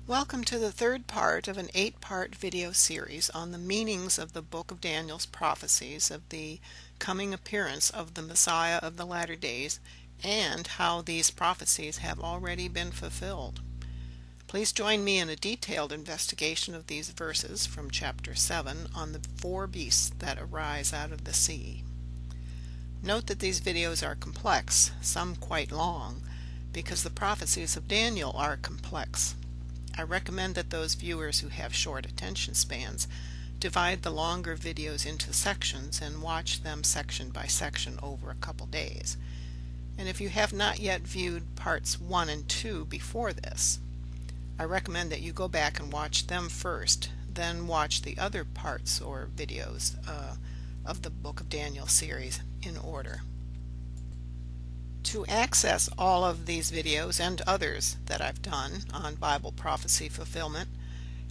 Welcome to the third part of an 8-part video series on the meanings of the Book of Daniel's prophecies of the coming appearance of the Messiah of the latter days and how these prophecies have already been fulfilled. Please join me in a detailed investigation of these verses from chapter 7 on the 4 beasts that arise out of the sea. Note that these videos are complex, some quite long, because the prophecies of Daniel are complex. I recommend that those viewers who have short attention spans divide the longer videos into sections and watch them section by section over a couple days. And if you have not yet viewed parts 1 and 2 before this, I recommend that you go back and watch them first, then watch the other parts or videos of the Book of Daniel series in order. To access all of these videos and others that I've done on Bible prophecy fulfillment,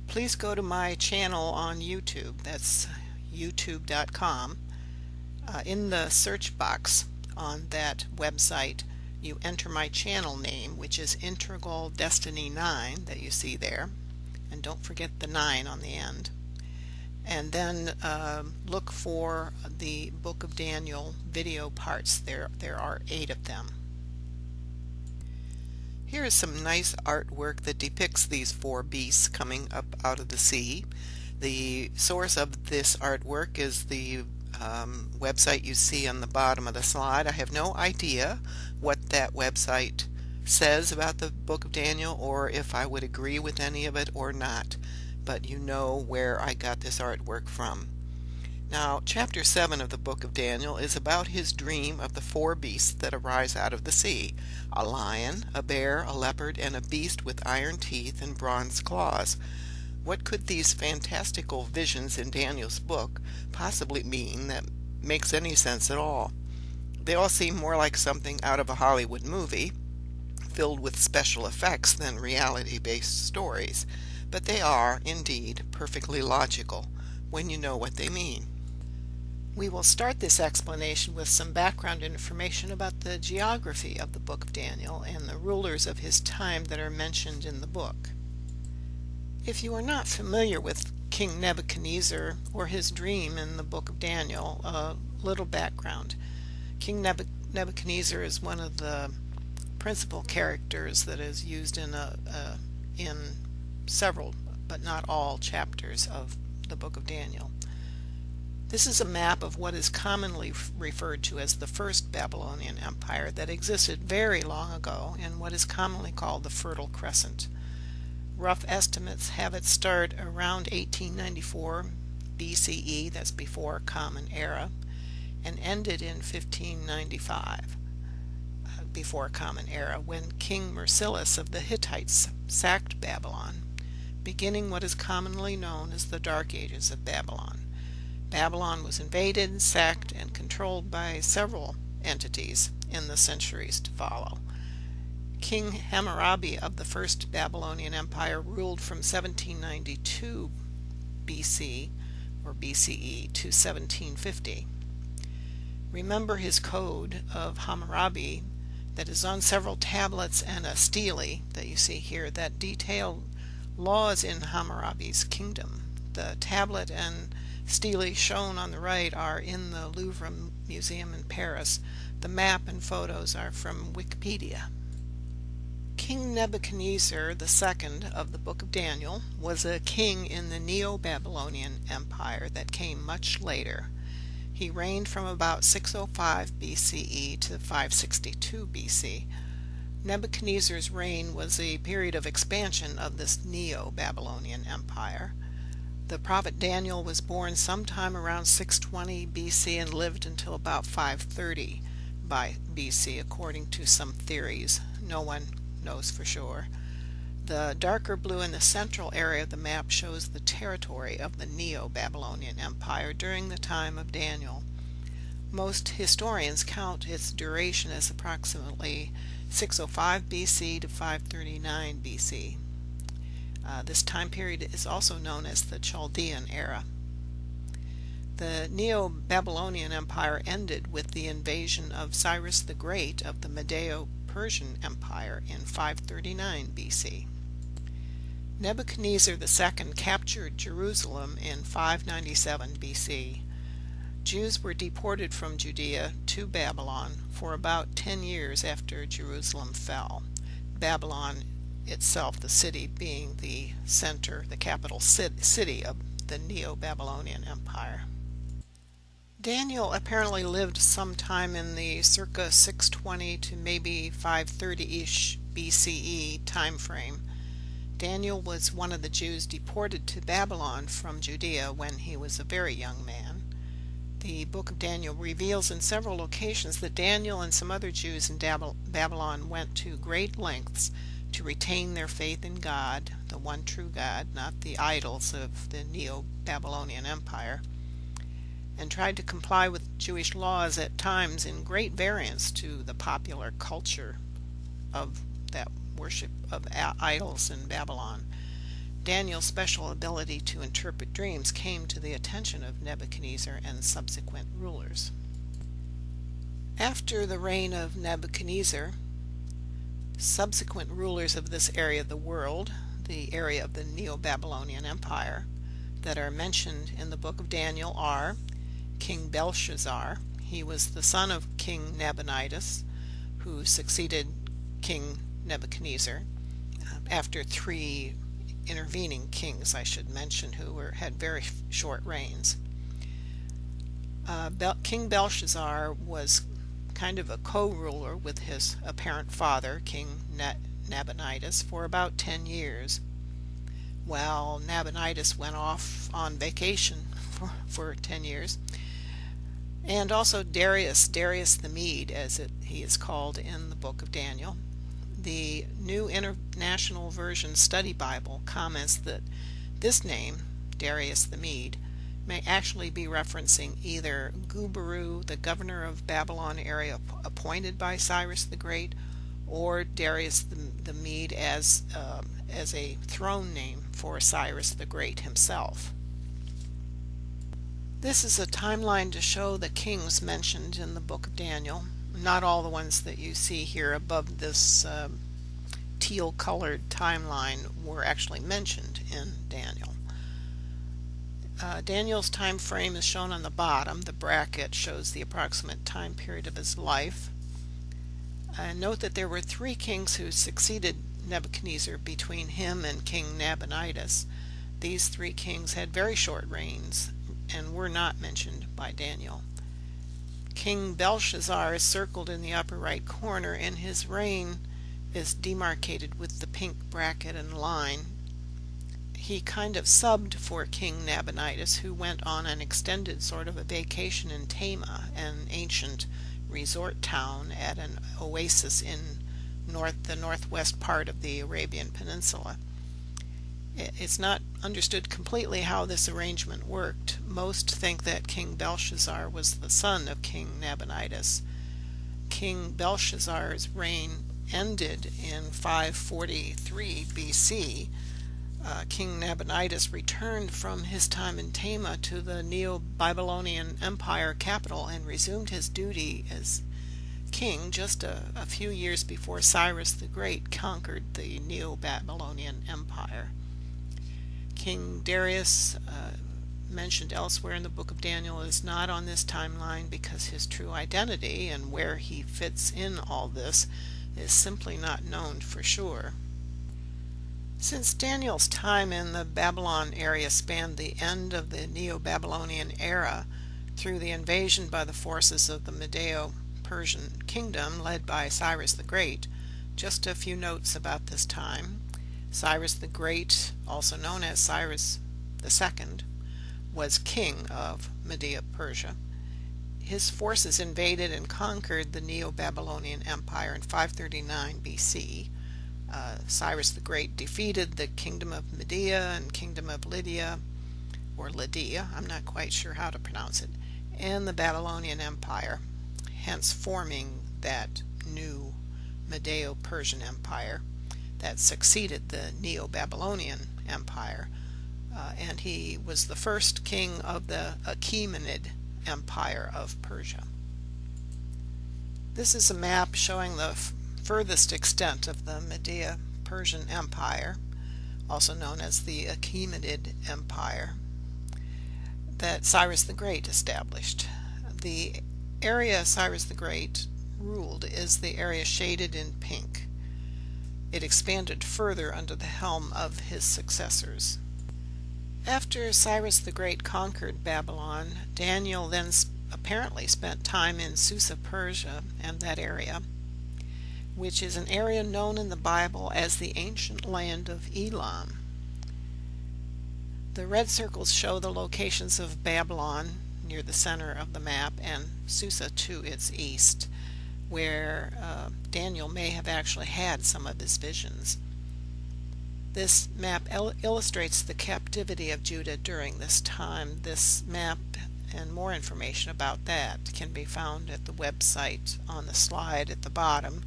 please go to my channel on YouTube. That's youtube.com. In the search box on that website, you enter my channel name, which is Integral Destiny 9 that you see there. And don't forget the 9 on the end. And then look for the Book of Daniel video parts. There are 8 of them. Here is some nice artwork that depicts these 4 beasts coming up out of the sea. The source of this artwork is the website you see on the bottom of the slide. I have no idea what that website says about the Book of Daniel or if I would agree with any of it or not. But you know where I got this artwork from. Now, chapter 7 of the Book of Daniel is about his dream of the 4 beasts that arise out of the sea: a lion, a bear, a leopard, and a beast with iron teeth and bronze claws. What could these fantastical visions in Daniel's book possibly mean that makes any sense at all? They all seem more like something out of a Hollywood movie, filled with special effects than reality-based stories. But they are, indeed, perfectly logical when you know what they mean. We will start this explanation with some background information about the geography of the Book of Daniel and the rulers of his time that are mentioned in the book. If you are not familiar with King Nebuchadnezzar or his dream in the Book of Daniel, a little background. King Nebuchadnezzar is one of the principal characters that is used in several, but not all, chapters of the Book of Daniel. This is a map of what is commonly referred to as the First Babylonian Empire that existed very long ago in what is commonly called the Fertile Crescent. Rough estimates have it start around 1894 BCE, that's before Common Era, and ended in 1595. Before Common Era, when King Mercilus of the Hittites sacked Babylon, beginning what is commonly known as the Dark Ages of Babylon. Babylon was invaded, sacked, and controlled by several entities in the centuries to follow. King Hammurabi of the First Babylonian Empire ruled from 1792 BC or BCE to 1750. Remember his code of Hammurabi that is on several tablets and a stele that you see here that detail laws in Hammurabi's kingdom. The tablet and stele shown on the right are in the Louvre Museum in Paris. The map and photos are from Wikipedia. King Nebuchadnezzar II of the Book of Daniel was a king in the Neo-Babylonian Empire that came much later. He reigned from about 605 BCE to 562 BC. Nebuchadnezzar's reign was a period of expansion of this Neo-Babylonian Empire. The prophet Daniel was born sometime around 620 BC and lived until about 530 BC, according to some theories. No one knows for sure. The darker blue in the central area of the map shows the territory of the Neo-Babylonian Empire during the time of Daniel. Most historians count its duration as approximately 605 BC to 539 BC. This time period is also known as the Chaldean era. The Neo-Babylonian Empire ended with the invasion of Cyrus the Great of the Medo-Persian Empire in 539 BC. Nebuchadnezzar II captured Jerusalem in 597 BC. Jews were deported from Judea to Babylon for about 10 years after Jerusalem fell. Babylon itself, the city, being the center, the capital city of the Neo-Babylonian Empire. Daniel apparently lived sometime in the circa 620 to maybe 530-ish BCE time frame. Daniel was one of the Jews deported to Babylon from Judea when he was a very young man. The book of Daniel reveals in several locations that Daniel and some other Jews in Babylon went to great lengths to retain their faith in God, the one true God, not the idols of the Neo-Babylonian Empire, and tried to comply with Jewish laws at times in great variance to the popular culture of that worship of idols in Babylon. Daniel's special ability to interpret dreams came to the attention of Nebuchadnezzar and subsequent rulers. After the reign of Nebuchadnezzar, subsequent rulers of this area of the world, the area of the Neo-Babylonian Empire, that are mentioned in the book of Daniel are King Belshazzar. He was the son of King Nabonidus, who succeeded King Nebuchadnezzar after three intervening kings, I should mention, who had very short reigns. King Belshazzar was kind of a co-ruler with his apparent father, King Nabonidus, for about 10 years. Well, Nabonidus went off on vacation for 10 years. And also Darius the Mede, as he is called in the book of Daniel. The New International Version Study Bible comments that this name, Darius the Mede, may actually be referencing either Gubaru, the governor of Babylon area appointed by Cyrus the Great, or Darius the Mede as a throne name for Cyrus the Great himself. This is a timeline to show the kings mentioned in the book of Daniel. Not all the ones that you see here above this teal-colored timeline were actually mentioned in Daniel. Daniel's time frame is shown on the bottom. The bracket shows the approximate time period of his life. Note that there were 3 kings who succeeded Nebuchadnezzar between him and King Nabonidus. These 3 kings had very short reigns and were not mentioned by Daniel. King Belshazzar is circled in the upper right corner, and his reign is demarcated with the pink bracket and line. He kind of subbed for King Nabonidus, who went on an extended sort of a vacation in Tama, an ancient resort town at an oasis in the northwest part of the Arabian Peninsula. It's not understood completely how this arrangement worked. Most think that King Belshazzar was the son of King Nabonidus. King Belshazzar's reign ended in 543 BC. King Nabonidus returned from his time in Tama to the Neo-Babylonian Empire capital and resumed his duty as king just a few years before Cyrus the Great conquered the Neo-Babylonian Empire. King Darius, mentioned elsewhere in the book of Daniel, is not on this timeline because his true identity and where he fits in all this is simply not known for sure. Since Daniel's time in the Babylon area spanned the end of the Neo-Babylonian era through the invasion by the forces of the Medo-Persian kingdom led by Cyrus the Great, just a few notes about this time. Cyrus the Great, also known as Cyrus II, was king of Media-Persia. His forces invaded and conquered the Neo-Babylonian Empire in 539 BC. Cyrus the Great defeated the kingdom of Media and kingdom of Lydia, or Lydia, I'm not quite sure how to pronounce it, and the Babylonian Empire, hence forming that new Medo-Persian Empire that succeeded the Neo-Babylonian Empire, and he was the first king of the Achaemenid Empire of Persia. This is a map showing the furthest extent of the Media-Persian Empire. also known as the Achaemenid Empire, that Cyrus the Great established. The area Cyrus the Great ruled is the area shaded in pink. It expanded further under the helm of his successors. After Cyrus the Great conquered Babylon, Daniel then apparently spent time in Susa, Persia, and that area, which is an area known in the Bible as the ancient land of Elam. The red circles show the locations of Babylon near the center of the map and Susa to its east, where Daniel may have actually had some of his visions. This map illustrates the captivity of Judah during this time. This map and more information about that can be found at the website on the slide at the bottom,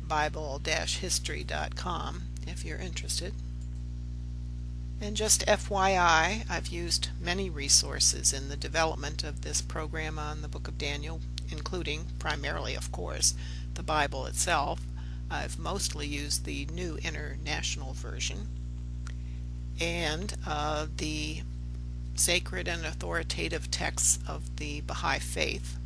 bible-history.com, if you're interested. And just FYI, I've used many resources in the development of this program on the Book of Daniel, including, primarily of course, the Bible itself. I've mostly used the New International Version and the sacred and authoritative texts of the Baha'i faith,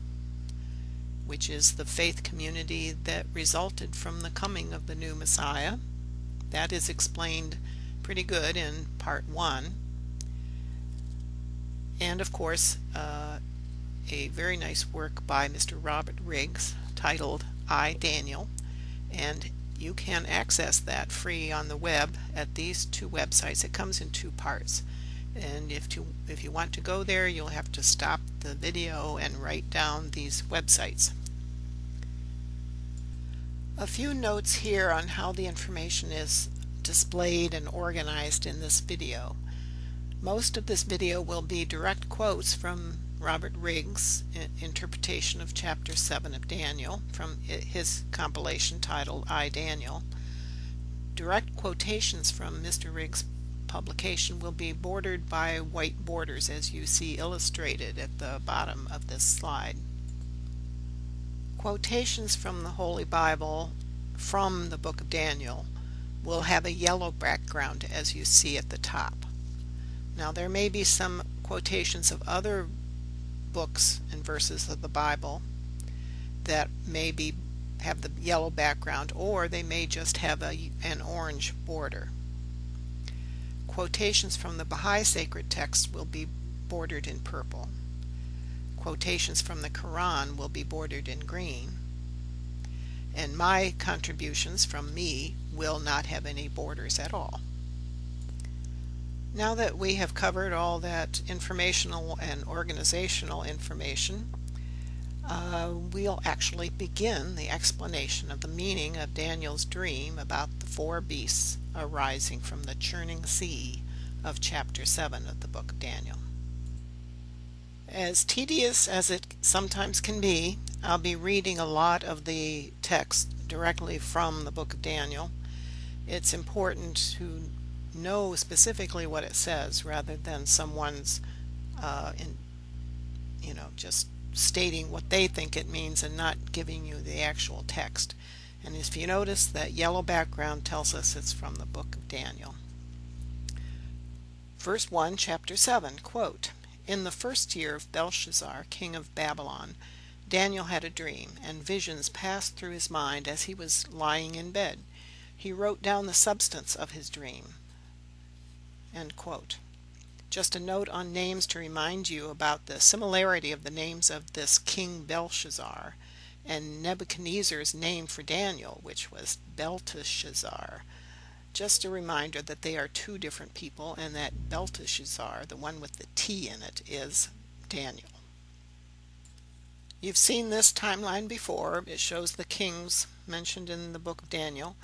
which is the faith community that resulted from the coming of the new Messiah. That is explained pretty good in part 1. And of course, a very nice work by Mr. Robert Riggs titled I, Daniel, and you can access that free on the web at these two websites. It comes in 2 parts, and if you want to go there, you'll have to stop the video and write down these websites. A few notes here on how the information is displayed and organized in this video. Most of this video will be direct quotes from Robert Riggs' interpretation of chapter 7 of Daniel from his compilation titled I, Daniel. Direct quotations from Mr. Riggs' publication will be bordered by white borders, as you see illustrated at the bottom of this slide. Quotations from the Holy Bible from the Book of Daniel will have a yellow background, as you see at the top. Now, there may be some quotations of other books and verses of the Bible that may have the yellow background, or they may just have an orange border. Quotations from the Baha'i sacred texts will be bordered in purple. Quotations from the Quran will be bordered in green. And my contributions from me will not have any borders at all. Now that we have covered all that informational and organizational information, we'll actually begin the explanation of the meaning of Daniel's dream about the 4 beasts arising from the churning sea of chapter 7 of the Book of Daniel. As tedious as it sometimes can be, I'll be reading a lot of the text directly from the Book of Daniel. It's important to know specifically what it says rather than someone's just stating what they think it means and not giving you the actual text. And if you notice, that yellow background tells us it's from the Book of Daniel. Verse 1, chapter 7, quote, "In the first year of Belshazzar, king of Babylon, Daniel had a dream, and visions passed through his mind as he was lying in bed. He wrote down the substance of his dream." End quote. Just a note on names to remind you about the similarity of the names of this King Belshazzar and Nebuchadnezzar's name for Daniel, which was Belteshazzar. Just a reminder that they are 2 different people, and that Belteshazzar, the one with the T in it, is Daniel. You've seen this timeline before. It shows the kings mentioned in the Book of Daniel.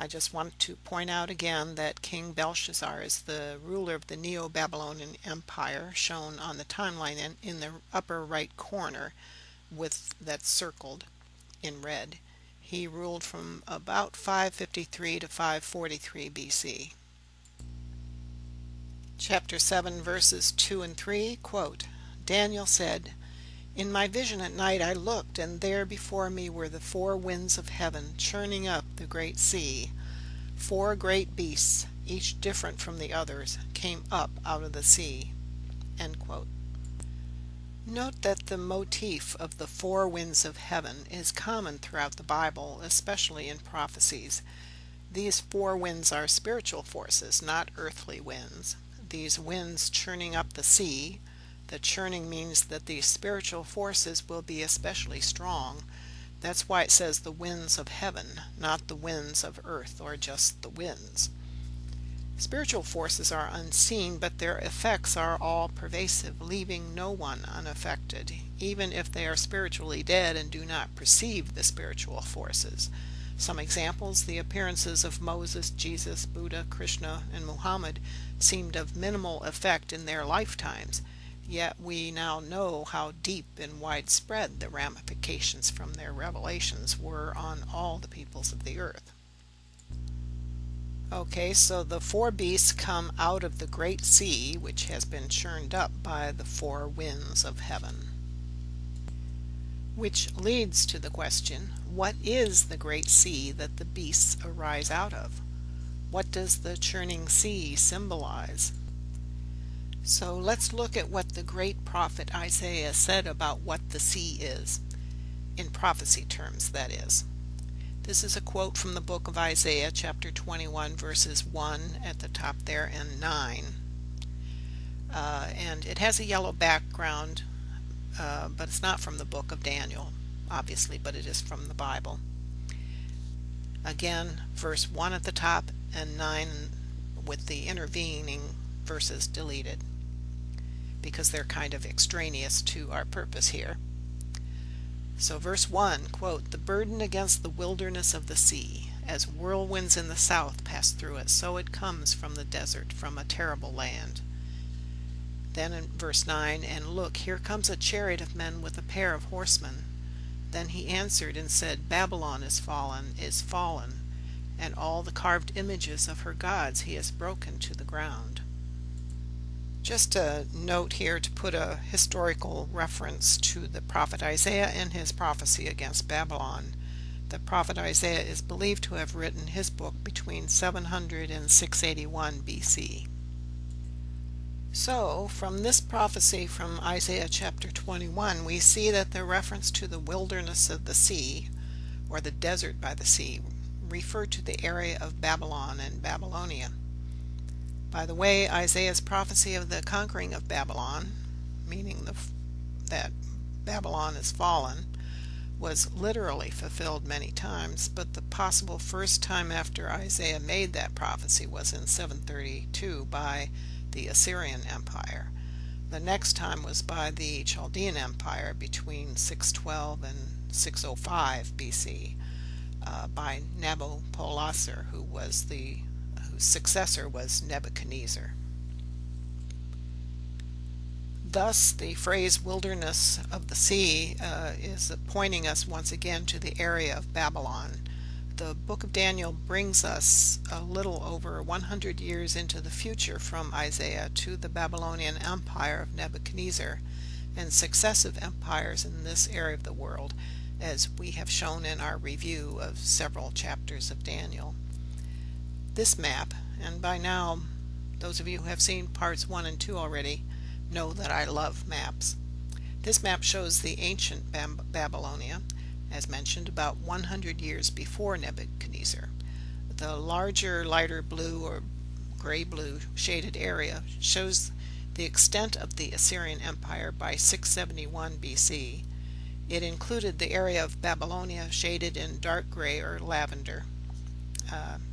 I just want to point out again that King Belshazzar is the ruler of the Neo-Babylonian Empire, shown on the timeline in the upper right corner with that circled in red. He ruled from about 553 to 543 BC. Chapter 7, verses 2 and 3, quote, "Daniel said, 'In my vision at night I looked, and there before me were the 4 winds of heaven churning up the great sea, 4 great beasts, each different from the others, came up out of the sea." End quote. Note that the motif of the four winds of heaven is common throughout the Bible, especially in prophecies. These four winds are spiritual forces, not earthly winds. These winds churning up the sea. The churning means that these spiritual forces will be especially strong. That's why it says the winds of heaven, not the winds of earth or just the winds. Spiritual forces are unseen, but their effects are all pervasive, leaving no one unaffected, even if they are spiritually dead and do not perceive the spiritual forces. Some examples: the appearances of Moses, Jesus, Buddha, Krishna, and Muhammad seemed of minimal effect in their lifetimes, yet we now know how deep and widespread the ramifications from their revelations were on all the peoples of the earth. Okay, so the four beasts come out of the great sea, which has been churned up by the four winds of heaven. Which leads to the question, what is the great sea that the beasts arise out of? What does the churning sea symbolize? So let's look at what the great prophet Isaiah said about what the sea is, in prophecy terms, that is. This is a quote from the book of Isaiah, chapter 21, verses 1 at the top there and 9. And it has a yellow background, but it's not from the book of Daniel, obviously, but it is from the Bible. Again, verse 1 at the top and 9 with the intervening verses deleted, because they're kind of extraneous to our purpose here. So verse 1, quote, "The burden against the wilderness of the sea, as whirlwinds in the south pass through it, so it comes from the desert, from a terrible land." Then in verse 9, "And look, here comes a chariot of men with a pair of horsemen. Then he answered and said, Babylon is fallen, and all the carved images of her gods he has broken to the ground." Just a note here to put a historical reference to the prophet Isaiah and his prophecy against Babylon. The prophet Isaiah is believed to have written his book between 700 and 681 BC. So, from this prophecy from Isaiah chapter 21, we see that the reference to the wilderness of the sea, or the desert by the sea, referred to the area of Babylon and Babylonia. By the way, Isaiah's prophecy of the conquering of Babylon, meaning that Babylon is fallen, was literally fulfilled many times, but the possible first time after Isaiah made that prophecy was in 732 by the Assyrian Empire. The next time was by the Chaldean Empire between 612 and 605 BC by Nabopolassar, whose successor was Nebuchadnezzar. Thus, the phrase wilderness of the sea is pointing us once again to the area of Babylon. The book of Daniel brings us a little over 100 years into the future from Isaiah to the Babylonian Empire of Nebuchadnezzar and successive empires in this area of the world, as we have shown in our review of several chapters of Daniel. This map, and by now those of you who have seen parts 1 and 2 already know that I love maps. This map shows the ancient Babylonia, as mentioned, about 100 years before Nebuchadnezzar. The larger lighter blue or gray blue shaded area shows the extent of the Assyrian Empire by 671 BC. It included the area of Babylonia shaded in dark gray or lavender.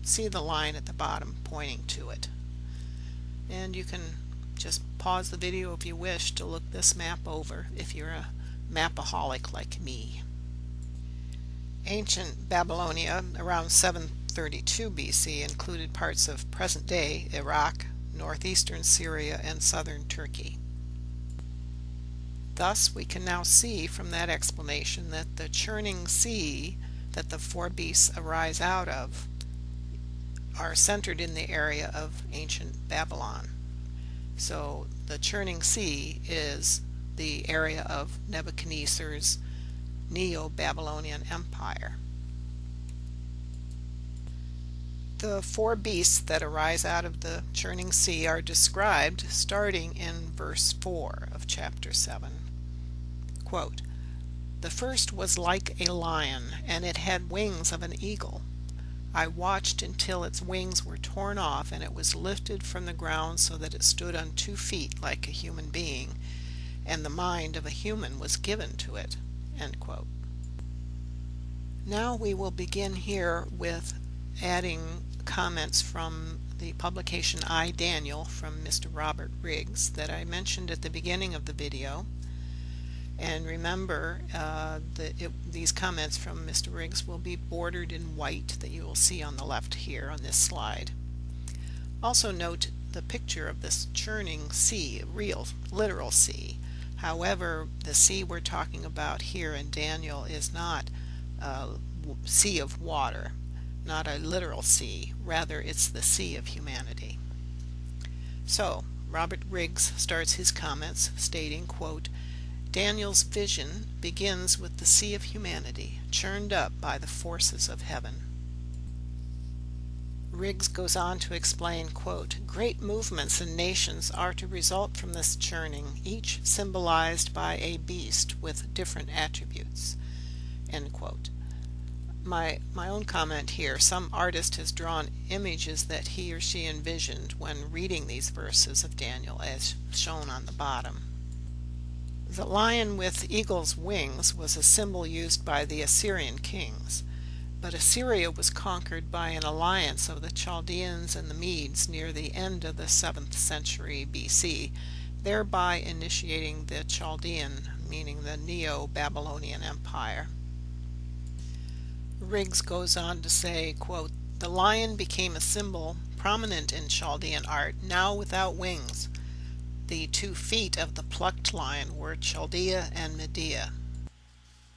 See the line at the bottom pointing to it. And you can just pause the video if you wish to look this map over if you're a mapaholic like me. Ancient Babylonia around 732 BC included parts of present-day Iraq, northeastern Syria, and southern Turkey. Thus, we can now see from that explanation that the churning sea that the four beasts arise out of are centered in the area of ancient Babylon. So the churning sea is the area of Nebuchadnezzar's Neo-Babylonian Empire. The four beasts that arise out of the churning sea are described starting in verse 4 of chapter 7. Quote, "The first was like a lion, and it had wings of an eagle. I watched until its wings were torn off, and it was lifted from the ground so that it stood on 2 feet like a human being, and the mind of a human was given to it." End quote. Now we will begin here with adding comments from the publication I, Daniel, from Mr. Robert Riggs that I mentioned at the beginning of the video. And remember, these comments from Mr. Riggs will be bordered in white that you will see on the left here on this slide. Also note the picture of this churning sea, real, literal sea. However, the sea we're talking about here in Daniel is not a sea of water, not a literal sea, rather it's the sea of humanity. So, Robert Riggs starts his comments stating, quote, "Daniel's vision begins with the sea of humanity, churned up by the forces of heaven." Riggs goes on to explain, quote, "Great movements in nations are to result from this churning, each symbolized by a beast with different attributes." End quote. My own comment here, some artist has drawn images that he or she envisioned when reading these verses of Daniel as shown on the bottom. The lion with eagle's wings was a symbol used by the Assyrian kings, but Assyria was conquered by an alliance of the Chaldeans and the Medes near the end of the 7th century BC, thereby initiating the Chaldean, meaning the Neo-Babylonian Empire. Riggs goes on to say, quote, "The lion became a symbol prominent in Chaldean art, now without wings. The 2 feet of the plucked lion were Chaldea and Media."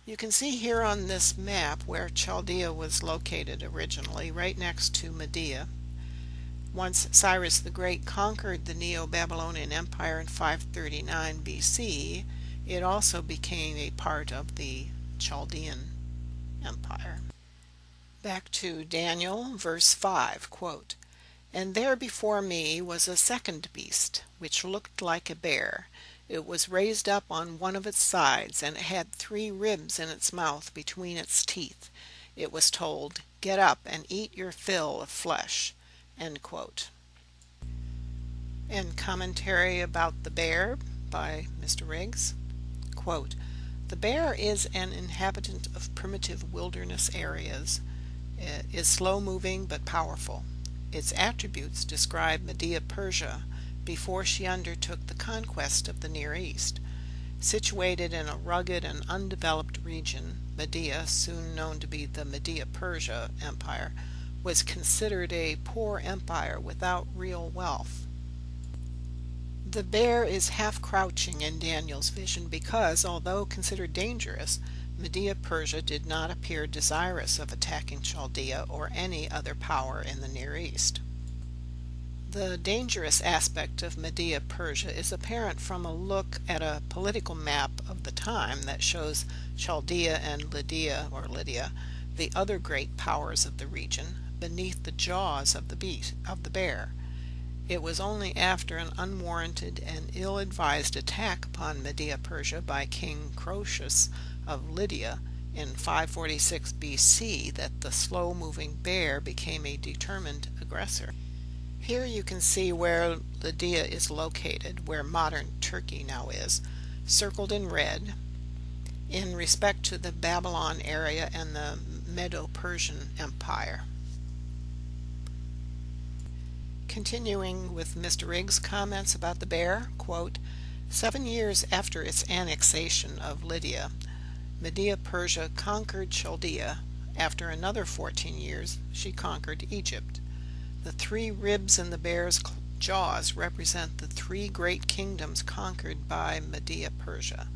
You can see here on this map where Chaldea was located originally, right next to Media. Once Cyrus the Great conquered the Neo-Babylonian Empire in 539 BC, it also became a part of the Chaldean Empire. Back to Daniel, verse 5, quote, "And there before me was a second beast, which looked like a bear. It was raised up on one of its sides, and it had 3 ribs in its mouth between its teeth. It was told, 'Get up and eat your fill of flesh.'" End quote. And commentary about the bear by Mr. Riggs, quote, "The bear is an inhabitant of primitive wilderness areas. It is slow-moving but powerful. Its attributes describe Media-Persia before she undertook the conquest of the Near East. Situated in a rugged and undeveloped region, Media, soon known to be the Media-Persia Empire, was considered a poor empire without real wealth. The bear is half crouching in Daniel's vision because, although considered dangerous, Media-Persia did not appear desirous of attacking Chaldea or any other power in the Near East. The dangerous aspect of Media-Persia is apparent from a look at a political map of the time that shows Chaldea and Lydia, the other great powers of the region, beneath the jaws of the bear. It was only after an unwarranted and ill-advised attack upon Media-Persia by King Croesus of Lydia in 546 BC that the slow-moving bear became a determined aggressor. Here you can see where Lydia is located, where modern Turkey now is, circled in red, in respect to the Babylon area and the Medo-Persian Empire. Continuing with Mr. Riggs' comments about the bear, quote, 7 years after its annexation of Lydia, Media-Persia conquered Chaldea. After another 14 years, she conquered Egypt. The 3 ribs in the bear's jaws represent the 3 great kingdoms conquered by Media-Persia: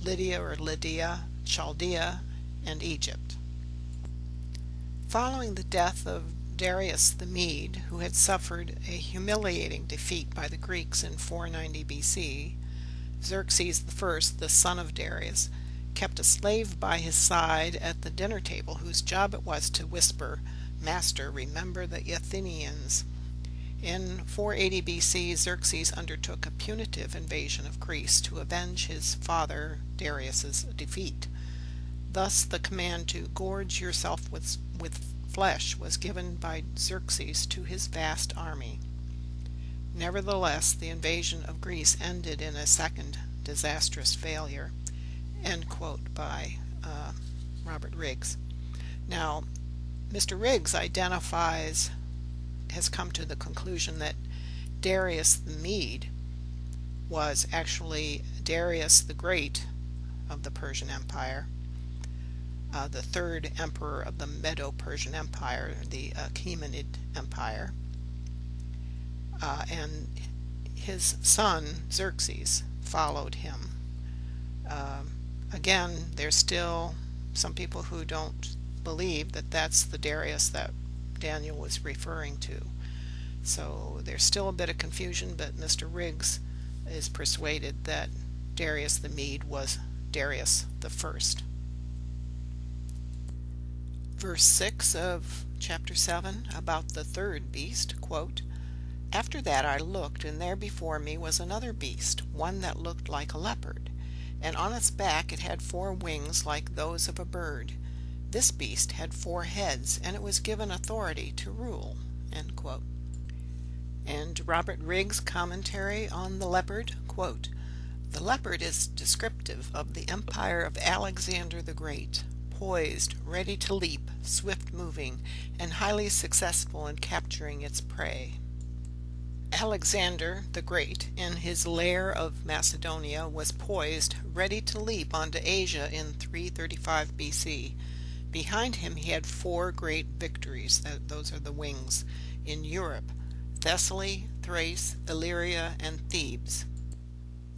Lydia, Chaldea, and Egypt. Following the death of Darius the Mede, who had suffered a humiliating defeat by the Greeks in 490 BC, Xerxes I, the son of Darius, kept a slave by his side at the dinner table whose job it was to whisper, Master, remember the Athenians. In 480 BC, Xerxes undertook a punitive invasion of Greece to avenge his father Darius's defeat. Thus the command to gorge yourself with flesh was given by Xerxes to his vast army. Nevertheless, the invasion of Greece ended in a second disastrous failure. End quote by Robert Riggs. Now, Mr. Riggs has come to the conclusion that Darius the Mede was actually Darius the Great of the Persian Empire, the third emperor of the Medo-Persian Empire, the Achaemenid Empire, and his son Xerxes followed him. Again, there's still some people who don't believe that that's the Darius that Daniel was referring to. So there's still a bit of confusion, but Mr. Riggs is persuaded that Darius the Mede was Darius the First. Verse 6 of chapter 7 about the third beast, quote, "After that I looked, and there before me was another beast, one that looked like a leopard, and on its back it had 4 wings like those of a bird. This beast had 4 heads, and it was given authority to rule." End quote. And Robert Riggs' commentary on the leopard, quote, "The leopard is descriptive of the empire of Alexander the Great, poised, ready to leap, swift-moving, and highly successful in capturing its prey." Alexander the Great, in his lair of Macedonia, was poised, ready to leap onto Asia in 335 BC. Behind him he had 4 great victories, those are the wings, in Europe: Thessaly, Thrace, Illyria, and Thebes.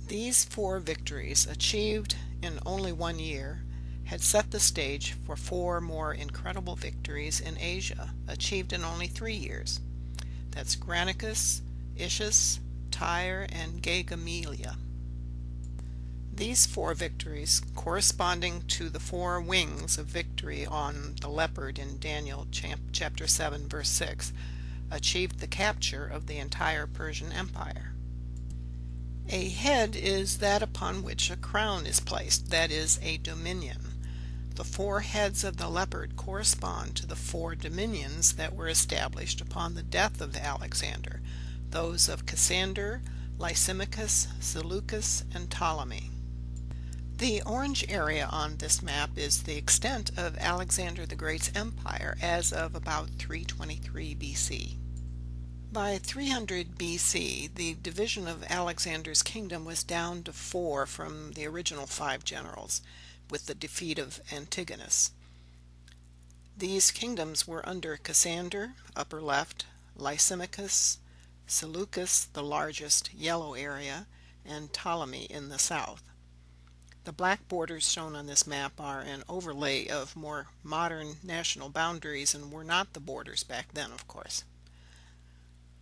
These 4 victories, achieved in only 1 year, had set the stage for 4 more incredible victories in Asia, achieved in only 3 years. That's Granicus, Issus, Tyre, and Gaugamela. These 4 victories, corresponding to the 4 wings of victory on the leopard in Daniel chapter 7 verse 6, achieved the capture of the entire Persian Empire. A head is that upon which a crown is placed, that is, a dominion. The 4 heads of the leopard correspond to the 4 dominions that were established upon the death of Alexander, those of Cassander, Lysimachus, Seleucus, and Ptolemy. The orange area on this map is the extent of Alexander the Great's empire as of about 323 BC. By 300 BC, the division of Alexander's kingdom was down to 4 from the original 5 generals, with the defeat of Antigonus. These kingdoms were under Cassander, upper left, Lysimachus, Seleucus, the largest, yellow area, and Ptolemy in the south. The black borders shown on this map are an overlay of more modern national boundaries and were not the borders back then, of course.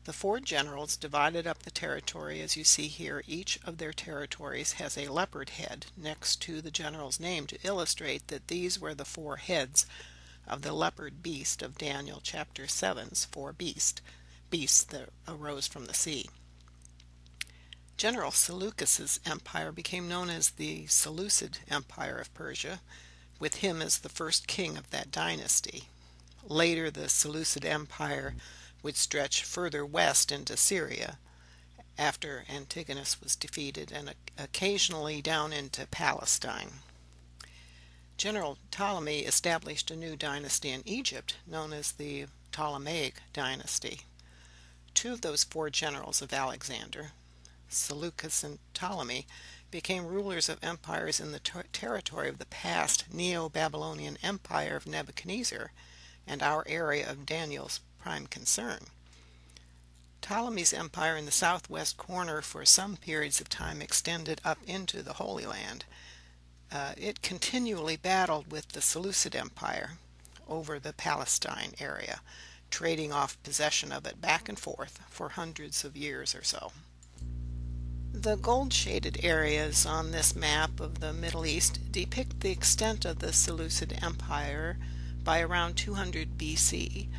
The 4 generals divided up the territory as you see here. Each of their territories has a leopard head next to the general's name to illustrate that these were the 4 heads of the leopard beast of Daniel chapter 7's 4 beasts that arose from the sea. General Seleucus's empire became known as the Seleucid Empire of Persia, with him as the first king of that dynasty. Later, the Seleucid Empire would stretch further west into Syria after Antigonus was defeated, and occasionally down into Palestine. General Ptolemy established a new dynasty in Egypt known as the Ptolemaic dynasty. 2 of those 4 generals of Alexander, Seleucus and Ptolemy, became rulers of empires in the territory of the past Neo-Babylonian Empire of Nebuchadnezzar and our area of Daniel's prime concern. Ptolemy's empire in the southwest corner for some periods of time extended up into the Holy Land. It continually battled with the Seleucid Empire over the Palestine area, trading off possession of it back and forth for hundreds of years or so. The gold-shaded areas on this map of the Middle East depict the extent of the Seleucid Empire by around 200 BC.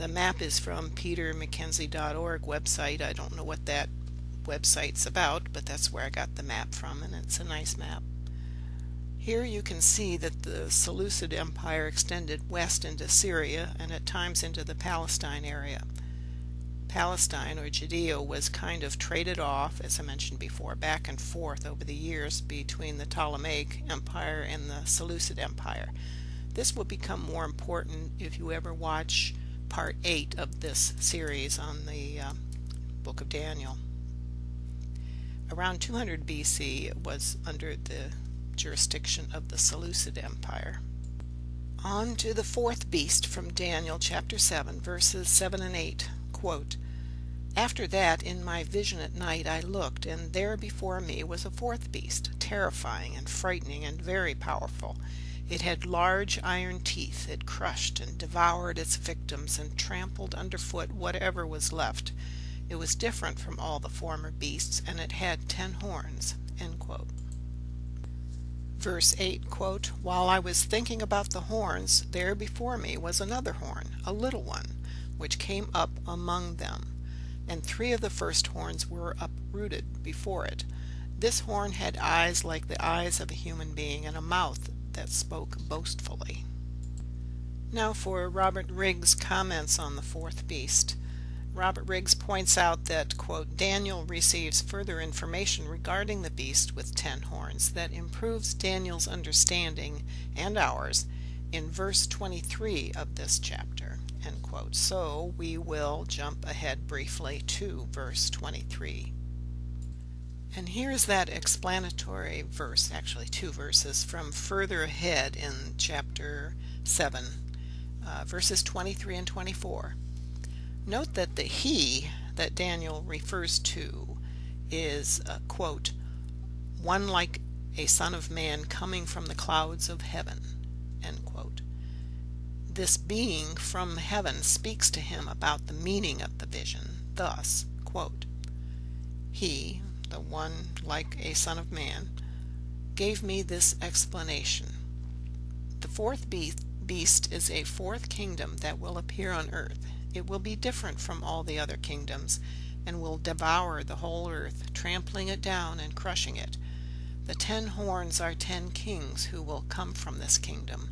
The map is from petermackenzie.org website. I don't know what that website's about, but that's where I got the map from, and it's a nice map. Here you can see that the Seleucid Empire extended west into Syria and at times into the Palestine area. Palestine, or Judea, was kind of traded off, as I mentioned before, back and forth over the years between the Ptolemaic Empire and the Seleucid Empire. This will become more important if you ever watch part 8 of this series on the book of Daniel. Around 200 BC, it was under the jurisdiction of the Seleucid Empire. On to the fourth beast from Daniel chapter 7, verses 7 and 8. Quote, "After that, in my vision at night I looked, and there before me was a fourth beast, terrifying and frightening and very powerful. It had large iron teeth. It crushed and devoured its victims and trampled underfoot whatever was left. It was different from all the former beasts, and it had 10 horns." End quote. Verse 8, quote, "While I was thinking about the horns, there before me was another horn, a little one, which came up among them, and 3 of the first horns were uprooted before it. This horn had eyes like the eyes of a human being, and a mouth that spoke boastfully." Now for Robert Riggs' comments on the fourth beast. Robert Riggs points out that, quote, "Daniel receives further information regarding the beast with 10 horns that improves Daniel's understanding and ours in verse 23 of this chapter." End quote. So we will jump ahead briefly to verse 23. And here's that explanatory verse, actually 2 verses from further ahead in chapter 7, verses 23 and 24. Note that the he that Daniel refers to is, quote, "one like a son of man coming from the clouds of heaven," end quote. This being from heaven speaks to him about the meaning of the vision, thus, quote, "He, the one like a son of man, gave me this explanation. The fourth beast is a fourth kingdom that will appear on earth. It will be different from all the other kingdoms, and will devour the whole earth, trampling it down and crushing it. The 10 horns are 10 kings who will come from this kingdom.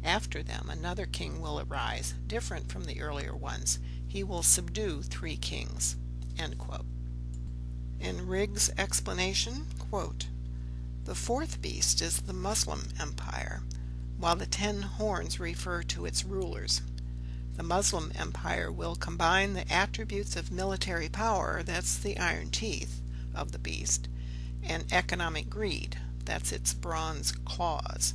After them another king will arise, different from the earlier ones. He will subdue 3 kings." End quote. In Riggs' explanation, quote, "The fourth beast is the Muslim Empire, while the 10 horns refer to its rulers. The Muslim Empire will combine the attributes of military power, that's the iron teeth of the beast, and economic greed, that's its bronze claws.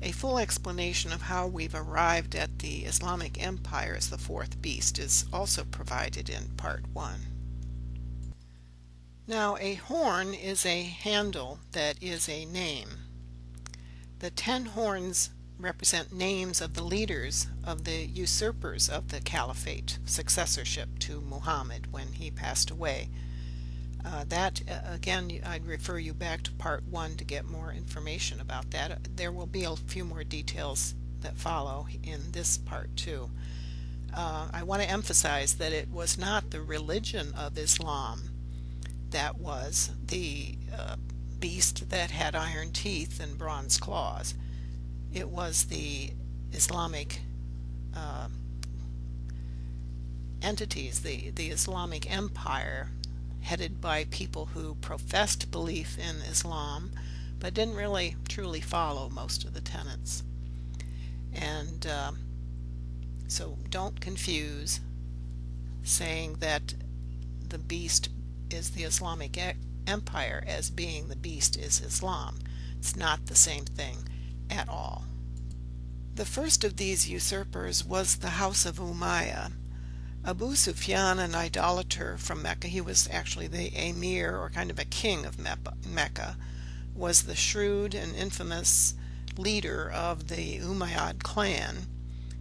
A full explanation of how we've arrived at the Islamic Empire as the fourth beast is also provided in part 1. Now, a horn is a handle that is a name. The 10 horns represent names of the leaders of the usurpers of the caliphate, successorship to Muhammad when he passed away. Again, I'd refer you back to part 1 to get more information about that. There will be a few more details that follow in this part too. I want to emphasize that it was not the religion of Islam that was the beast that had iron teeth and bronze claws. It was the Islamic entities, the Islamic Empire, headed by people who professed belief in Islam but didn't really truly follow most of the tenets. And so don't confuse saying that the beast is the Islamic Empire as being the beast is Islam. It's not the same thing at all. The first of these usurpers was the house of Umayyah. Abu Sufyan, an idolater from Mecca, he was actually the emir or kind of a king of Mecca, was the shrewd and infamous leader of the Umayyad clan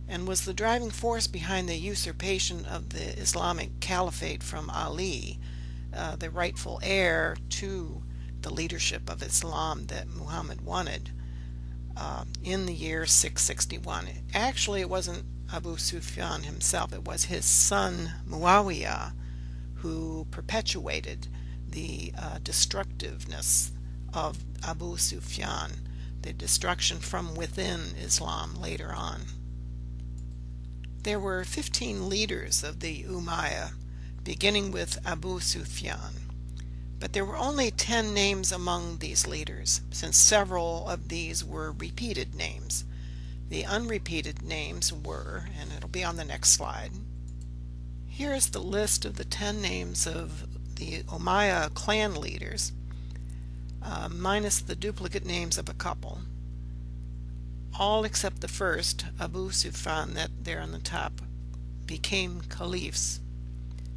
and was the driving force behind the usurpation of the Islamic Caliphate from Ali, the rightful heir to the leadership of Islam that Muhammad wanted, in the year 661. Actually, it wasn't Abu Sufyan himself. It was his son Muawiyah who perpetuated the destructiveness of Abu Sufyan, the destruction from within Islam later on. There were 15 leaders of the Umayyah, beginning with Abu Sufyan. But there were only 10 names among these leaders, since several of these were repeated names. The unrepeated names were, and it'll be on the next slide. Here is the list of the 10 names of the Umayyah clan leaders, minus the duplicate names of a couple. All except the first, Abu Sufyan, that there on the top, became caliphs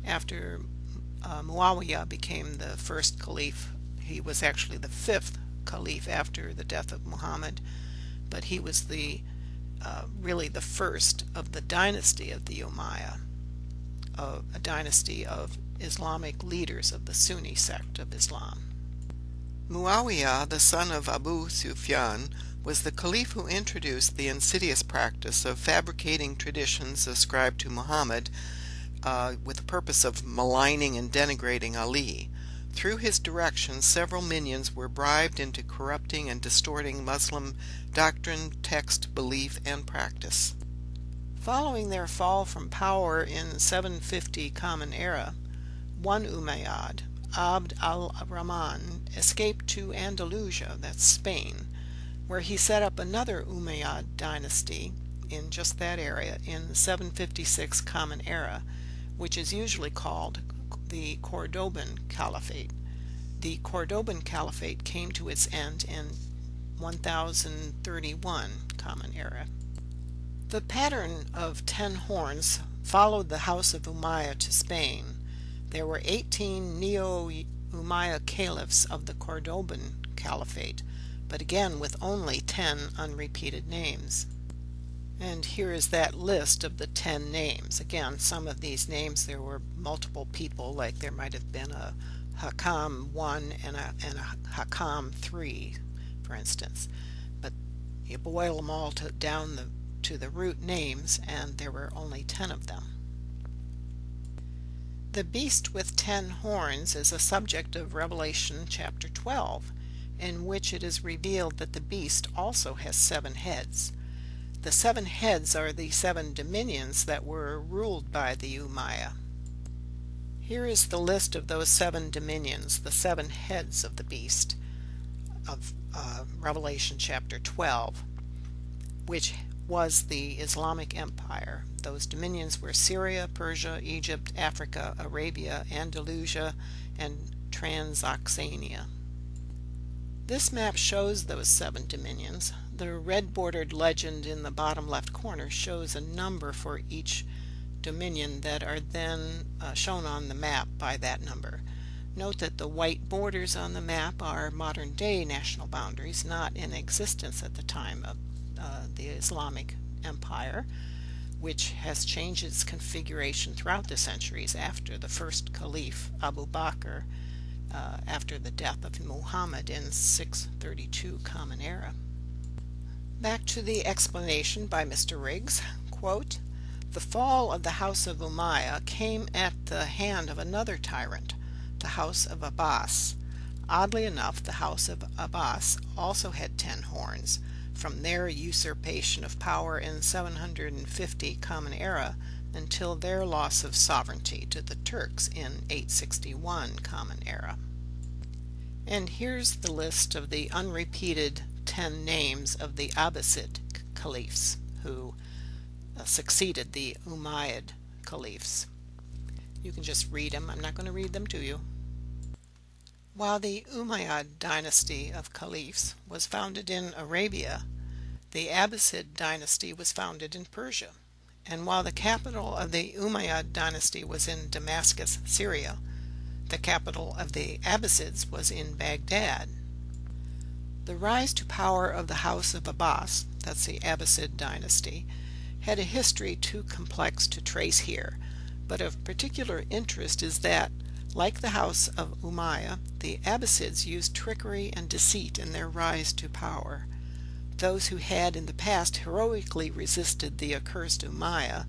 after Muawiyah became the first caliph. He was actually the 5th caliph after the death of Muhammad, but he was the really the first of the dynasty of the Umayyah, a dynasty of Islamic leaders of the Sunni sect of Islam. Muawiyah, the son of Abu Sufyan, was the caliph who introduced the insidious practice of fabricating traditions ascribed to Muhammad with the purpose of maligning and denigrating Ali. Through his direction, several minions were bribed into corrupting and distorting Muslim doctrine, text, belief, and practice. Following their fall from power in 750 Common Era, one Umayyad, Abd al-Rahman, escaped to Andalusia, that's Spain, where he set up another Umayyad dynasty in just that area in 756 Common Era, which is usually called the Cordoban Caliphate. The Cordoban Caliphate came to its end in 1031 Common Era. The pattern of 10 horns followed the house of Umayyah to Spain. There were 18 Neo-Umayyah caliphs of the Cordoban Caliphate, but again with only 10 unrepeated names. And here is that list of the 10 names. Again, some of these names, there were multiple people, like there might have been a Hakam 1 and a Hakam 3, for instance. But you boil them all down to the root names, and there were only 10 of them. The beast with 10 horns is a subject of Revelation chapter 12, in which it is revealed that the beast also has 7 heads. The 7 heads are the 7 dominions that were ruled by the Umayyah. Here is the list of those 7 dominions, the 7 heads of the beast of Revelation chapter 12, which was the Islamic Empire. Those dominions were Syria, Persia, Egypt, Africa, Arabia, Andalusia, and Transoxania. This map shows those 7 dominions. The red-bordered legend in the bottom left corner shows a number for each dominion that are then shown on the map by that number. Note that the white borders on the map are modern-day national boundaries, not in existence at the time of the Islamic Empire, which has changed its configuration throughout the centuries after the first caliph, Abu Bakr, after the death of Muhammad in 632 Common Era. Back to the explanation by Mr. Riggs. Quote, "The fall of the house of Umayyah came at the hand of another tyrant, the house of Abbas. Oddly enough, the house of Abbas also had 10 horns, from their usurpation of power in 750 Common Era until their loss of sovereignty to the Turks in 861 Common Era." And here's the list of the unrepeated 10 names of the Abbasid caliphs who succeeded the Umayyad caliphs. You can just read them. I'm not going to read them to you. While the Umayyad dynasty of caliphs was founded in Arabia, the Abbasid dynasty was founded in Persia. And while the capital of the Umayyad dynasty was in Damascus, Syria, the capital of the Abbasids was in Baghdad. The rise to power of the house of Abbas, that's the Abbasid dynasty, had a history too complex to trace here, but of particular interest is that, like the house of Umayyah, the Abbasids used trickery and deceit in their rise to power. those who had in the past heroically resisted the accursed Umayyah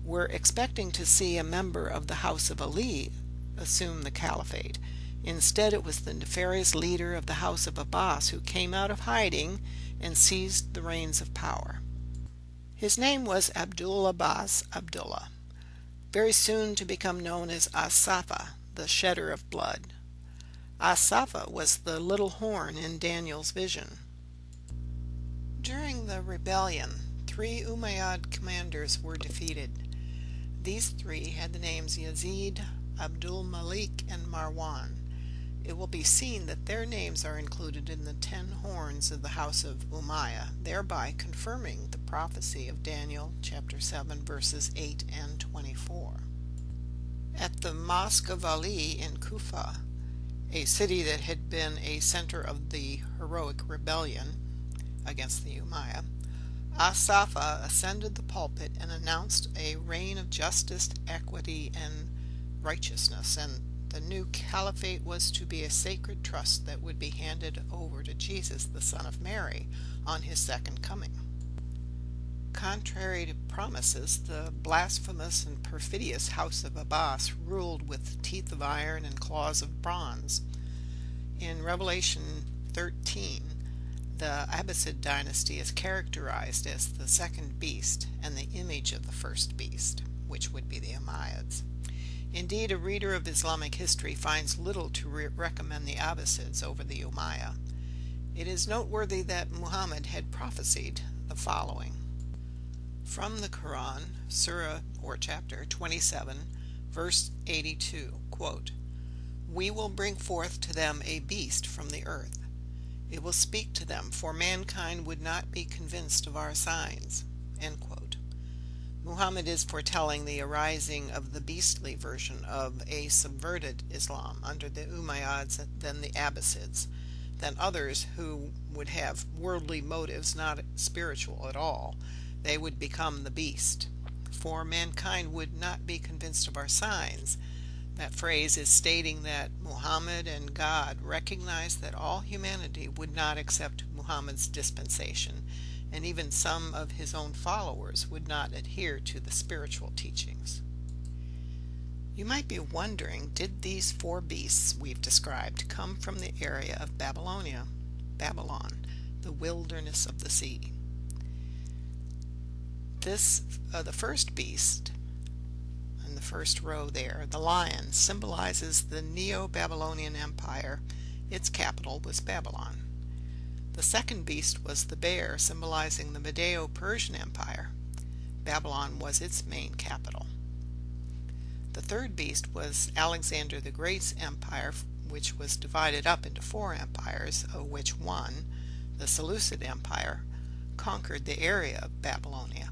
were expecting to see a member of the House of Ali assume the caliphate. Instead, it was the nefarious leader of the House of Abbas who came out of hiding and seized the reins of power. His name was Abdul Abbas Abdullah, very soon to become known as As-Safa, the shedder of blood. As-Safa was the little horn in Daniel's vision. During the rebellion, 3 Umayyad commanders were defeated. These 3 had the names Yazid, Abdul Malik, and Marwan. It will be seen that their names are included in the 10 horns of the house of Umayyah, thereby confirming the prophecy of Daniel chapter 7 verses 8 and 24. At the Mosque of Ali in Kufa, a city that had been a center of the heroic rebellion against the Umayyah, As-Safa ascended the pulpit and announced a reign of justice, equity, and righteousness, and the new caliphate was to be a sacred trust that would be handed over to Jesus, the Son of Mary, on his second coming. Contrary to promises, the blasphemous and perfidious house of Abbas ruled with teeth of iron and claws of bronze. In Revelation 13, the Abbasid dynasty is characterized as the second beast and the image of the first beast, which would be the Umayyads. Indeed, a reader of Islamic history finds little to recommend the Abbasids over the Umayyah. It is noteworthy that Muhammad had prophesied the following. From the Quran, Surah or chapter 27, verse 82, quote, "We will bring forth to them a beast from the earth. It will speak to them, for mankind would not be convinced of our signs." End quote. Muhammad is foretelling the arising of the beastly version of a subverted Islam under the Umayyads, then the Abbasids, then others who would have worldly motives, not spiritual at all. They would become the beast. For mankind would not be convinced of our signs. That phrase is stating that Muhammad and God recognized that all humanity would not accept Muhammad's dispensation, and even some of his own followers would not adhere to the spiritual teachings. You might be wondering, did these 4 beasts we've described come from the area of Babylon, the wilderness of the sea? The first beast, in the first row there, the lion, symbolizes the Neo-Babylonian Empire. Its capital was Babylon. The second beast was the bear, symbolizing the Medo-Persian Empire. Babylon was its main capital. The third beast was Alexander the Great's empire, which was divided up into 4 empires, of which one, the Seleucid Empire, conquered the area of Babylonia.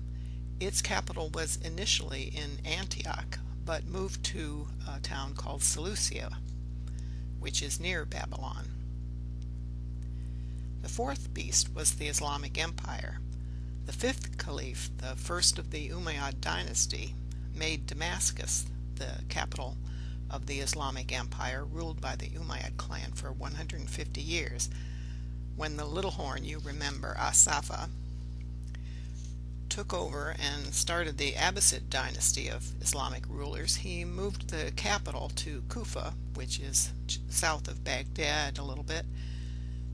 Its capital was initially in Antioch, but moved to a town called Seleucia, which is near Babylon. The fourth beast was the Islamic Empire. The 5th caliph, the first of the Umayyad dynasty, made Damascus the capital of the Islamic Empire, ruled by the Umayyad clan for 150 years. When the little horn, you remember, As-Safa, took over and started the Abbasid dynasty of Islamic rulers, he moved the capital to Kufa, which is south of Baghdad a little bit.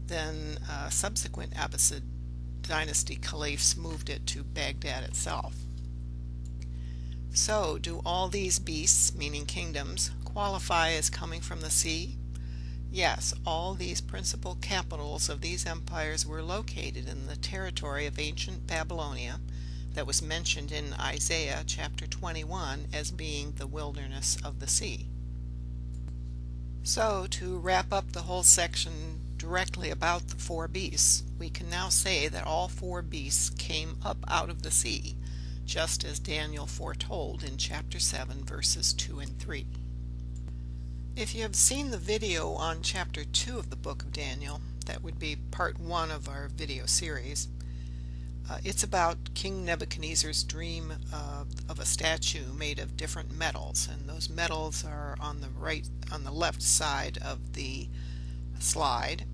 Then subsequent Abbasid dynasty caliphs moved it to Baghdad itself. So, do all these beasts, meaning kingdoms, qualify as coming from the sea? Yes, all these principal capitals of these empires were located in the territory of ancient Babylonia that was mentioned in Isaiah chapter 21 as being the wilderness of the sea. So, to wrap up the whole section directly about the 4 beasts, we can now say that all 4 beasts came up out of the sea, just as Daniel foretold in chapter 7 verses 2 and 3. If you have seen the video on chapter 2 of the book of Daniel, that would be part 1 of our video series. It's about King Nebuchadnezzar's dream of a statue made of different metals, and those metals are on the left side of the slide,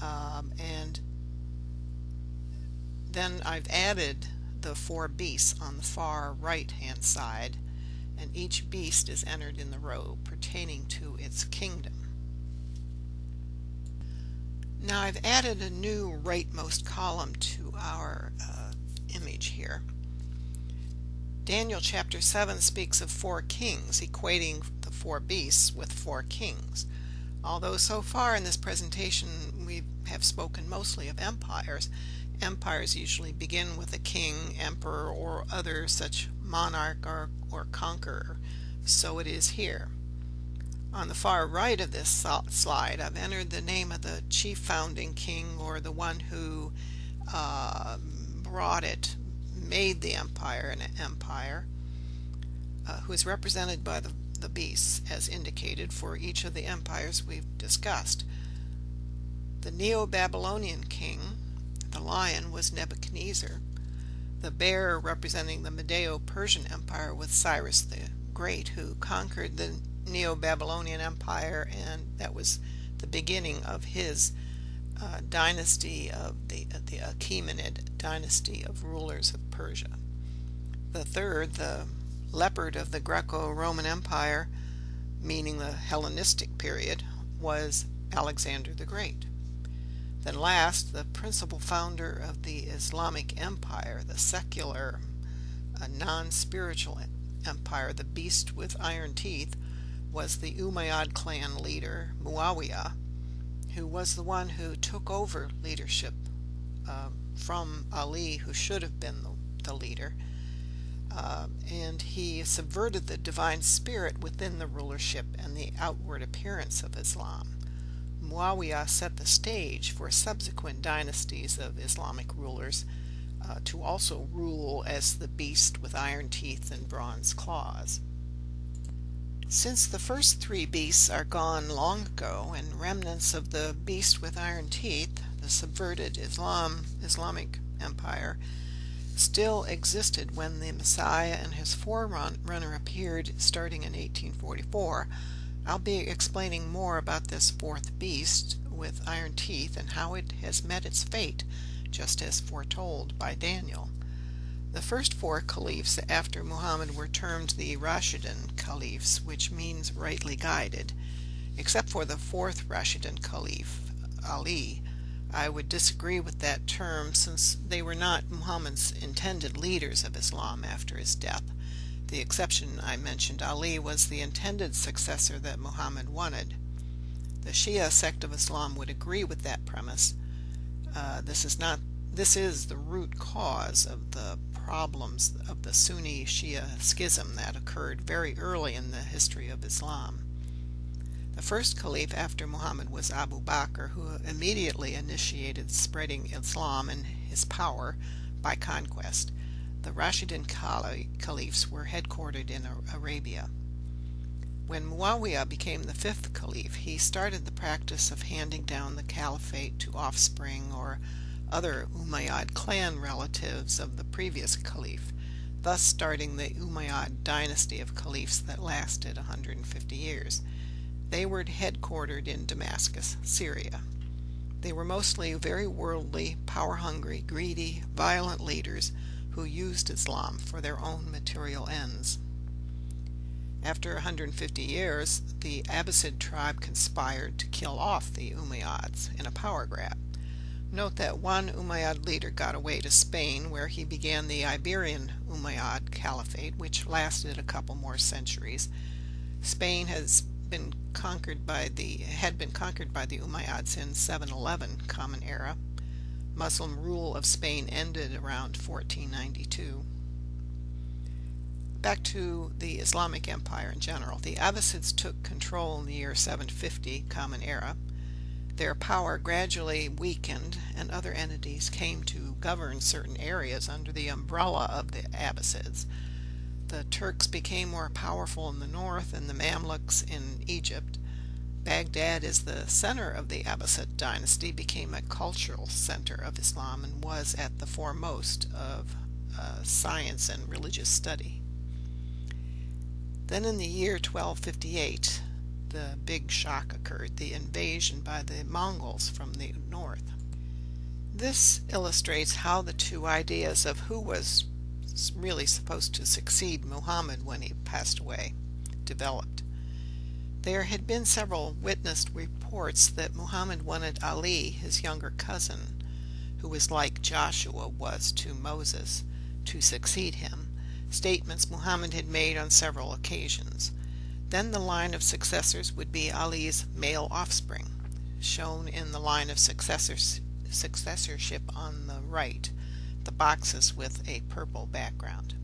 and Then I've added the 4 beasts on the far right hand side, and each beast is entered in the row pertaining to its kingdom. Now I've added a new rightmost column to our image here. Daniel chapter 7 speaks of 4 kings, equating the 4 beasts with 4 kings. Although so far in this presentation we have spoken mostly of empires, empires usually begin with a king, emperor, or other such monarch or conqueror. So it is here. On the far right of this slide, I've entered the name of the chief founding king, or the one who made the empire an empire, who is represented by the beasts as indicated for each of the empires we've discussed. The Neo-Babylonian king, the lion, was Nebuchadnezzar. The bear, representing the Medo-Persian Empire, was Cyrus the Great, who conquered the Neo-Babylonian Empire, and that was the beginning of his dynasty of the Achaemenid dynasty of rulers of Persia. The third, the leopard of the Greco-Roman Empire, meaning the Hellenistic period, was Alexander the Great. Then last, the principal founder of the Islamic Empire, the secular, non-spiritual empire, the beast with iron teeth, was the Umayyad clan leader, Muawiyah, who was the one who took over leadership from Ali, who should have been the leader, and he subverted the divine spirit within the rulership and the outward appearance of Islam. Muawiyah set the stage for subsequent dynasties of Islamic rulers to also rule as the beast with iron teeth and bronze claws. Since the first 3 beasts are gone long ago, and remnants of the beast with iron teeth, the subverted Islamic Empire, still existed when the Messiah and his forerunner appeared starting in 1844, I'll be explaining more about this 4th beast with iron teeth and how it has met its fate, just as foretold by Daniel. The first 4 caliphs after Muhammad were termed the Rashidun caliphs, which means rightly guided. Except for the 4th Rashidun caliph, Ali, I would disagree with that term, since they were not Muhammad's intended leaders of Islam after his death. The exception I mentioned, Ali, was the intended successor that Muhammad wanted. The Shia sect of Islam would agree with that premise. This is the root cause of the problems of the Sunni-Shia schism that occurred very early in the history of Islam. The first caliph after Muhammad was Abu Bakr, who immediately initiated spreading Islam and his power by conquest. The Rashidun caliphs were headquartered in Arabia. When Muawiyah became the 5th caliph, he started the practice of handing down the caliphate to offspring or other Umayyad clan relatives of the previous caliph, thus starting the Umayyad dynasty of caliphs that lasted 150 years. They were headquartered in Damascus, Syria. They were mostly very worldly, power-hungry, greedy, violent leaders who used Islam for their own material ends. After 150 years, the Abbasid tribe conspired to kill off the Umayyads in a power grab. Note that one Umayyad leader got away to Spain, where he began the Iberian Umayyad Caliphate, which lasted a couple more centuries. Spain had been conquered by the Umayyads in 711 Common Era. Muslim rule of Spain ended around 1492. Back to the Islamic Empire in general. The Abbasids took control in the year 750 Common Era. Their power gradually weakened, and other entities came to govern certain areas under the umbrella of the Abbasids. The Turks became more powerful in the north, and the Mamluks in Egypt. Baghdad, as the center of the Abbasid dynasty, became a cultural center of Islam and was at the foremost of science and religious study. Then in the year 1258, the big shock occurred, the invasion by the Mongols from the north. This illustrates how the two ideas of who was really supposed to succeed Muhammad when he passed away developed. There had been several witnessed reports that Muhammad wanted Ali, his younger cousin, who was like Joshua was to Moses, to succeed him, statements Muhammad had made on several occasions. Then the line of successors would be Ali's male offspring, shown in the line of successorship on the right, the boxes with a purple background.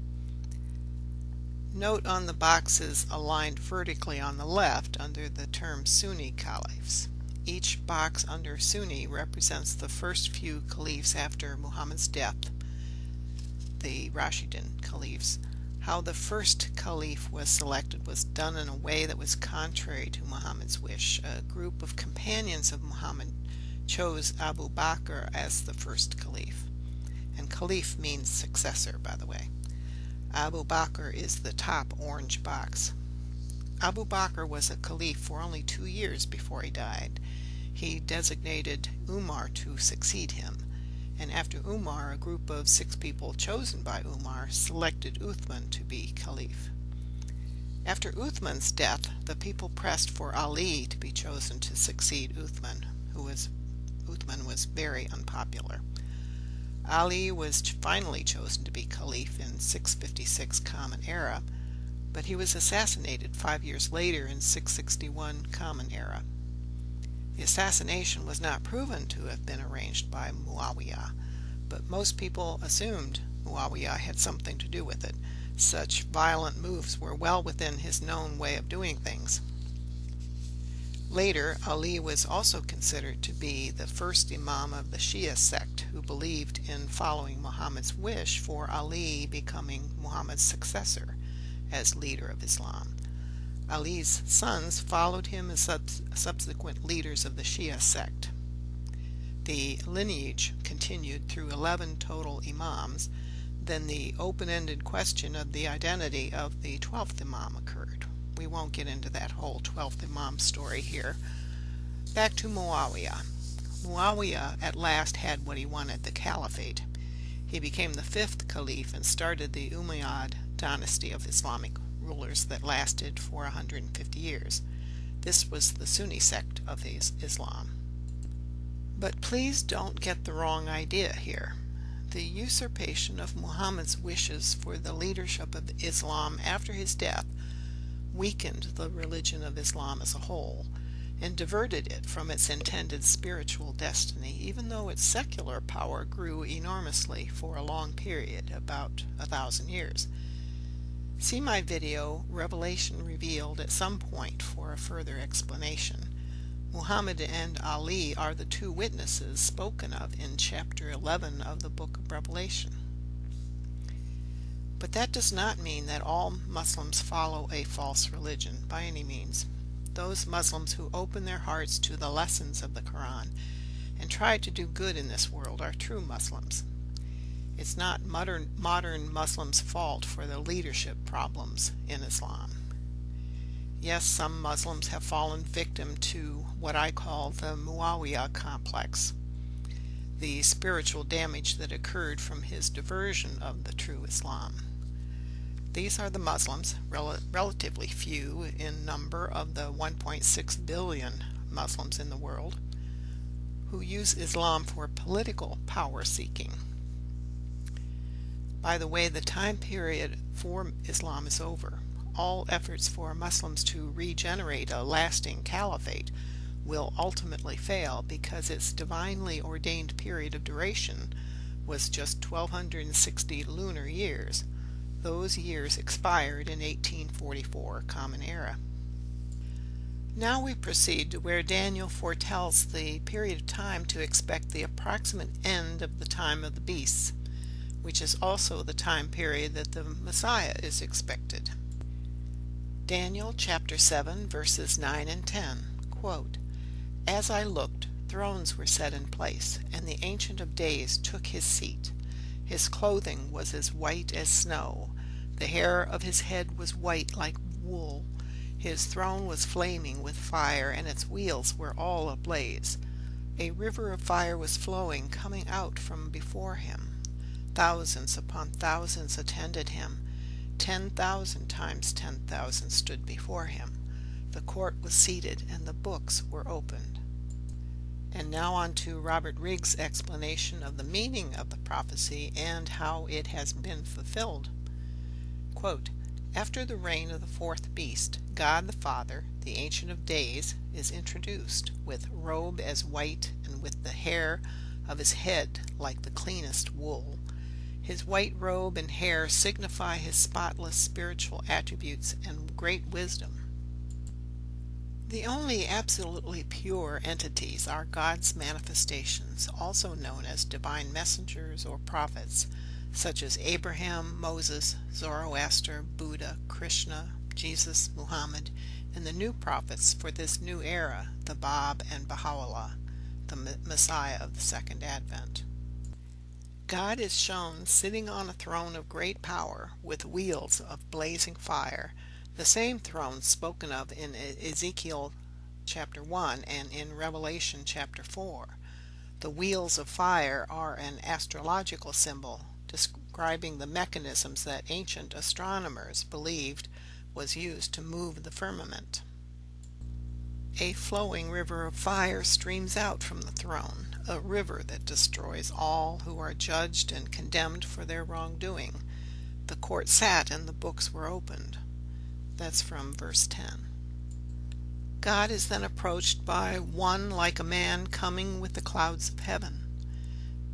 Note on the boxes aligned vertically on the left under the term Sunni caliphs. Each box under Sunni represents the first few caliphs after Muhammad's death, the Rashidun caliphs. How the first caliph was selected was done in a way that was contrary to Muhammad's wish. A group of companions of Muhammad chose Abu Bakr as the first caliph. And caliph means successor, by the way. Abu Bakr is the top orange box. Abu Bakr was a caliph for only 2 years before he died. He designated Umar to succeed him, and after Umar, a group of 6 people chosen by Umar selected Uthman to be caliph. After Uthman's death, the people pressed for Ali to be chosen to succeed Uthman, Uthman was very unpopular. Ali was finally chosen to be caliph in 656 Common Era, but he was assassinated 5 years later in 661 Common Era. The assassination was not proven to have been arranged by Muawiyah, but most people assumed Muawiyah had something to do with it. Such violent moves were well within his known way of doing things. Later, Ali was also considered to be the first Imam of the Shia sect who believed in following Muhammad's wish for Ali becoming Muhammad's successor as leader of Islam. Ali's sons followed him as subsequent leaders of the Shia sect. The lineage continued through 11 total Imams. Then the open-ended question of the identity of the 12th Imam occurred. We won't get into that whole 12th Imam story here. Back to Muawiyah. Muawiyah at last had what he wanted, the caliphate. He became the 5th caliph and started the Umayyad dynasty of Islamic rulers that lasted for 150 years. This was the Sunni sect of Islam. But please don't get the wrong idea here. The usurpation of Muhammad's wishes for the leadership of Islam after his death weakened the religion of Islam as a whole and diverted it from its intended spiritual destiny, even though its secular power grew enormously for a long period, about 1,000 years. See my video, Revelation Revealed, at some point for a further explanation. Muhammad and Ali are the 2 witnesses spoken of in chapter 11 of the book of Revelation. But that does not mean that all Muslims follow a false religion, by any means. Those Muslims who open their hearts to the lessons of the Quran and try to do good in this world are true Muslims. It's not modern Muslims' fault for the leadership problems in Islam. Yes, some Muslims have fallen victim to what I call the Muawiyah complex, the spiritual damage that occurred from his diversion of the true Islam. These are the Muslims, relatively few in number of the 1.6 billion Muslims in the world, who use Islam for political power seeking. By the way, the time period for Islam is over. All efforts for Muslims to regenerate a lasting caliphate will ultimately fail because its divinely ordained period of duration was just 1260 lunar years. Those years expired in 1844 Common Era. Now we proceed to where Daniel foretells the period of time to expect the approximate end of the time of the beasts, which is also the time period that the Messiah is expected. Daniel chapter 7 verses 9 and 10, quote, "As I looked, thrones were set in place, and the Ancient of Days took his seat. His clothing was as white as snow. The hair of his head was white like wool. His throne was flaming with fire, and its wheels were all ablaze. A river of fire was flowing, coming out from before him. Thousands upon thousands attended him. 10,000 times 10,000 stood before him. The court was seated, and the books were opened. And now on to Robert Riggs' explanation of the meaning of the prophecy and how it has been fulfilled. Quote, "After the reign of the fourth beast, God the Father, the Ancient of Days, is introduced, with robe as white and with the hair of his head like the cleanest wool. His white robe and hair signify his spotless spiritual attributes and great wisdom. The only absolutely pure entities are God's manifestations, also known as divine messengers or prophets, such as Abraham, Moses, Zoroaster, Buddha, Krishna, Jesus, Muhammad, and the new prophets for this new era, the Bab and Baha'u'llah, the Messiah of the Second Advent. God is shown sitting on a throne of great power with wheels of blazing fire, the same throne spoken of in Ezekiel chapter 1 and in Revelation chapter 4. The wheels of fire are an astrological symbol describing the mechanisms that ancient astronomers believed was used to move the firmament. A flowing river of fire streams out from the throne, a river that destroys all who are judged and condemned for their wrongdoing. The court sat and the books were opened." That's from verse 10. God is then approached by one like a man coming with the clouds of heaven.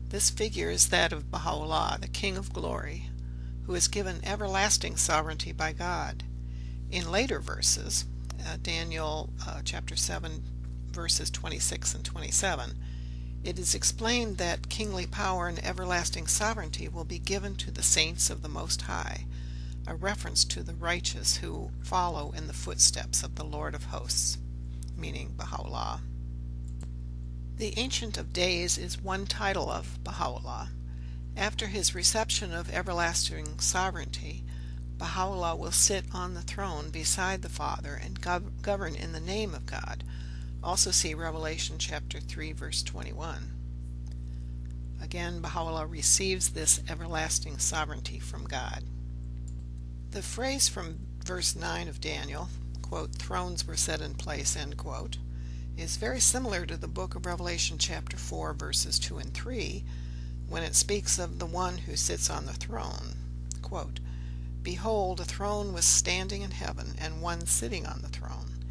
This figure is that of Baha'u'llah, the King of Glory, who is given everlasting sovereignty by God. In later verses, Daniel chapter 7, verses 26 and 27, it is explained that kingly power and everlasting sovereignty will be given to the saints of the Most High, a reference to the righteous who follow in the footsteps of the Lord of Hosts, meaning Baha'u'llah. The Ancient of Days is one title of Baha'u'llah. After his reception of everlasting sovereignty, Baha'u'llah will sit on the throne beside the Father and govern in the name of God. Also see Revelation chapter 3, verse 21. Again, Baha'u'llah receives this everlasting sovereignty from God. The phrase from verse 9 of Daniel, quote, "thrones were set in place," end quote, is very similar to the book of Revelation chapter 4, verses 2 and 3, when it speaks of the one who sits on the throne. Quote, "Behold, a throne was standing in heaven, and one sitting on the throne.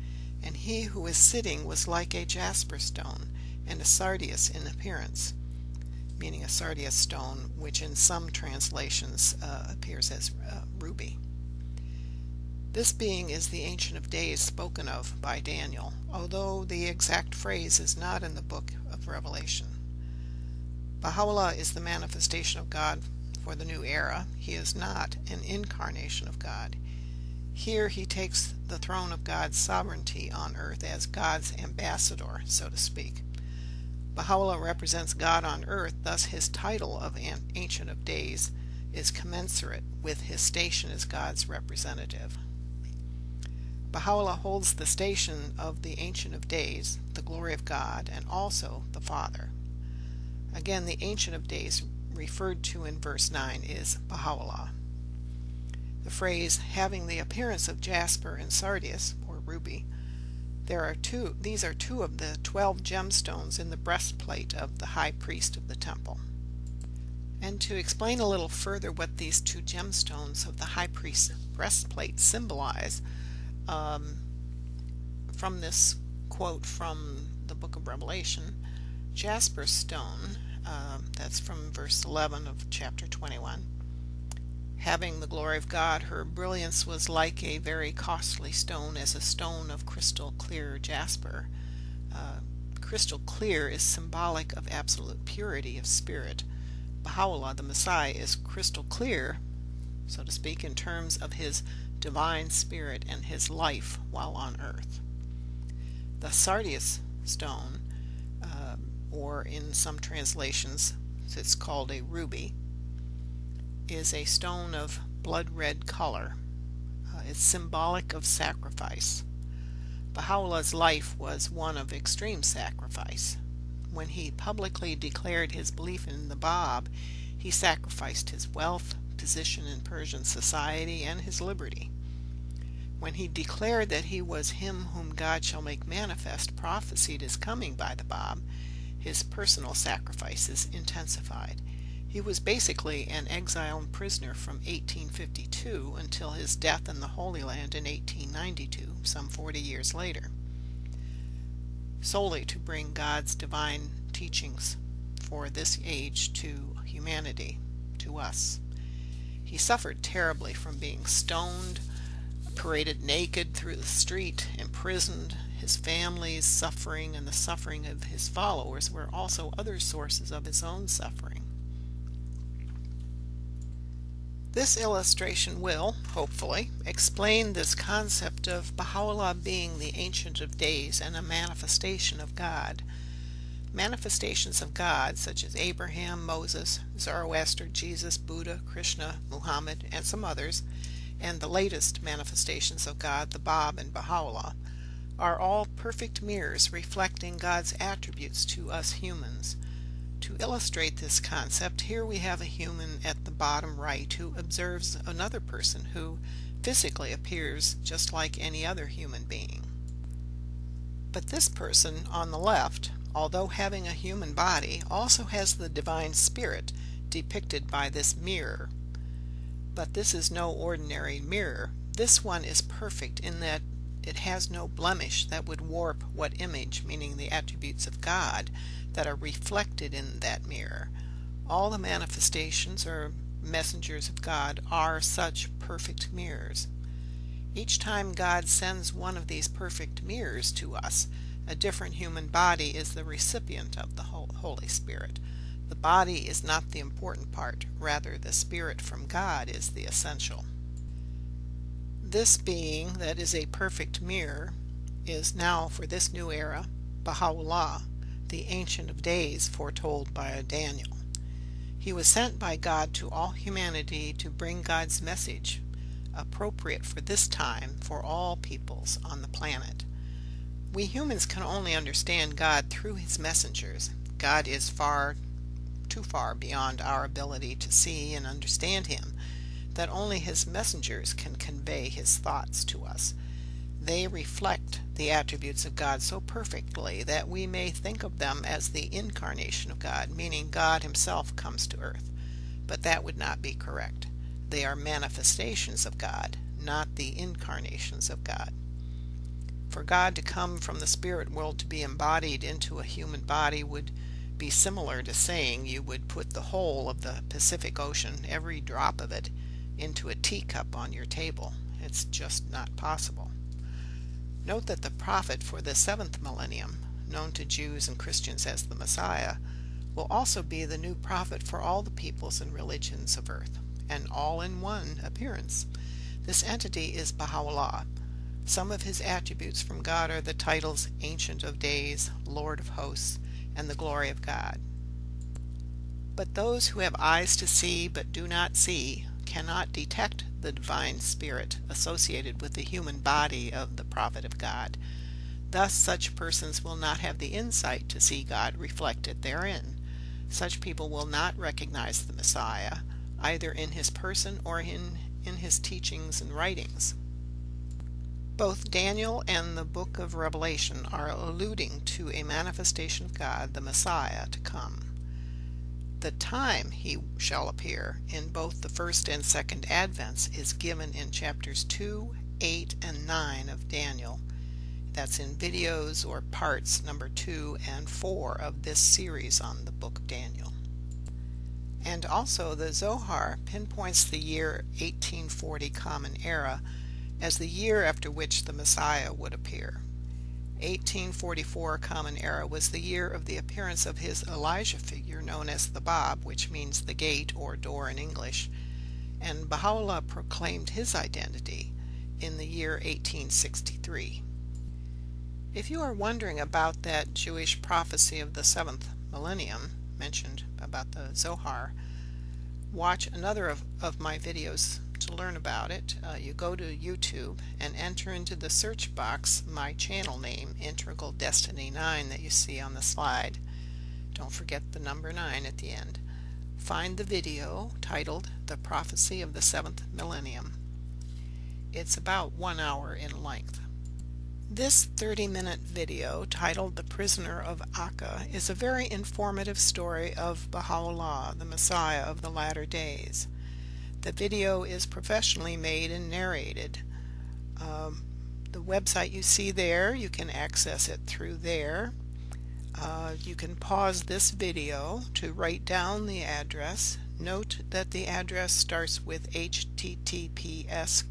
And he who was sitting was like a jasper stone, and a sardius in appearance," meaning a sardius stone, which in some translations appears as ruby. This being is the Ancient of Days spoken of by Daniel, although the exact phrase is not in the book of Revelation. Baha'u'llah is the manifestation of God for the new era. He is not an incarnation of God. Here he takes the throne of God's sovereignty on earth as God's ambassador, so to speak. Baha'u'llah represents God on earth, thus his title of Ancient of Days is commensurate with his station as God's representative. Baha'u'llah holds the station of the Ancient of Days, the glory of God, and also the Father. Again, the Ancient of Days referred to in verse 9 is Baha'u'llah. The phrase "having the appearance of jasper and sardius," or ruby, these are two of the 12 gemstones in the breastplate of the high priest of the temple. And to explain a little further what these two gemstones of the high priest's breastplate symbolize, from this quote from the book of Revelation, jasper stone, that's from verse 11 of chapter 21, "having the glory of God, her brilliance was like a very costly stone, as a stone of crystal clear jasper." Crystal clear is symbolic of absolute purity of spirit. Baha'u'llah, the Messiah, is crystal clear, so to speak, in terms of his divine spirit and his life while on earth. The sardius stone, or in some translations it's called a ruby, is a stone of blood red color. It's symbolic of sacrifice. Baha'u'llah's life was one of extreme sacrifice. when he publicly declared his belief in the Bab, he sacrificed his wealth, position in Persian society, and his liberty. When he declared that he was him whom God shall make manifest, prophesied as coming by the Bab, his personal sacrifices intensified. He was basically an exiled prisoner from 1852 until his death in the Holy Land in 1892, some 40 years later, solely to bring God's divine teachings for this age to humanity, to us. He suffered terribly from being stoned, paraded naked through the street, imprisoned. His family's suffering and the suffering of his followers were also other sources of his own suffering. This illustration will, hopefully, explain this concept of Baha'u'llah being the Ancient of Days and a manifestation of God. Manifestations of God, such as Abraham, Moses, Zoroaster, Jesus, Buddha, Krishna, Muhammad, and some others, and the latest manifestations of God, the Bab and Baha'u'llah, are all perfect mirrors reflecting God's attributes to us humans. To illustrate this concept, here we have a human at the bottom right who observes another person who physically appears just like any other human being. But this person on the left, although having a human body, also has the divine spirit depicted by this mirror. But this is no ordinary mirror. This one is perfect in that it has no blemish that would warp what image, meaning the attributes of God, that are reflected in that mirror. All the manifestations or messengers of God are such perfect mirrors. Each time God sends one of these perfect mirrors to us, a different human body is the recipient of the Holy Spirit. The body is not the important part, rather the Spirit from God is the essential. This being that is a perfect mirror is now, for this new era, Baha'u'llah, the Ancient of Days foretold by Daniel. He was sent by God to all humanity to bring God's message, appropriate for this time for all peoples on the planet. We humans can only understand God through his messengers. God is too far beyond our ability to see and understand him, that only his messengers can convey his thoughts to us. They reflect the attributes of God so perfectly that we may think of them as the incarnation of God, meaning God himself comes to earth. But that would not be correct. They are manifestations of God, not the incarnations of God. For God to come from the spirit world to be embodied into a human body would be similar to saying you would put the whole of the Pacific Ocean, every drop of it, into a teacup on your table. It's just not possible. Note that the prophet for the 7th millennium, known to Jews and Christians as the Messiah, will also be the new prophet for all the peoples and religions of earth, an all-in-one appearance. This entity is Baha'u'llah. Some of his attributes from God are the titles Ancient of Days, Lord of Hosts, and the Glory of God. But those who have eyes to see but do not see cannot detect the divine spirit associated with the human body of the prophet of God. Thus such persons will not have the insight to see God reflected therein. Such people will not recognize the Messiah, either in his person or in his teachings and writings. Both Daniel and the book of Revelation are alluding to a manifestation of God, the Messiah, to come. The time he shall appear in both the first and second advents is given in chapters 2, 8, and 9 of Daniel. That's in videos or parts number 2 and 4 of this series on the book of Daniel. And also the Zohar pinpoints the year 1840 Common Era as the year after which the Messiah would appear. 1844 Common Era was the year of the appearance of his Elijah figure known as the Bab, which means the gate or door in English, and Baha'u'llah proclaimed his identity in the year 1863. If you are wondering about that Jewish prophecy of the 7th millennium mentioned about the Zohar, watch another of my videos to learn about it. You go to YouTube and enter into the search box my channel name, Integral Destiny 9, that you see on the slide. Don't forget the number 9 at the end. Find the video titled The Prophecy of the Seventh Millennium. It's about 1 hour in length. This 30-minute video titled The Prisoner of Akka is a very informative story of Baha'u'llah, the Messiah of the latter days. The video is professionally made and narrated. The website you see there, you can access it through there. You can pause this video to write down the address. Note that the address starts with https://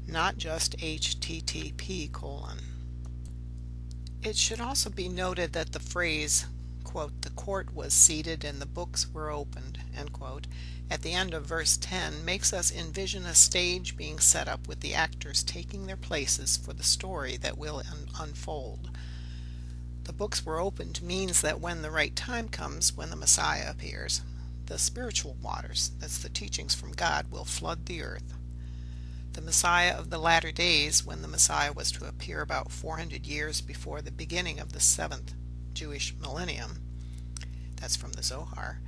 not just http:// It should also be noted that the phrase, quote, "the court was seated and the books were opened," end quote, at the end of verse 10 makes us envision a stage being set up with the actors taking their places for the story that will unfold. The books were opened means that when the right time comes, when the Messiah appears, the spiritual waters, that's the teachings from God, will flood the earth. The Messiah of the latter days, when the Messiah was to appear about 400 years before the beginning of the 7th Jewish millennium, that's from the Zohar,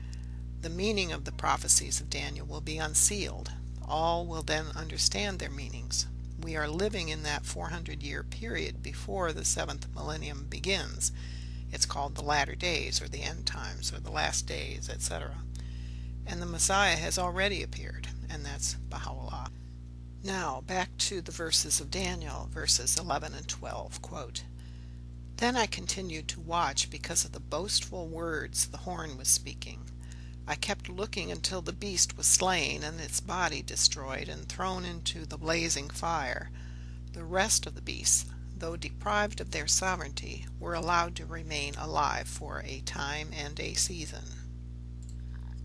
the meaning of the prophecies of Daniel will be unsealed. All will then understand their meanings. We are living in that 400-year period before the 7th millennium begins. It's called the latter days, or the end times, or the last days, etc. And the Messiah has already appeared, and that's Baha'u'llah. Now, back to the verses of Daniel, verses 11 and 12, quote, "Then I continued to watch because of the boastful words the horn was speaking. I kept looking until the beast was slain and its body destroyed and thrown into the blazing fire. The rest of the beasts, though deprived of their sovereignty, were allowed to remain alive for a time and a season."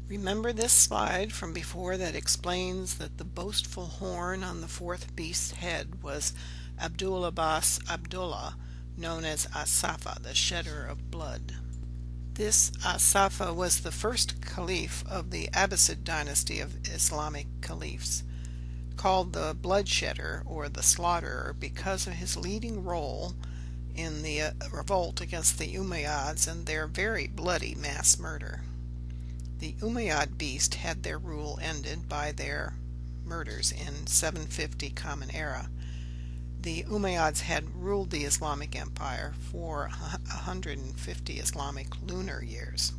Remember this slide from before that explains that the boastful horn on the fourth beast's head was Abdullah Bas Abdullah, known as Asafa, the shedder of blood. This Asafa was the first caliph of the Abbasid dynasty of Islamic caliphs, called the bloodshedder or the slaughterer because of his leading role in the revolt against the Umayyads and their very bloody mass murder. The Umayyad beast had their rule ended by their murders in 750 Common Era. The Umayyads had ruled the Islamic Empire for 150 Islamic lunar years.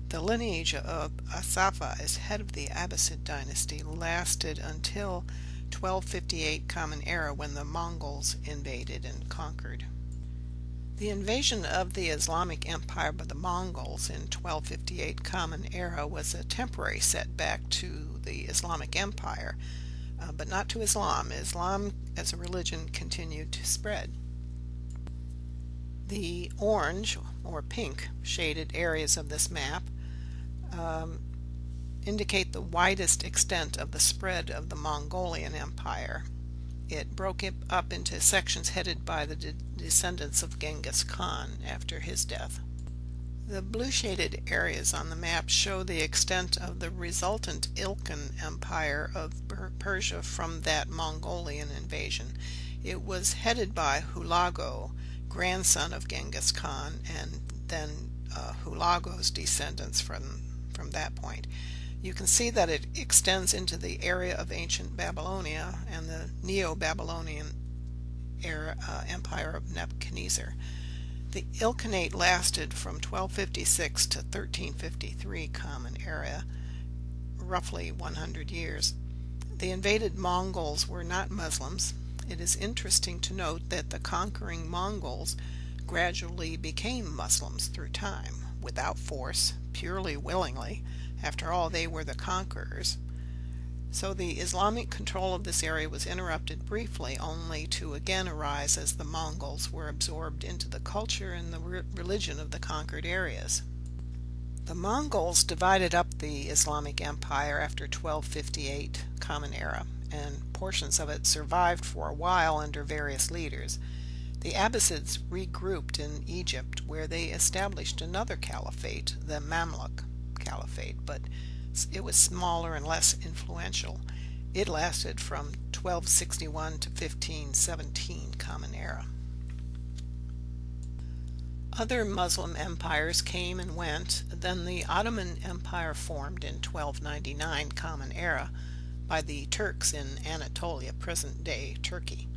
The lineage of Asafa as head of the Abbasid dynasty lasted until 1258 Common Era, when the Mongols invaded and conquered. The invasion of the Islamic Empire by the Mongols in 1258 Common Era was a temporary setback to the Islamic Empire, but not to Islam. Islam as a religion continued to spread. The orange or pink shaded areas of this map indicate the widest extent of the spread of the Mongolian Empire. It broke it up into sections headed by the descendants of Genghis Khan after his death. The blue shaded areas on the map show the extent of the resultant Ilkhan Empire of Persia from that Mongolian invasion. It was headed by Hulagu, grandson of Genghis Khan, and then Hulagu's descendants from that point. You can see that it extends into the area of ancient Babylonia and the Neo-Babylonian empire of Nebuchadnezzar. The Ilkhanate lasted from 1256 to 1353 Common Era, roughly 100 years. The invaded Mongols were not Muslims. It is interesting to note that the conquering Mongols gradually became Muslims through time, without force, purely willingly. After all, they were the conquerors. So the Islamic control of this area was interrupted briefly, only to again arise as the Mongols were absorbed into the culture and the religion of the conquered areas. The Mongols divided up the Islamic Empire after 1258 Common Era, and portions of it survived for a while under various leaders. The Abbasids regrouped in Egypt, where they established another caliphate, the Mamluk Caliphate, but it was smaller and less influential. It lasted from 1261 to 1517 Common Era. Other Muslim empires came and went. Then the Ottoman Empire formed in 1299 Common Era by the Turks in Anatolia, present-day Turkey.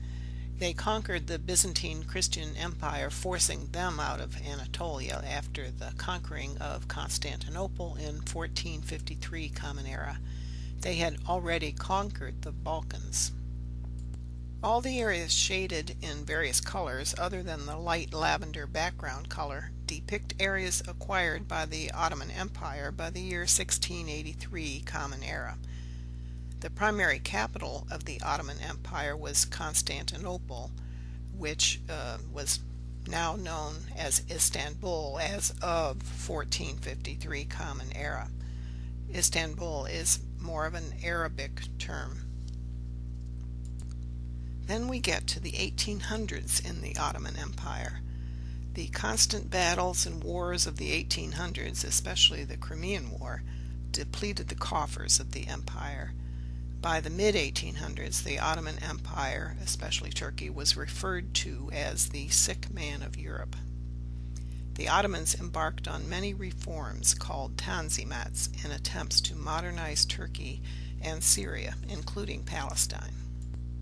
They conquered the Byzantine Christian Empire, forcing them out of Anatolia after the conquering of Constantinople in 1453 Common Era. They had already conquered the Balkans. All the areas shaded in various colors, other than the light lavender background color, depict areas acquired by the Ottoman Empire by the year 1683 Common Era. The primary capital of the Ottoman Empire was Constantinople, which was now known as Istanbul as of 1453 Common Era. Istanbul is more of an Arabic term. Then we get to the 1800s in the Ottoman Empire. The constant battles and wars of the 1800s, especially the Crimean War, depleted the coffers of the empire. By the mid-1800s, the Ottoman Empire, especially Turkey, was referred to as the sick man of Europe. The Ottomans embarked on many reforms called tanzimats in attempts to modernize Turkey and Syria, including Palestine.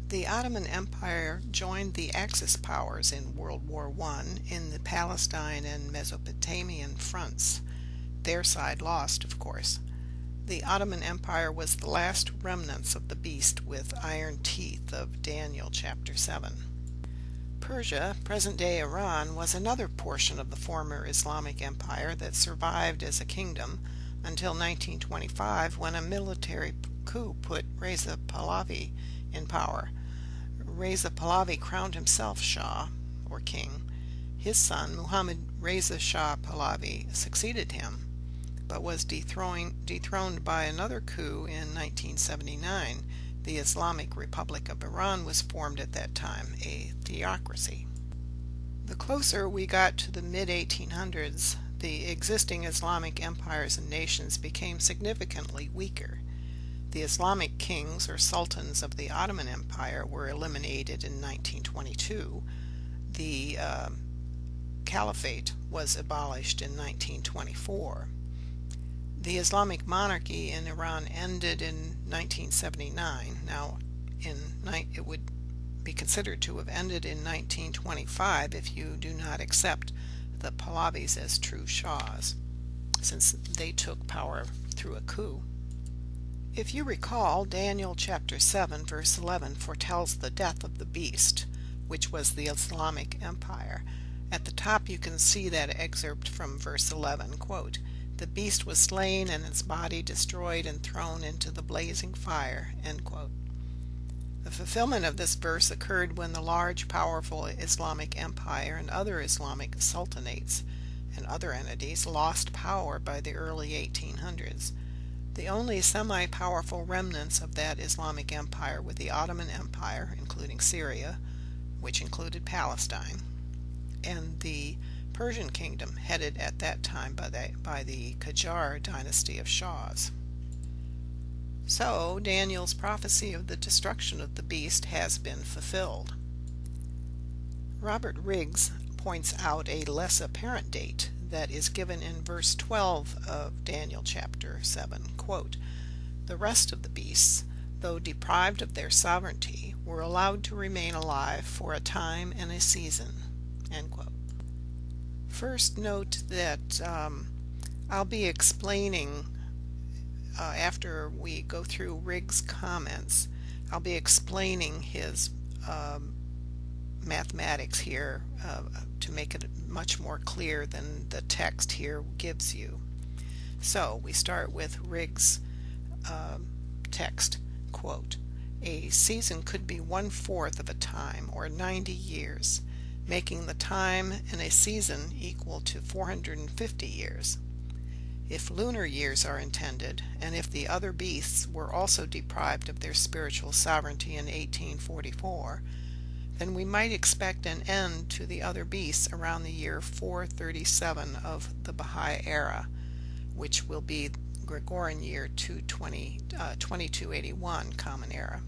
The Ottoman Empire joined the Axis powers in World War I in the Palestine and Mesopotamian fronts. Their side lost, of course. The Ottoman Empire was the last remnants of the beast with iron teeth of Daniel chapter 7. Persia, present-day Iran, was another portion of the former Islamic Empire that survived as a kingdom until 1925, when a military coup put Reza Pahlavi in power. Reza Pahlavi crowned himself Shah, or king. His son, Muhammad Reza Shah Pahlavi, succeeded him, but was dethroned by another coup in 1979. The Islamic Republic of Iran was formed at that time, a theocracy. The closer we got to the mid-1800s, the existing Islamic empires and nations became significantly weaker. The Islamic kings or sultans of the Ottoman Empire were eliminated in 1922. The Caliphate was abolished in 1924. The Islamic monarchy in Iran ended in 1979. Now, it would be considered to have ended in 1925 if you do not accept the Pahlavis as true shahs, since they took power through a coup. If you recall, Daniel chapter 7 verse 11 foretells the death of the beast, which was the Islamic Empire. At the top you can see that excerpt from verse 11, quote, "The beast was slain and its body destroyed and thrown into the blazing fire," end quote. The fulfillment of this verse occurred when the large, powerful Islamic Empire and other Islamic sultanates and other entities lost power by the early 1800s. The only semi-powerful remnants of that Islamic Empire were the Ottoman Empire, including Syria, which included Palestine, and the Persian kingdom, headed at that time by the Qajar dynasty of Shahs. So, Daniel's prophecy of the destruction of the beast has been fulfilled. Robert Riggs points out a less apparent date that is given in verse 12 of Daniel chapter 7, quote, "The rest of the beasts, though deprived of their sovereignty, were allowed to remain alive for a time and a season," end quote. First, note that I'll be explaining, after we go through Riggs' comments, I'll be explaining his mathematics here to make it much more clear than the text here gives you. So we start with Riggs' text, quote, "A season could be 1/4 of a time, or 90 years, making the time in a season equal to 450 years. If lunar years are intended, and if the other beasts were also deprived of their spiritual sovereignty in 1844, then we might expect an end to the other beasts around the year 437 of the Baha'i era, which will be Gregorian year 2281 Common Era.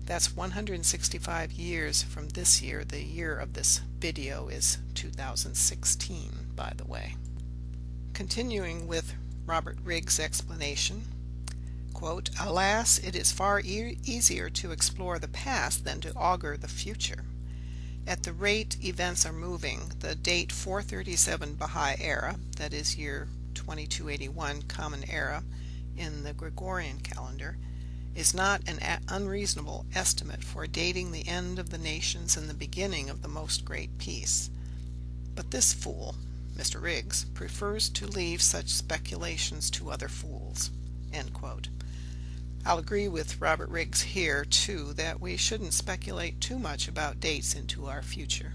That's 165 years from this year. The year of this video is 2016, by the way. Continuing with Robert Riggs' explanation, quote, "Alas, it is far easier to explore the past than to augur the future. At the rate events are moving, the date 437 Baha'i era, that is year 2281 Common Era in the Gregorian calendar, is not an unreasonable estimate for dating the end of the nations and the beginning of the most great peace. But this fool, Mr. Riggs, prefers to leave such speculations to other fools." End quote. I'll agree with Robert Riggs here, too, that we shouldn't speculate too much about dates into our future.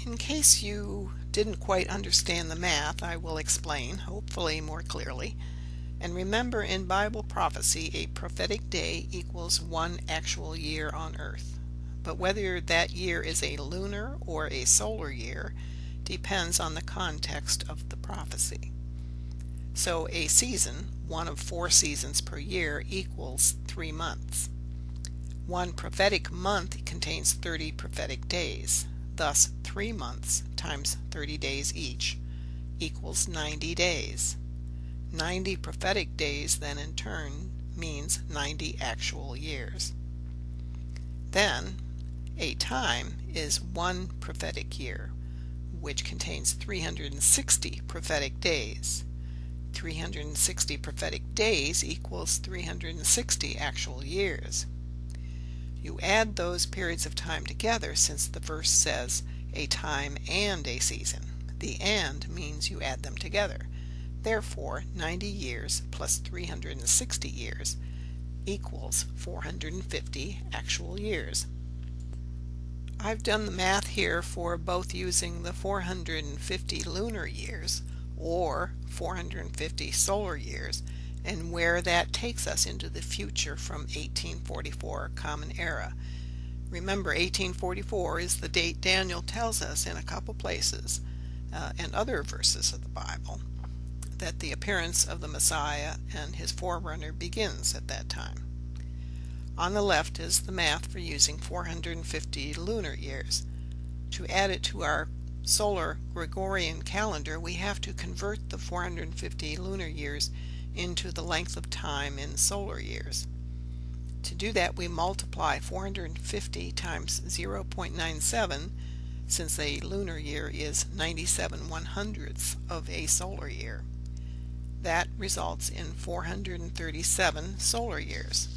In case you didn't quite understand the math, I will explain, hopefully more clearly. And remember, in Bible prophecy, a prophetic day equals one actual year on earth. But whether that year is a lunar or a solar year depends on the context of the prophecy. So a season, one of 4 seasons per year, equals 3 months. One prophetic month contains 30 prophetic days. Thus, 3 months times 30 days each equals 90 days. 90 prophetic days then in turn means 90 actual years. Then, a time is 1 prophetic year, which contains 360 prophetic days. 360 prophetic days equals 360 actual years. You add those periods of time together since the verse says a time and a season. The "and" means you add them together. Therefore, 90 years plus 360 years equals 450 actual years. I've done the math here for both using the 450 lunar years or 450 solar years, and where that takes us into the future from 1844 Common Era. Remember, 1844 is the date Daniel tells us in a couple places and other verses of the Bible that the appearance of the Messiah and his forerunner begins at that time. On the left is the math for using 450 lunar years. To add it to our solar Gregorian calendar, we have to convert the 450 lunar years into the length of time in solar years. To do that, we multiply 450 times 0.97, since a lunar year is 97/100ths of a solar year. That results in 437 solar years.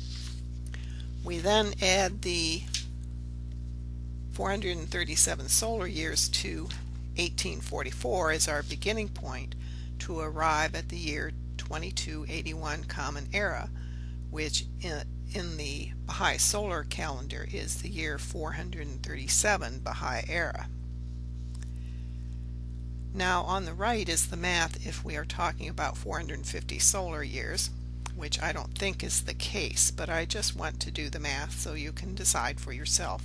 We then add the 437 solar years to 1844 as our beginning point to arrive at the year 2281 Common Era, which in the Baha'i solar calendar is the year 437 Baha'i Era. Now on the right is the math if we are talking about 450 solar years, which I don't think is the case, but I just want to do the math so you can decide for yourself.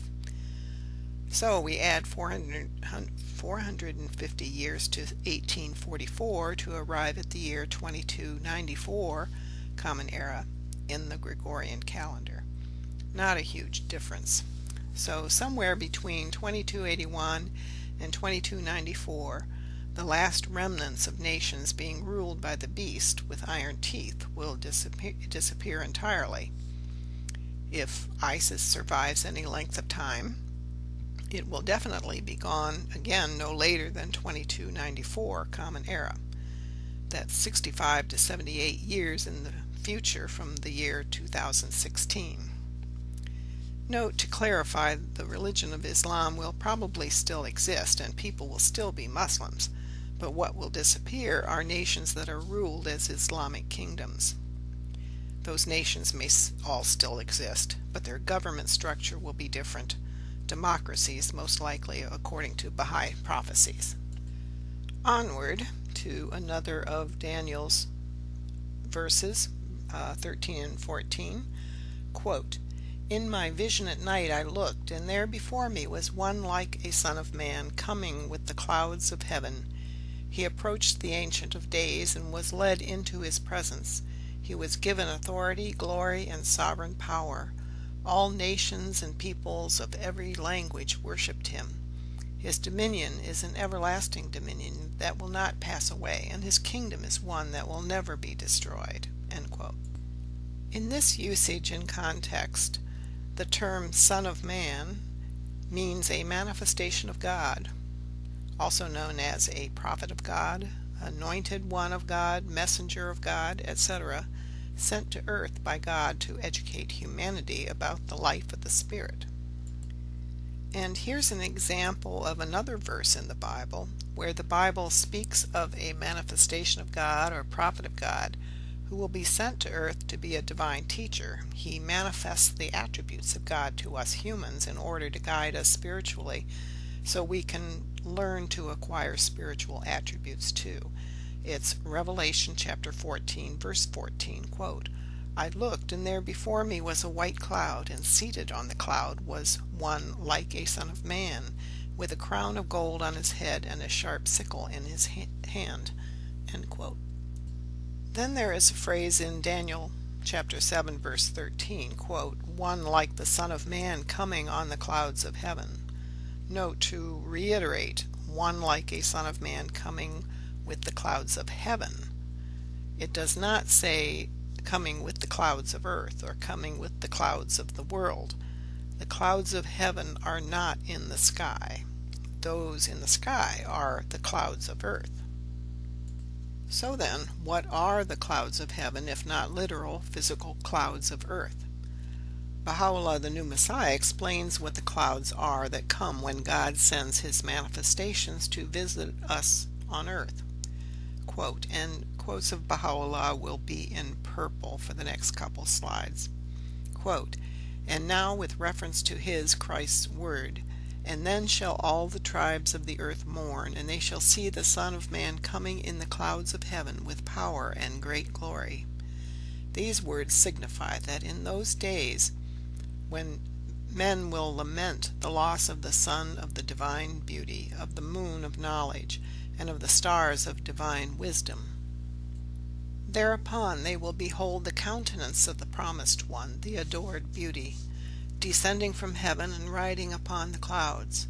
So we add 450 years to 1844 to arrive at the year 2294 Common Era in the Gregorian calendar. Not a huge difference. So somewhere between 2281 and 2294, the last remnants of nations being ruled by the beast with iron teeth will disappear entirely. If ISIS survives any length of time, it will definitely be gone again no later than 2294 Common Era. That's 65 to 78 years in the future from the year 2016. Note, to clarify, the religion of Islam will probably still exist and people will still be Muslims, but what will disappear are nations that are ruled as Islamic kingdoms. Those nations may all still exist, but their government structure will be different. Democracies, most likely, according to Baha'i prophecies. Onward to another of Daniel's verses, 13 and 14. Quote, "In my vision at night I looked, and there before me was one like a son of man, coming with the clouds of heaven. He approached the Ancient of Days and was led into his presence. He was given authority, glory, and sovereign power. All nations and peoples of every language worshipped him. His dominion is an everlasting dominion that will not pass away, and his kingdom is one that will never be destroyed." End quote. In this usage and context, the term Son of Man means a manifestation of God, also known as a prophet of God, anointed one of God, messenger of God, etc., sent to earth by God to educate humanity about the life of the Spirit. And here's an example of another verse in the Bible where the Bible speaks of a manifestation of God or prophet of God who will be sent to earth to be a divine teacher. He manifests the attributes of God to us humans in order to guide us spiritually so we can learn to acquire spiritual attributes too. It's Revelation chapter 14, verse 14, quote, "I looked, and there before me was a white cloud, and seated on the cloud was one like a son of man, with a crown of gold on his head and a sharp sickle in his hand." End quote. Then there is a phrase in Daniel chapter 7, verse 13, quote, "One like the Son of Man coming on the clouds of heaven." Note, to reiterate, one like a Son of Man coming with the clouds of heaven. It does not say coming with the clouds of earth or coming with the clouds of the world. The clouds of heaven are not in the sky. Those in the sky are the clouds of earth. So then, what are the clouds of heaven if not literal physical clouds of earth? Baha'u'llah, the new Messiah, explains what the clouds are that come when God sends his manifestations to visit us on earth. Quote, and quotes of Baha'u'llah will be in purple for the next couple slides. Quote, "And now with reference to his, Christ's, word, and then shall all the tribes of the earth mourn, and they shall see the Son of Man coming in the clouds of heaven with power and great glory." These words signify that in those days when men will lament the loss of the sun of the divine beauty, of the moon of knowledge, and of the stars of divine wisdom, thereupon they will behold the countenance of the promised one, the adored beauty, descending from heaven and riding upon the clouds.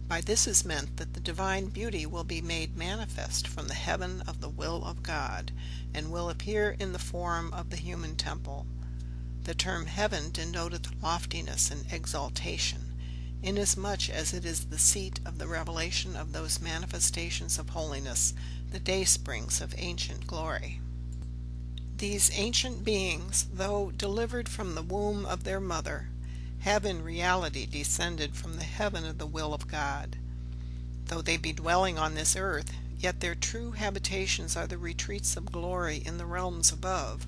By this is meant that the divine beauty will be made manifest from the heaven of the will of God, and will appear in the form of the human temple. The term heaven denoteth loftiness and exaltation, inasmuch as it is the seat of the revelation of those manifestations of holiness, the daysprings of ancient glory. These ancient beings, though delivered from the womb of their mother, have in reality descended from the heaven of the will of God. Though they be dwelling on this earth, yet their true habitations are the retreats of glory in the realms above.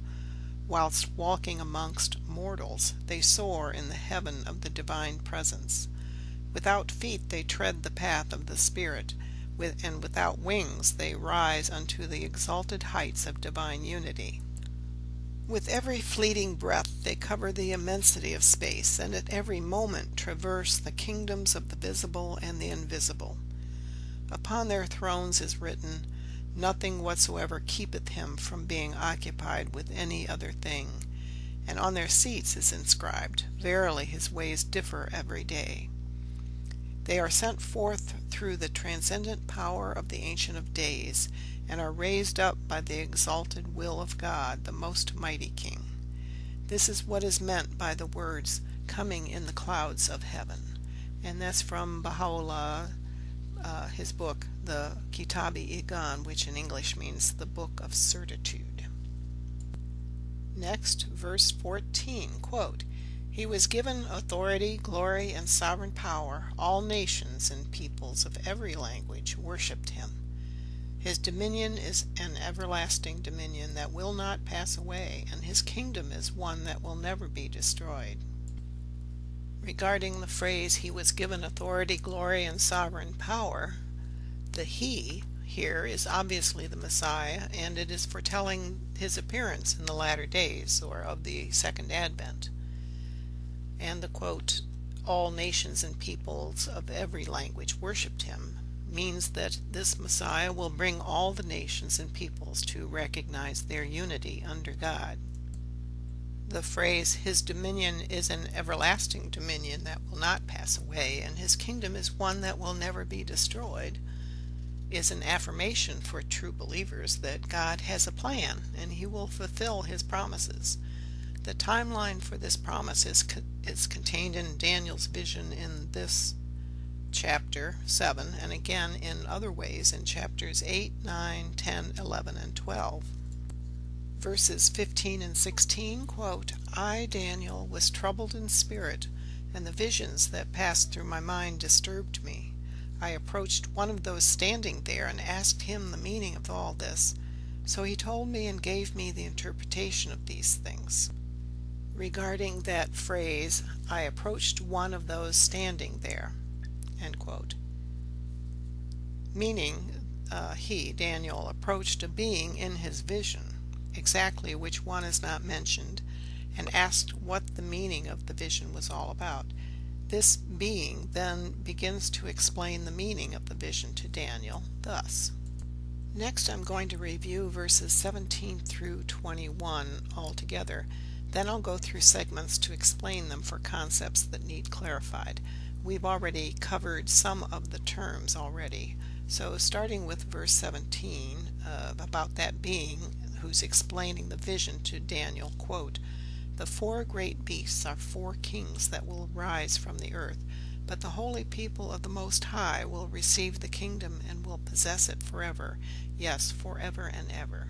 Whilst walking amongst mortals, they soar in the heaven of the divine presence. Without feet they tread the path of the Spirit, and without wings they rise unto the exalted heights of divine unity. With every fleeting breath they cover the immensity of space, and at every moment traverse the kingdoms of the visible and the invisible. Upon their thrones is written, "Nothing whatsoever keepeth him from being occupied with any other thing," and on their seats is inscribed, "Verily his ways differ every day." They are sent forth through the transcendent power of the Ancient of Days, and are raised up by the exalted will of God, the most mighty King. This is what is meant by the words, "coming in the clouds of heaven." And that's from Baha'u'llah, his book, the Kitab-i-Igan, which in English means the Book of Certitude. Next, verse 14, quote, "He was given authority, glory, and sovereign power. All nations and peoples of every language worshipped him. His dominion is an everlasting dominion that will not pass away, and his kingdom is one that will never be destroyed." Regarding the phrase, "he was given authority, glory, and sovereign power," the "he" here is obviously the Messiah, and it is foretelling his appearance in the latter days, or of the second advent. And the quote, "all nations and peoples of every language worshipped him," means that this Messiah will bring all the nations and peoples to recognize their unity under God. The phrase, "His dominion is an everlasting dominion that will not pass away, and His kingdom is one that will never be destroyed," is an affirmation for true believers that God has a plan and He will fulfill His promises. The timeline for this promise is contained in Daniel's vision in this chapter 7, and again in other ways in chapters 8, 9, 10, 11, and 12. Verses 15 and 16 quote, "I, Daniel, was troubled in spirit, and the visions that passed through my mind disturbed me. I approached one of those standing there and asked him the meaning of all this. So he told me and gave me the interpretation of these things." Regarding that phrase, "I approached one of those standing there," end quote, meaning he, Daniel, approached a being in his vision, exactly which one is not mentioned, and asked what the meaning of the vision was all about. This being then begins to explain the meaning of the vision to Daniel thus. Next I'm going to review verses 17 through 21 altogether. Then I'll go through segments to explain them for concepts that need clarified. We've already covered some of the terms already. So starting with verse 17, about that being who's explaining the vision to Daniel, quote, "The 4 great beasts are 4 kings that will rise from the earth, but the holy people of the Most High will receive the kingdom and will possess it forever, yes, forever and ever."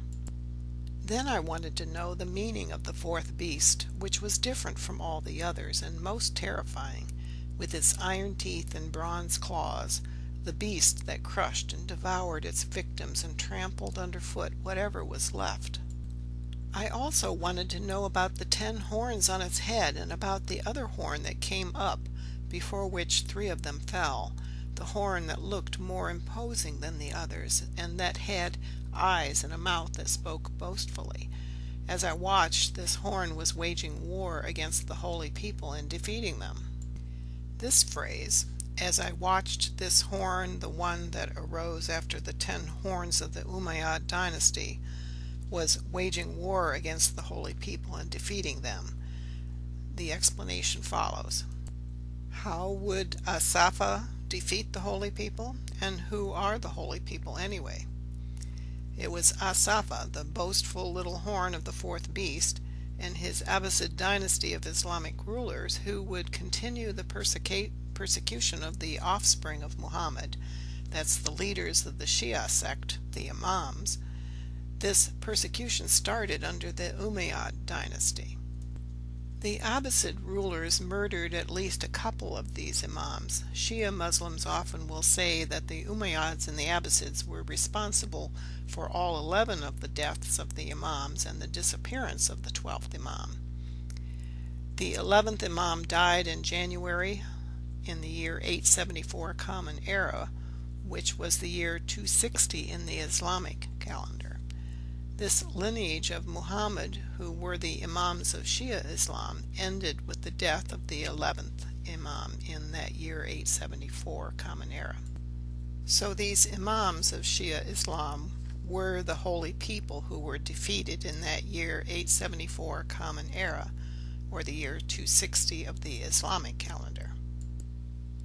Then I wanted to know the meaning of the 4th beast, which was different from all the others and most terrifying, with its iron teeth and bronze claws, the beast that crushed and devoured its victims and trampled underfoot whatever was left. I also wanted to know about the 10 horns on its head and about the other horn that came up, before which 3 of them fell, the horn that looked more imposing than the others, and that had eyes and a mouth that spoke boastfully. As I watched, this horn was waging war against the holy people and defeating them. This phrase, "As I watched this horn, the one that arose after the 10 horns of the Umayyad dynasty, was waging war against the holy people and defeating them." The explanation follows. How would Asafa defeat the holy people? And who are the holy people anyway? It was Asafa, the boastful little horn of the 4th beast, and his Abbasid dynasty of Islamic rulers who would continue the persecution of the offspring of Muhammad. That's the leaders of the Shia sect, the Imams. This persecution started under the Umayyad dynasty. The Abbasid rulers murdered at least a couple of these Imams. Shia Muslims often will say that the Umayyads and the Abbasids were responsible for all 11 of the deaths of the Imams and the disappearance of the 12th Imam. The 11th Imam died in January in the year 874 Common Era, which was the year 260 in the Islamic calendar. This lineage of Muhammad, who were the Imams of Shia Islam, ended with the death of the 11th Imam in that year 874 Common Era. So these Imams of Shia Islam were the holy people who were defeated in that year 874 Common Era, or the year 260 of the Islamic calendar.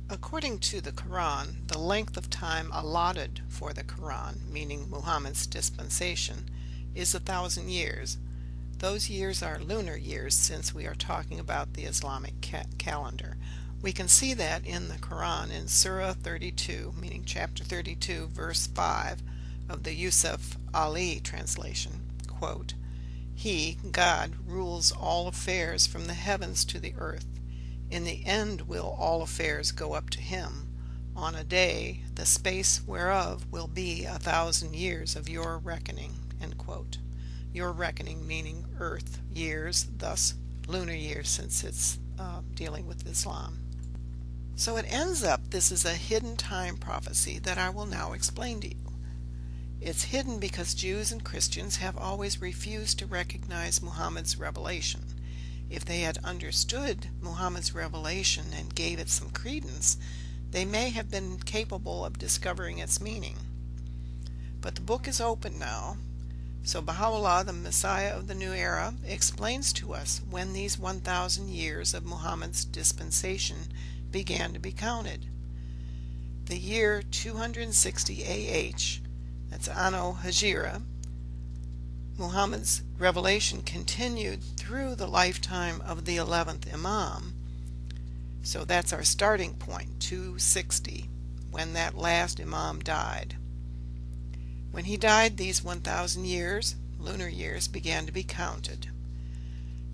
According to the Quran, the length of time allotted for the Quran, meaning Muhammad's dispensation, is 1,000 years. Those years are lunar years since we are talking about the Islamic calendar. We can see that in the Quran in Surah 32, meaning chapter 32, verse 5 of the Yusuf Ali translation. Quote, "He, God, rules all affairs from the heavens to the earth. In the end will all affairs go up to him. On a day, the space whereof will be 1,000 years of your reckoning." End quote. Your reckoning meaning earth years, thus lunar years since it's dealing with Islam. So it ends up this is a hidden time prophecy that I will now explain to you. It's hidden because Jews and Christians have always refused to recognize Muhammad's revelation. If they had understood Muhammad's revelation and gave it some credence, they may have been capable of discovering its meaning. But the book is open now, So Baha'u'llah, the Messiah of the New Era, explains to us when these 1,000 years of Muhammad's dispensation began to be counted. The year 260 AH, that's Anno Hijra, Muhammad's revelation continued through the lifetime of the 11th Imam. So that's our starting point, 260, when that last Imam died. When he died, these 1,000 years, lunar years, began to be counted.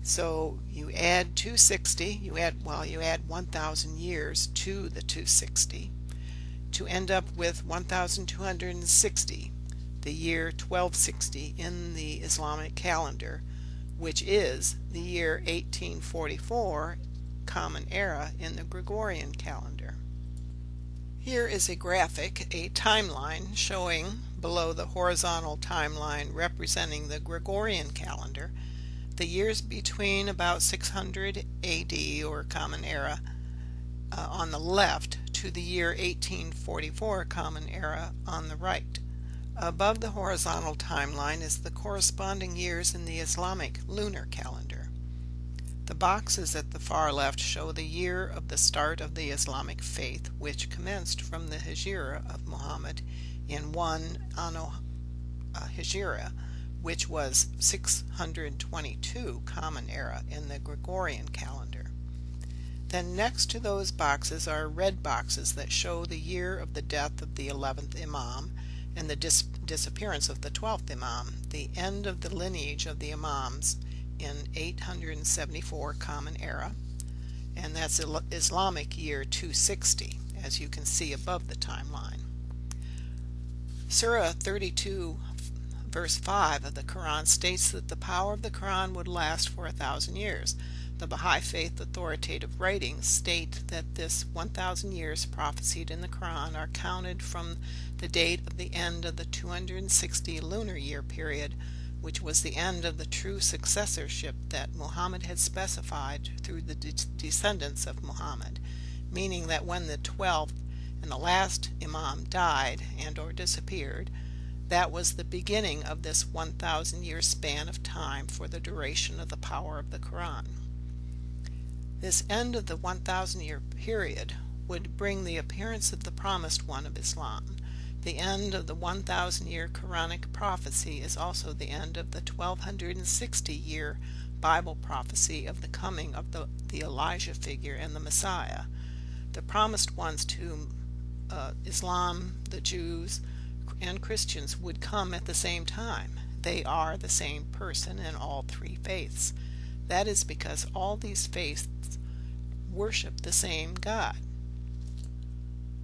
So you add 260, you add 1,000 years to the 260 to end up with 1,260, the year 1260 in the Islamic calendar, which is the year 1844 Common Era in the Gregorian calendar. Here is a graphic, a timeline showing below the horizontal timeline representing the Gregorian calendar, the years between about 600 AD or Common Era on the left to the year 1844 Common Era on the right. Above the horizontal timeline is the corresponding years in the Islamic lunar calendar. The boxes at the far left show the year of the start of the Islamic faith, which commenced from the Hijra of Muhammad in 1 Anno Hijra, which was 622 Common Era in the Gregorian calendar. Then next to those boxes are red boxes that show the year of the death of the 11th Imam and the disappearance of the 12th Imam, the end of the lineage of the Imams in 874 Common Era, and that's Islamic year 260, as you can see above the timeline. Surah 32 verse 5 of the Quran states that the power of the Quran would last for 1,000 years. The Baha'i faith authoritative writings state that this 1,000 years prophesied in the Quran are counted from the date of the end of the 260 lunar year period, which was the end of the true successorship that Muhammad had specified through the descendants of Muhammad, meaning that when the 12th and the last Imam died and or disappeared, that was the beginning of this 1,000 year span of time for the duration of the power of the Quran. This end of the 1,000 year period would bring the appearance of the promised one of Islam. The end of the 1,000 year Quranic prophecy is also the end of the 1,260 year Bible prophecy of the coming of the Elijah figure and the Messiah. The promised ones to Islam, the Jews, and Christians would come at the same time. They are the same person in all three faiths. That is because all these faiths worship the same God.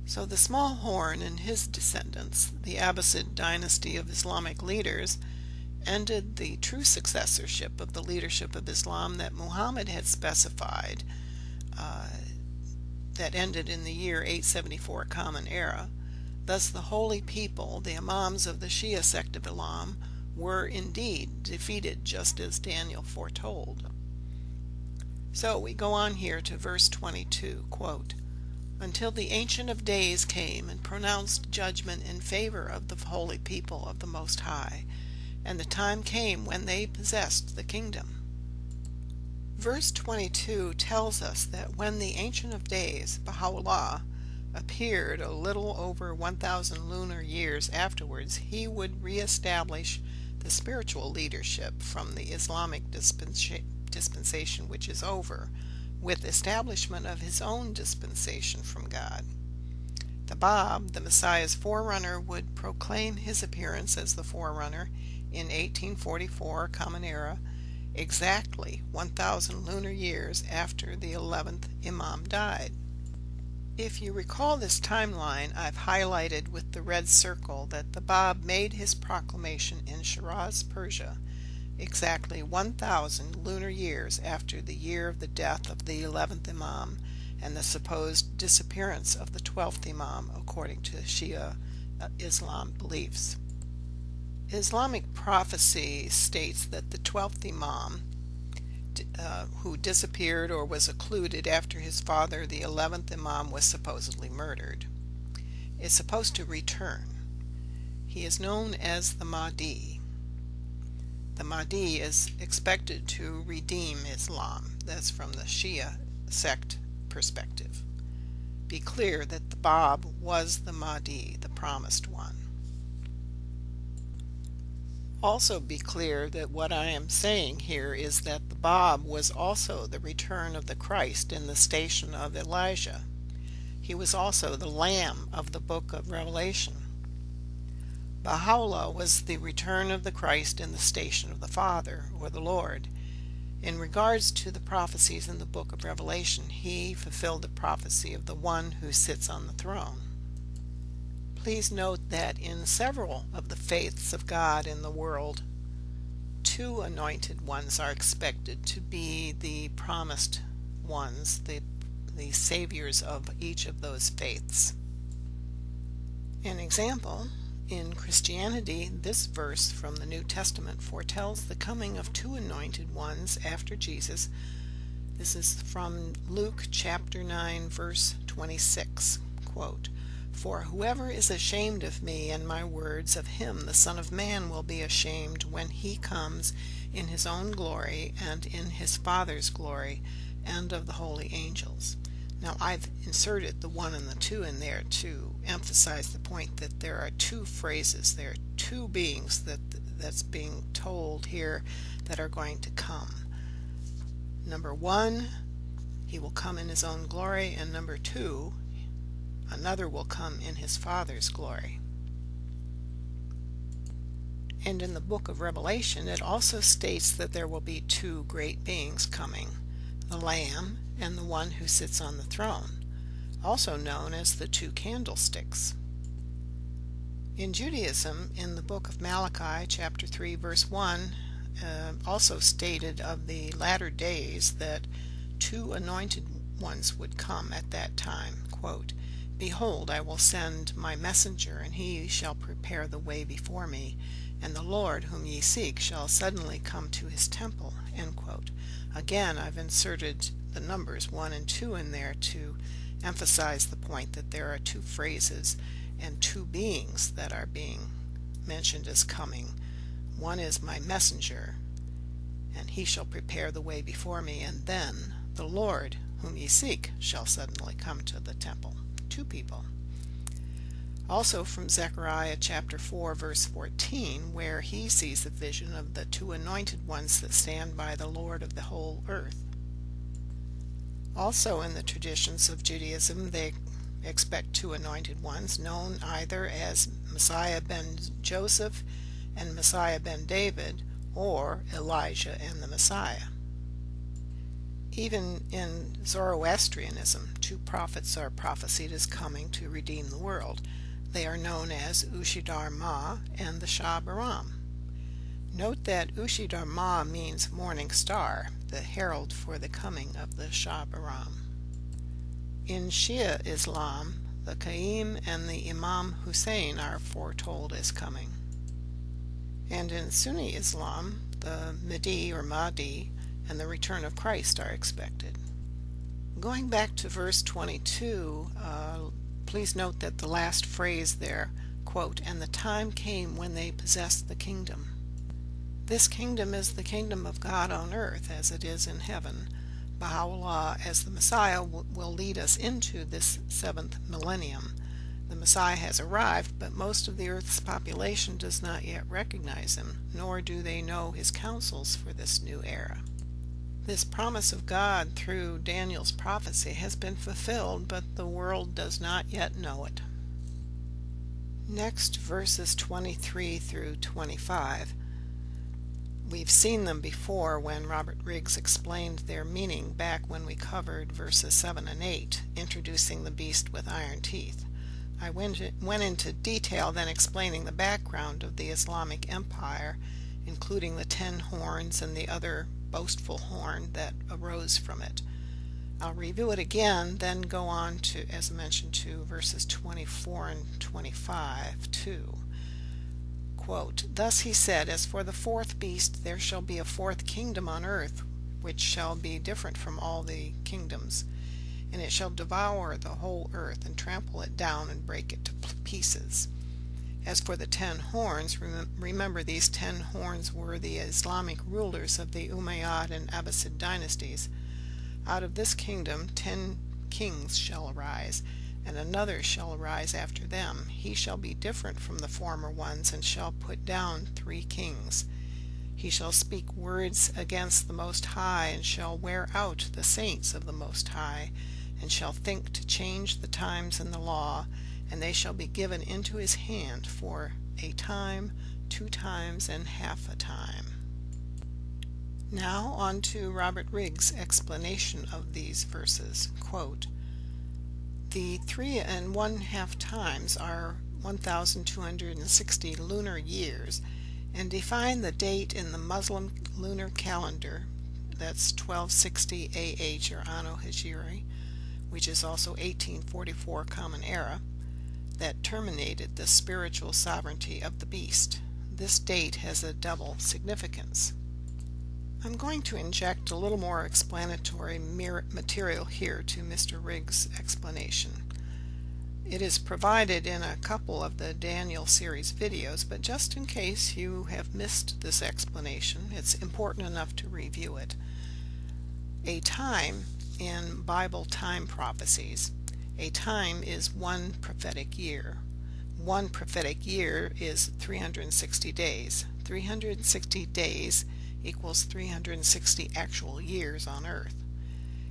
So the small horn and his descendants, the Abbasid dynasty of Islamic leaders, ended the true successorship of the leadership of Islam that Muhammad had specified, that ended in the year 874 Common Era. Thus the holy people, the Imams of the Shia sect of Islam, were indeed defeated just as Daniel foretold. So we go on here to verse 22, quote, "Until the Ancient of Days came and pronounced judgment in favor of the holy people of the Most High, and the time came when they possessed the kingdom." Verse 22 tells us that when the Ancient of Days, Baha'u'llah, appeared a little over 1,000 lunar years afterwards, he would reestablish the spiritual leadership from the Islamic dispensation which is over, with establishment of his own dispensation from God. The Bab, the Messiah's forerunner, would proclaim his appearance as the forerunner in 1844 Common Era, exactly 1,000 lunar years after the 11th Imam died. If you recall this timeline, I've highlighted with the red circle that the Bab made his proclamation in Shiraz, Persia, exactly 1,000 lunar years after the year of the death of the 11th Imam and the supposed disappearance of the 12th Imam according to Shia Islam beliefs. Islamic prophecy states that the 12th Imam, who disappeared or was occluded after his father, the 11th Imam, was supposedly murdered, is supposed to return. He is known as the Mahdi. the Mahdi is expected to redeem Islam. That's from the Shia sect perspective. Be clear that the Bab was the Mahdi, the promised one. Also be clear that what I am saying here is that the Bab was also the return of the Christ in the station of Elijah. He was also the Lamb of the book of Revelation. Baha'u'llah was the return of the Christ in the station of the Father, or the Lord. In regards to the prophecies in the book of Revelation, he fulfilled the prophecy of the one who sits on the throne. Please note that in several of the faiths of God in the world, two anointed ones are expected to be the promised ones, the saviors of each of those faiths. An example, in Christianity, this verse from the New Testament foretells the coming of two anointed ones after Jesus. This is from Luke chapter 9, verse 26. Quote, "For whoever is ashamed of me and my words, of him the Son of Man will be ashamed when he comes in his own glory and in his Father's glory and of the holy angels." Now I've inserted the one and the two in there to emphasize the point that there are two phrases, there are two beings that's being told here that are going to come. Number one, he will come in his own glory, and number two, another will come in his Father's glory. And in the book of Revelation, it also states that there will be two great beings coming, the Lamb and the one who sits on the throne, also known as the two candlesticks. In Judaism, in the book of Malachi, chapter 3, verse 1, also stated of the latter days that two anointed ones would come at that time. Quote, "Behold, I will send my messenger, and he shall prepare the way before me, and the Lord whom ye seek shall suddenly come to his temple." End quote. Again, I've inserted the numbers 1 and 2 in there to emphasize the point that there are two phrases and two beings that are being mentioned as coming. One is my messenger, and he shall prepare the way before me, and then the Lord whom ye seek shall suddenly come to the temple. Two people. Also from Zechariah chapter 4, verse 14, where he sees the vision of the two anointed ones that stand by the Lord of the whole earth. Also in the traditions of Judaism, they expect two anointed ones, known either as Messiah ben Joseph and Messiah ben David, or Elijah and the Messiah. Even in Zoroastrianism, two prophets are prophesied as coming to redeem the world. They are known as Ushidar Ma and the Shah Baram. Note that Ushidar Ma means morning star, the herald for the coming of the Shah Baram. In Shia Islam, the Qaim and the Imam Hussein are foretold as coming. And in Sunni Islam, the Mahdi or Mahdi and the return of Christ are expected. Going back to verse 22, please note that the last phrase there, quote, "And the time came when they possessed the kingdom." This kingdom is the kingdom of God on earth as it is in heaven. Baha'u'llah as the Messiah will lead us into this 7th millennium. The Messiah has arrived, but most of the earth's population does not yet recognize him, nor do they know his counsels for this new era. This promise of God through Daniel's prophecy has been fulfilled, but the world does not yet know it. Next, verses 23 through 25. We've seen them before when Robert Riggs explained their meaning back when we covered verses 7 and 8, introducing the beast with iron teeth. I went into detail then explaining the background of the Islamic Empire, including the 10 horns and the other boastful horn that arose from it. I'll review it again, then go on to, as mentioned, to verses 24 and 25 too. Quote, "Thus he said, As for the fourth beast, there shall be a fourth kingdom on earth, which shall be different from all the kingdoms, and it shall devour the whole earth, and trample it down, and break it to pieces. As for the 10 horns, remember these 10 horns were the Islamic rulers of the Umayyad and Abbasid dynasties. Out of this kingdom 10 kings shall arise, and another shall arise after them. He shall be different from the former ones, and shall put down 3 kings. He shall speak words against the Most High, and shall wear out the saints of the Most High, and shall think to change the times and the law, and they shall be given into his hand for a time, 2 times, and half a time. Now on to Robert Riggs' explanation of these verses. Quote, "The 3 1/2 times are 1,260 lunar years, and define the date in the Muslim lunar calendar, that's 1260 AH or Anno Hijri, which is also 1844 Common Era, that terminated the spiritual sovereignty of the beast. This date has a double significance." I'm going to inject a little more explanatory material here to Mr. Riggs' explanation. It is provided in a couple of the Daniel series videos, but just in case you have missed this explanation, it's important enough to review it. A time in Bible time prophecies, a time is 1 prophetic year. 1 prophetic year is 360 days. 360 days equals 360 actual years on earth.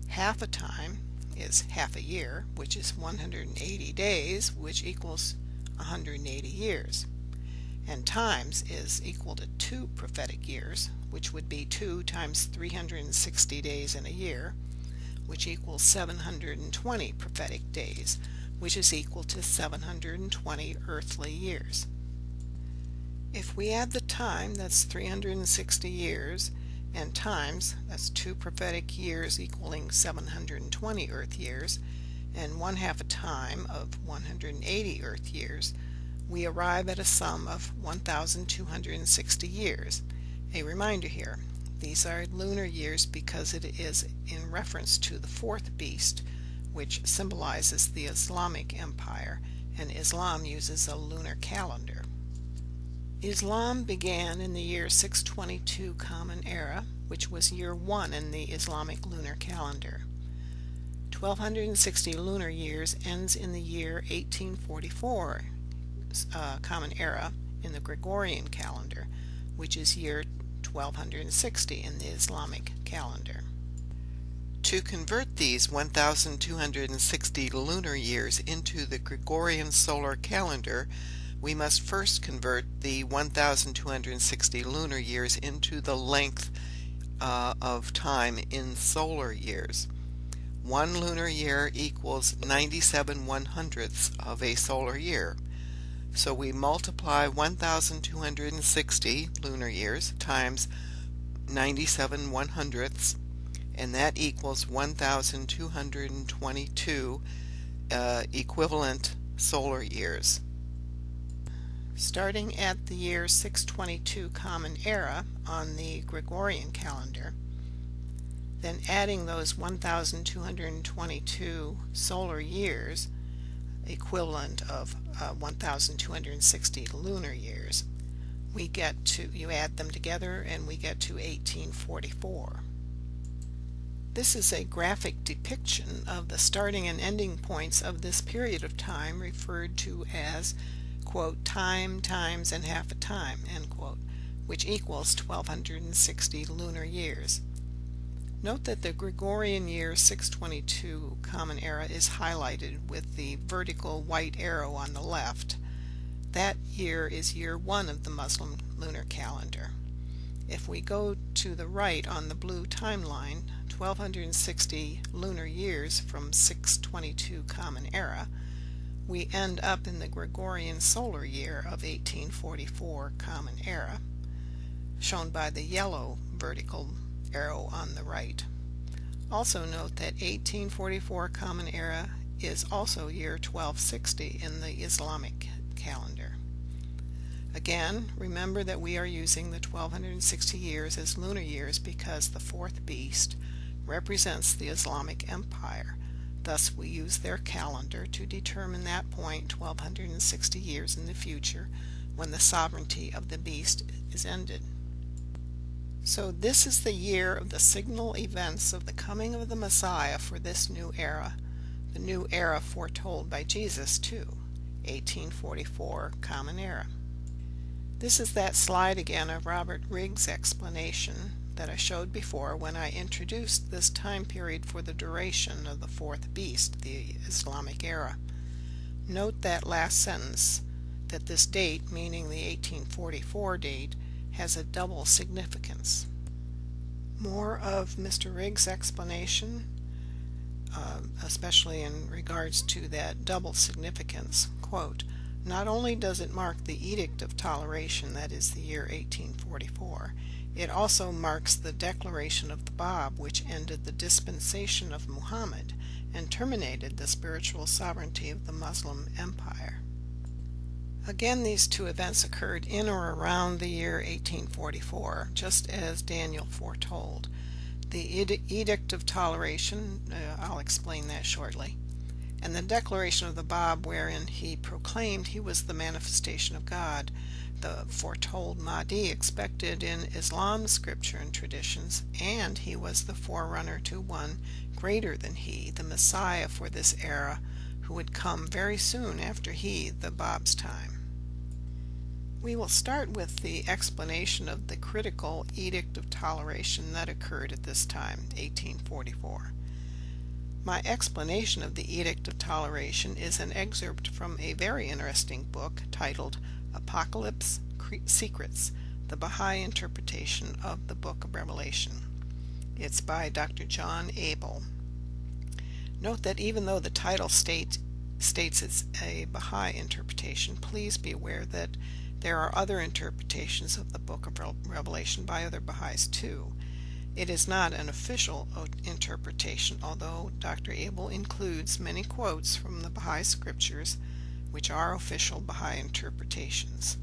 Half a time is half a year, which is 180 days, which equals 180 years. And times is equal to 2 prophetic years, which would be 2 times 360 days in a year, which equals 720 prophetic days, which is equal to 720 earthly years. If we add the time, that's 360 years, and times, that's 2 prophetic years equaling 720 earth years, and 1/2 a time of 180 earth years, we arrive at a sum of 1,260 years. A reminder here, these are lunar years because it is in reference to the 4th beast, which symbolizes the Islamic Empire, and Islam uses a lunar calendar. Islam began in the year 622 Common Era, which was year 1 in the Islamic lunar calendar. 1260 lunar years ends in the year 1844 Common Era in the Gregorian calendar, which is year 1260 in the Islamic calendar. To convert these 1,260 lunar years into the Gregorian solar calendar, we must first convert the 1,260 lunar years into the length of time in solar years. 1 lunar year equals 97/100ths of a solar year. So we multiply 1,260 lunar years times 97/100ths, and that equals 1,222 equivalent solar years. Starting at the year 622 Common Era on the Gregorian calendar, then adding those 1,222 solar years, equivalent of 1,260 lunar years, you add them together and we get to 1844. This is a graphic depiction of the starting and ending points of this period of time, referred to as, quote, time, times, and half a time, end quote, which equals 1,260 lunar years. Note that the Gregorian year 622 Common Era is highlighted with the vertical white arrow on the left. That year is year 1 of the Muslim lunar calendar. If we go to the right on the blue timeline, 1,260 lunar years from 622 Common Era, we end up in the Gregorian solar year of 1844 Common Era, shown by the yellow vertical arrow on the right. Also note that 1844 Common Era is also year 1260 in the Islamic calendar. Again, remember that we are using the 1,260 years as lunar years because the 4th beast represents the Islamic Empire. Thus we use their calendar to determine that point 1260 years in the future, when the sovereignty of the beast is ended. So this is the year of the signal events of the coming of the Messiah for this new era, the new era foretold by Jesus too, 1844 Common Era. This is that slide again of Robert Riggs' explanation that I showed before when I introduced this time period for the duration of the fourth beast, the Islamic era. Note that last sentence, that this date, meaning the 1844 date, has a double significance. More of Mr. Riggs' explanation, especially in regards to that double significance. Quote, "Not only does it mark the Edict of Toleration, that is the year 1844, it also marks the declaration of the Bab, which ended the dispensation of Muhammad and terminated the spiritual sovereignty of the Muslim Empire." Again, these two events occurred in or around the year 1844, just as Daniel foretold. The Edict of Toleration, I'll explain that shortly, and the declaration of the Bab, wherein he proclaimed he was the manifestation of God, the foretold Mahdi expected in Islam's scripture and traditions, and he was the forerunner to one greater than he, the Messiah for this era, who would come very soon after he, the Bab's time. We will start with the explanation of the critical Edict of Toleration that occurred at this time, 1844. My explanation of the Edict of Toleration is an excerpt from a very interesting book titled Apocalypse Secrets, the Baha'i Interpretation of the Book of Revelation. It's by Dr. John Abel. Note that even though the title states it's a Baha'i interpretation, please be aware that there are other interpretations of the Book of Revelation by other Baha'is too. It is not an official interpretation, although Dr. Abel includes many quotes from the Baha'i scriptures, which are official Baha'i interpretations.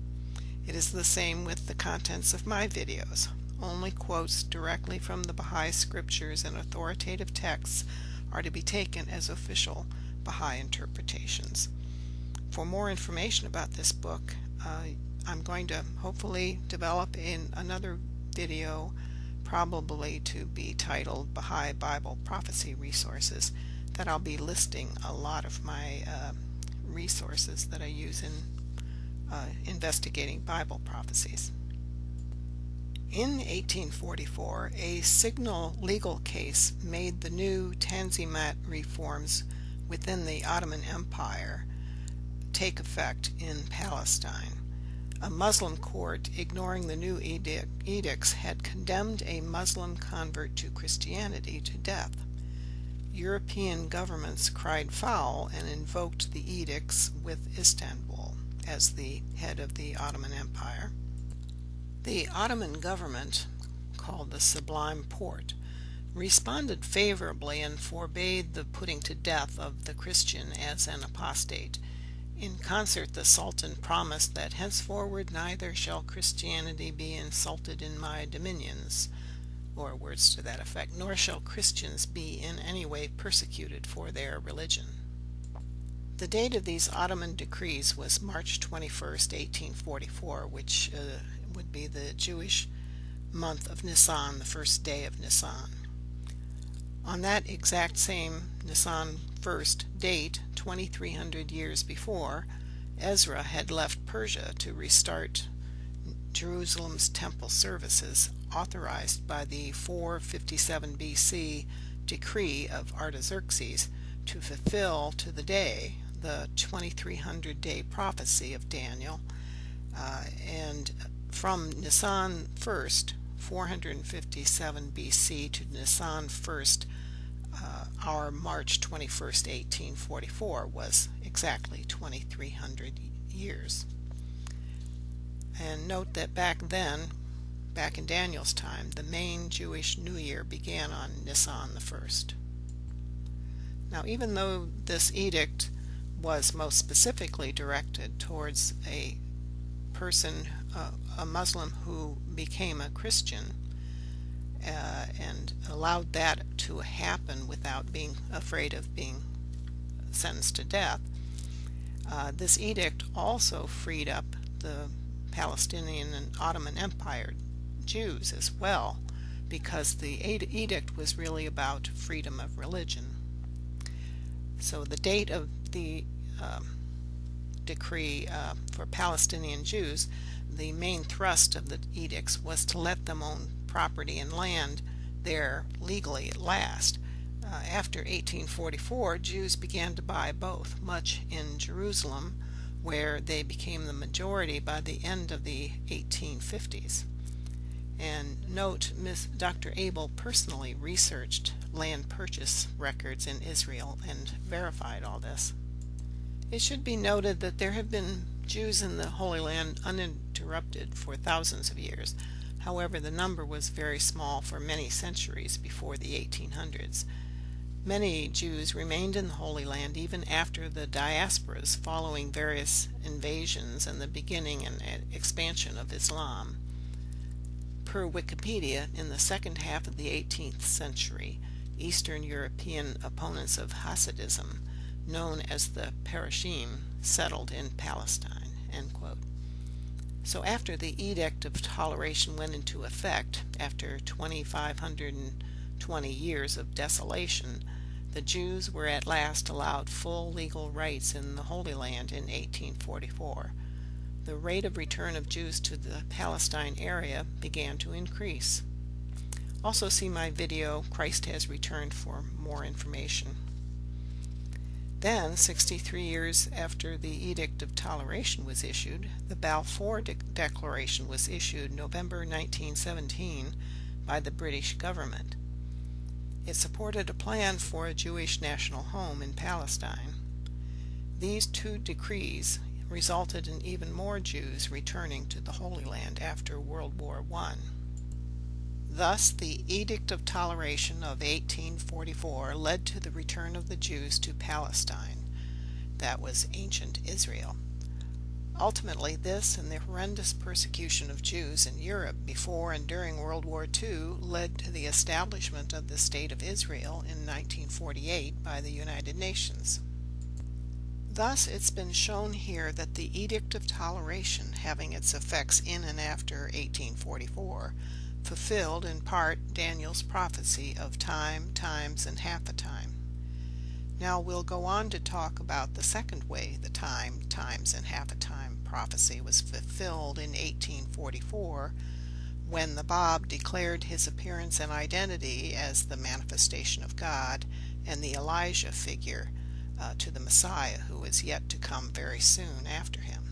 It is the same with the contents of my videos. Only quotes directly from the Baha'i scriptures and authoritative texts are to be taken as official Baha'i interpretations. For more information about this book, I'm going to hopefully develop in another video, probably to be titled Baha'i Bible Prophecy Resources, that I'll be listing a lot of my resources that I use in investigating Bible prophecies. In 1844, a signal legal case made the new Tanzimat reforms within the Ottoman Empire take effect in Palestine. A Muslim court, ignoring the new edicts, had condemned a Muslim convert to Christianity to death. European governments cried foul and invoked the edicts with Istanbul as the head of the Ottoman Empire. The Ottoman government, called the Sublime Porte, responded favorably and forbade the putting to death of the Christian as an apostate. In concert, the Sultan promised that henceforward neither shall Christianity be insulted in my dominions, or words to that effect, nor shall Christians be in any way persecuted for their religion. The date of these Ottoman decrees was March 21st, 1844, which would be the Jewish month of Nisan, the first day of Nisan. On that exact same Nisan 1st date, 2300 years before, Ezra had left Persia to restart Jerusalem's temple services, authorized by the 457 BC decree of Artaxerxes to fulfill to the day the 2300-day prophecy of Daniel, and from Nisan 1st, 457 BC to Nisan 1st, our March 21st, 1844 was exactly 2300 years. And note that back then, back in Daniel's time, the main Jewish New Year began on Nisan the 1st. Now, even though this edict was most specifically directed towards a person, a Muslim who became a Christian, and allowed that to happen without being afraid of being sentenced to death. This edict also freed up the Palestinian and Ottoman Empire Jews as well, because the edict was really about freedom of religion. So the date of the decree for Palestinian Jews, the main thrust of the edicts was to let them own property and land there legally at last. After 1844, Jews began to buy both, much in Jerusalem, where they became the majority by the end of the 1850s. And note, Dr. Abel personally researched land purchase records in Israel and verified all this. It should be noted that there have been Jews in the Holy Land uninterrupted for thousands of years. However, the number was very small for many centuries before the 1800s. Many Jews remained in the Holy Land even after the diasporas following various invasions and the beginning and expansion of Islam. Per Wikipedia, in the second half of the 18th century, Eastern European opponents of Hasidism, known as the Parashim, settled in Palestine. End quote. So after the Edict of Toleration went into effect, after 2,520 years of desolation, the Jews were at last allowed full legal rights in the Holy Land in 1844. The rate of return of Jews to the Palestine area began to increase. Also see my video, Christ Has Returned, for more information. Then, 63 years after the Edict of Toleration was issued, the Balfour Declaration was issued November 1917 by the British government. It supported a plan for a Jewish national home in Palestine. These two decrees resulted in even more Jews returning to the Holy Land after World War I. Thus, the Edict of Toleration of 1844 led to the return of the Jews to Palestine. That was ancient Israel. Ultimately, this and the horrendous persecution of Jews in Europe before and during World War II led to the establishment of the State of Israel in 1948 by the United Nations. Thus, it's been shown here that the Edict of Toleration, having its effects in and after 1844, fulfilled in part Daniel's prophecy of time, times, and half a time. Now we'll go on to talk about the second way the time, times, and half a time prophecy was fulfilled in 1844, when the Bab declared his appearance and identity as the manifestation of God and the Elijah figure to the Messiah, who is yet to come very soon after him.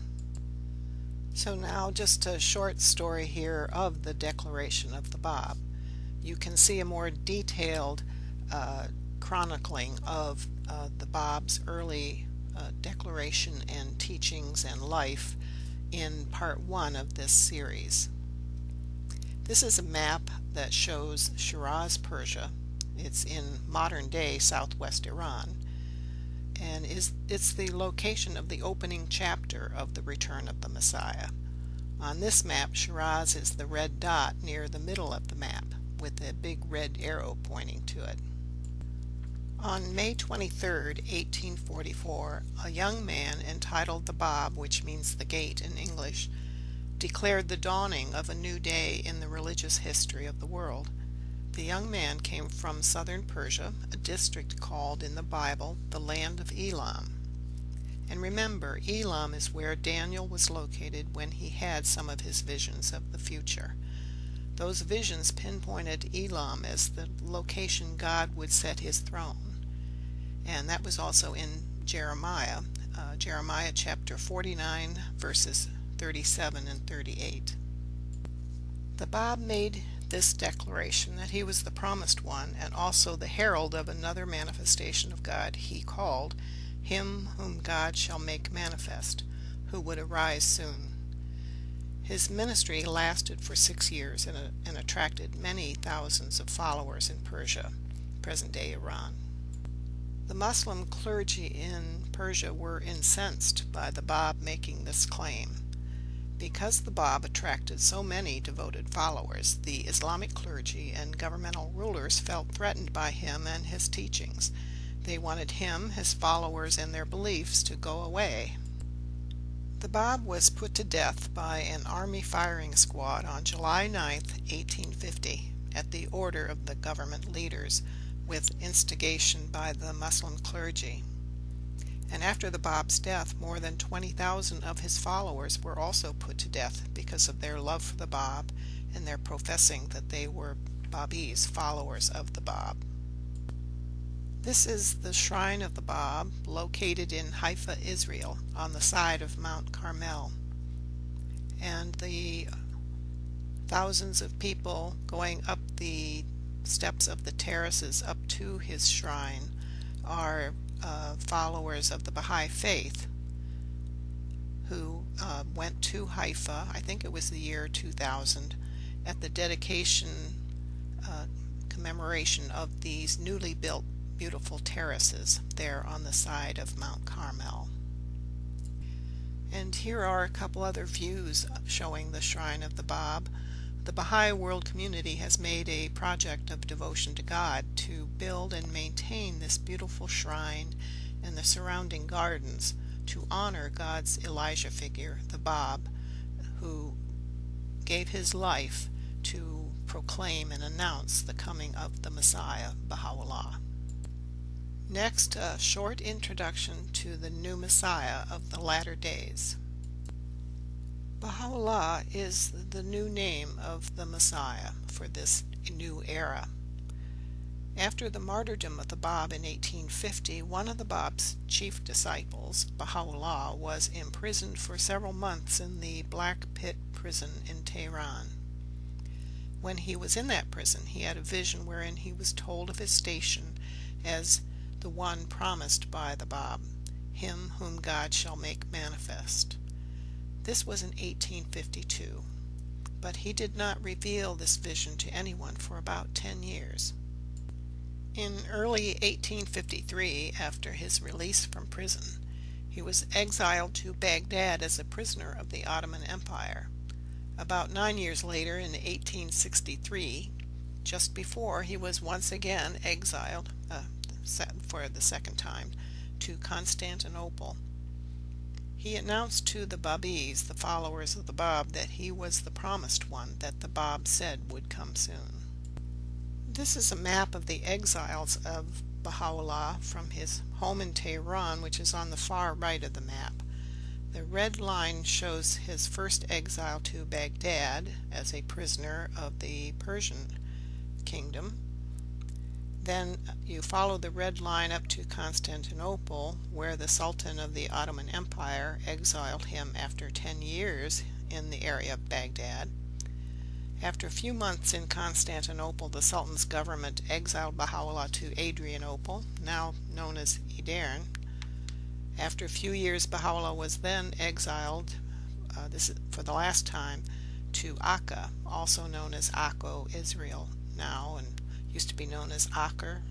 So now just a short story here of the declaration of the Bab. You can see a more detailed chronicling of the Bab's early declaration and teachings and life in part 1 of this series. This is a map that shows Shiraz, Persia. It's in modern-day southwest Iran, and it's the location of the opening chapter of the Return of the Messiah. On this map, Shiraz is the red dot near the middle of the map, with a big red arrow pointing to it. On May 23, 1844, a young man entitled the Bab, which means the gate in English, declared the dawning of a new day in the religious history of the world. The young man came from southern Persia, a district called in the Bible the land of Elam. And remember, Elam is where Daniel was located when he had some of his visions of the future. Those visions pinpointed Elam as the location God would set his throne. And that was also in Jeremiah, Jeremiah chapter 49, verses 37 and 38. The Bab made this declaration that he was the promised one and also the herald of another manifestation of God he called him whom God shall make manifest, who would arise soon. His ministry lasted for 6 years and attracted many thousands of followers in Persia, present-day Iran. The Muslim clergy in Persia were incensed by the Bab making this claim. Because the Bab attracted so many devoted followers, the Islamic clergy and governmental rulers felt threatened by him and his teachings. They wanted him, his followers, and their beliefs to go away. The Bab was put to death by an army firing squad on July 9, 1850, at the order of the government leaders, with instigation by the Muslim clergy. And after the Bab's death, more than 20,000 of his followers were also put to death because of their love for the Bab and their professing that they were Babis, followers of the Bab. This is the shrine of the Bab, located in Haifa, Israel, on the side of Mount Carmel. And the thousands of people going up the steps of the terraces up to his shrine are followers of the Baha'i faith who went to Haifa, I think it was the year 2000, at the dedication commemoration of these newly built beautiful terraces there on the side of Mount Carmel. And here are a couple other views showing the shrine of the Bab. The Baha'i world community has made a project of devotion to God to build and maintain this beautiful shrine and the surrounding gardens to honor God's Elijah figure, the Bab, who gave his life to proclaim and announce the coming of the Messiah, Baha'u'llah. Next, a short introduction to the new Messiah of the latter days. Baha'u'llah is the new name of the Messiah for this new era. After the martyrdom of the Bab in 1850, one of the Bab's chief disciples, Baha'u'llah, was imprisoned for several months in the Black Pit prison in Tehran. When he was in that prison, he had a vision wherein he was told of his station as the one promised by the Bab, him whom God shall make manifest. This was in 1852, but he did not reveal this vision to anyone for about 10 years. In early 1853, after his release from prison, he was exiled to Baghdad as a prisoner of the Ottoman Empire. About 9 years later, in 1863, just before he was once again exiled for the second time to Constantinople, he announced to the Babis, the followers of the Bab, that he was the promised one that the Bab said would come soon. This is a map of the exiles of Baha'u'llah from his home in Tehran, which is on the far right of the map. The red line shows his first exile to Baghdad as a prisoner of the Persian kingdom. Then you follow the red line up to Constantinople, where the Sultan of the Ottoman Empire exiled him after 10 years in the area of Baghdad. After a few months in Constantinople, the Sultan's government exiled Baha'u'llah to Adrianople, now known as Edirne. After a few years, Baha'u'llah was then exiled, this is for the last time, to Akka, also known as Akko, Israel now, and used to be known as Acre,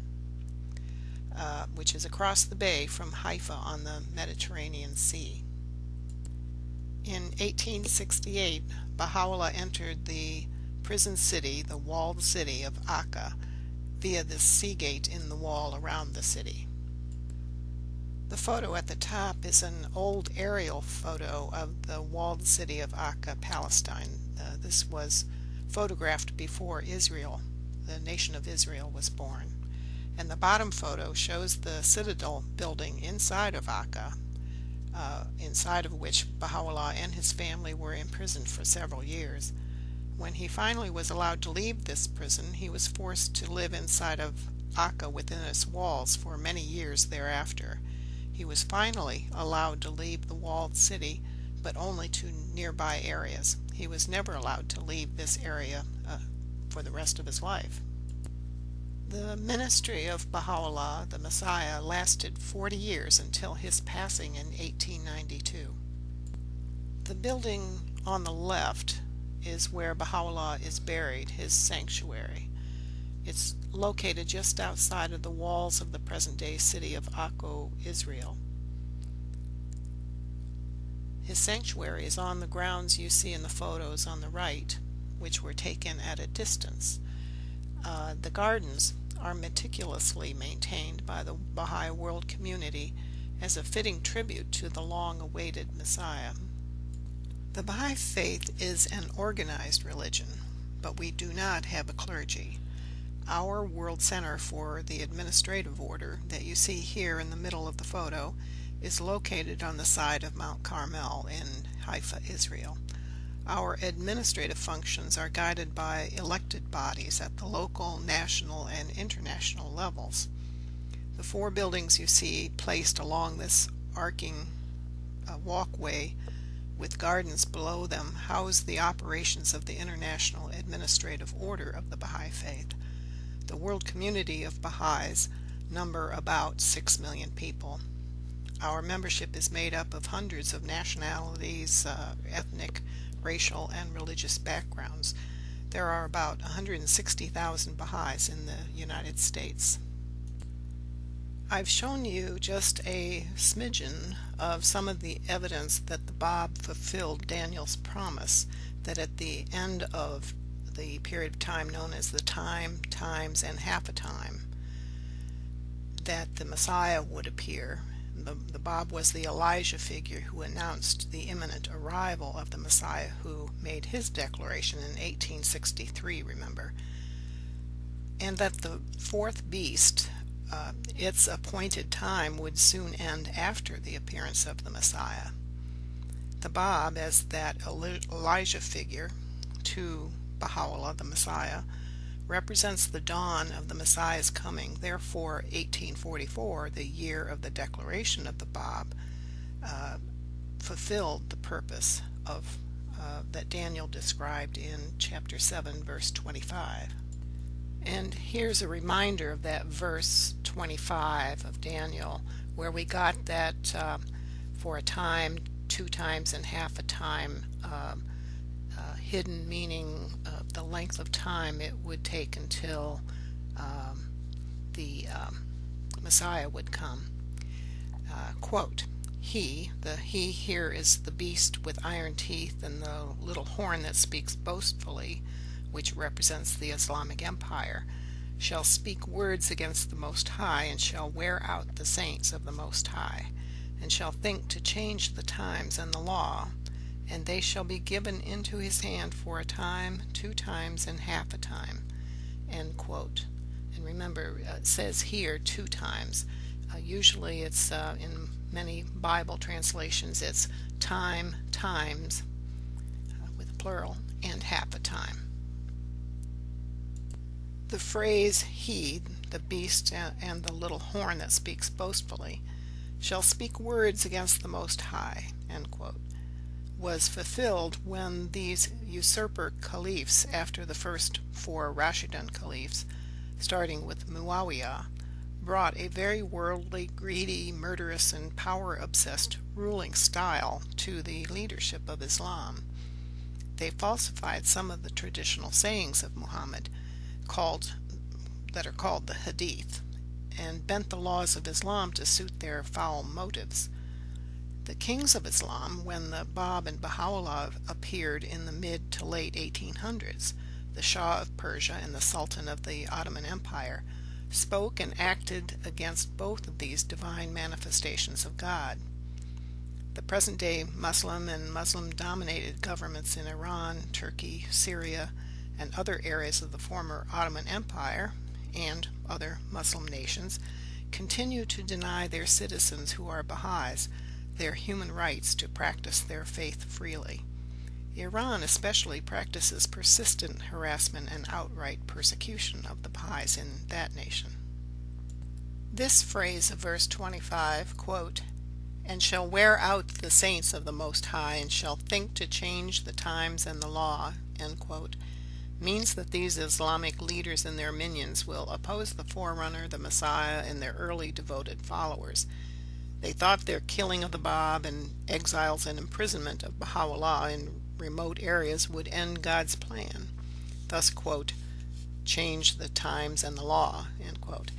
which is across the bay from Haifa on the Mediterranean Sea. In 1868, Baha'u'llah entered the prison city, the walled city of Akka, via the sea gate in the wall around the city. The photo at the top is an old aerial photo of the walled city of Akka, Palestine. This was photographed before Israel, the nation of Israel, was born. And the bottom photo shows the citadel building inside of Akka, inside of which Baha'u'llah and his family were imprisoned for several years. When he finally was allowed to leave this prison, he was forced to live inside of Akka within its walls for many years thereafter. He was finally allowed to leave the walled city, but only to nearby areas. He was never allowed to leave this area for the rest of his life. The ministry of Baha'u'llah, the Messiah, lasted 40 years until his passing in 1892. The building on the left is where Baha'u'llah is buried, his sanctuary. It's located just outside of the walls of the present-day city of Akko, Israel. His sanctuary is on the grounds you see in the photos on the right, which were taken at a distance. The gardens are meticulously maintained by the Baha'i world community as a fitting tribute to the long-awaited Messiah. The Baha'i faith is an organized religion, but we do not have a clergy. Our World Center for the Administrative Order that you see here in the middle of the photo is located on the side of Mount Carmel in Haifa, Israel. Our administrative functions are guided by elected bodies at the local, national, and international levels. The four buildings you see placed along this arcing walkway with gardens below them house the operations of the International Administrative Order of the Baha'i Faith. The world community of Baha'is number about 6 million people. Our membership is made up of hundreds of nationalities, ethnic, racial, and religious backgrounds. There are about 160,000 Baha'is in the United States. I've shown you just a smidgen of some of the evidence that the Bab fulfilled Daniel's promise that at the end of the period of time known as the time, times, and half a time, that the Messiah would appear. The Bab was the Elijah figure who announced the imminent arrival of the Messiah, who made his declaration in 1863, remember. And that the fourth beast, its appointed time would soon end after the appearance of the Messiah. The Bab, as that Elijah figure to Baha'u'llah, the Messiah, represents the dawn of the Messiah's coming. Therefore, 1844, the year of the declaration of the Bab, fulfilled the purpose of that Daniel described in chapter 7, verse 25. And here's a reminder of that verse 25 of Daniel, where we got that for a time, 2 times, and half a time hidden meaning of the length of time it would take until the Messiah would come. Quote, the he here is the beast with iron teeth and the little horn that speaks boastfully, which represents the Islamic Empire, shall speak words against the Most High, and shall wear out the saints of the Most High, and shall think to change the times and the law, and they shall be given into his hand for a time, 2 times, and half a time. End quote. And remember, it says here 2 times. Usually it's in many Bible translations it's time, times, with a plural, and half a time. The phrase he, the beast and the little horn that speaks boastfully, shall speak words against the Most High, end quote, was fulfilled when these usurper caliphs, after the first 4 Rashidun caliphs, starting with Muawiyah, brought a very worldly, greedy, murderous, and power-obsessed ruling style to the leadership of Islam. They falsified some of the traditional sayings of Muhammad, that are called the Hadith, and bent the laws of Islam to suit their foul motives. The kings of Islam, when the Bab and Baha'u'llah appeared in the mid to late 1800s, the Shah of Persia and the Sultan of the Ottoman Empire, spoke and acted against both of these divine manifestations of God. The present-day Muslim and Muslim-dominated governments in Iran, Turkey, Syria, and other areas of the former Ottoman Empire, and other Muslim nations, continue to deny their citizens who are Baha'is their human rights to practice their faith freely. Iran especially practices persistent harassment and outright persecution of the Baha'is in that nation. This phrase of verse 25, quote, and shall wear out the saints of the Most High, and shall think to change the times and the law, end quote, means that these Islamic leaders and their minions will oppose the forerunner, the Messiah, and their early devoted followers. They thought their killing of the Bab and exiles and imprisonment of Baha'u'llah in remote areas would end God's plan. Thus, quote, change the times and the law, end quote.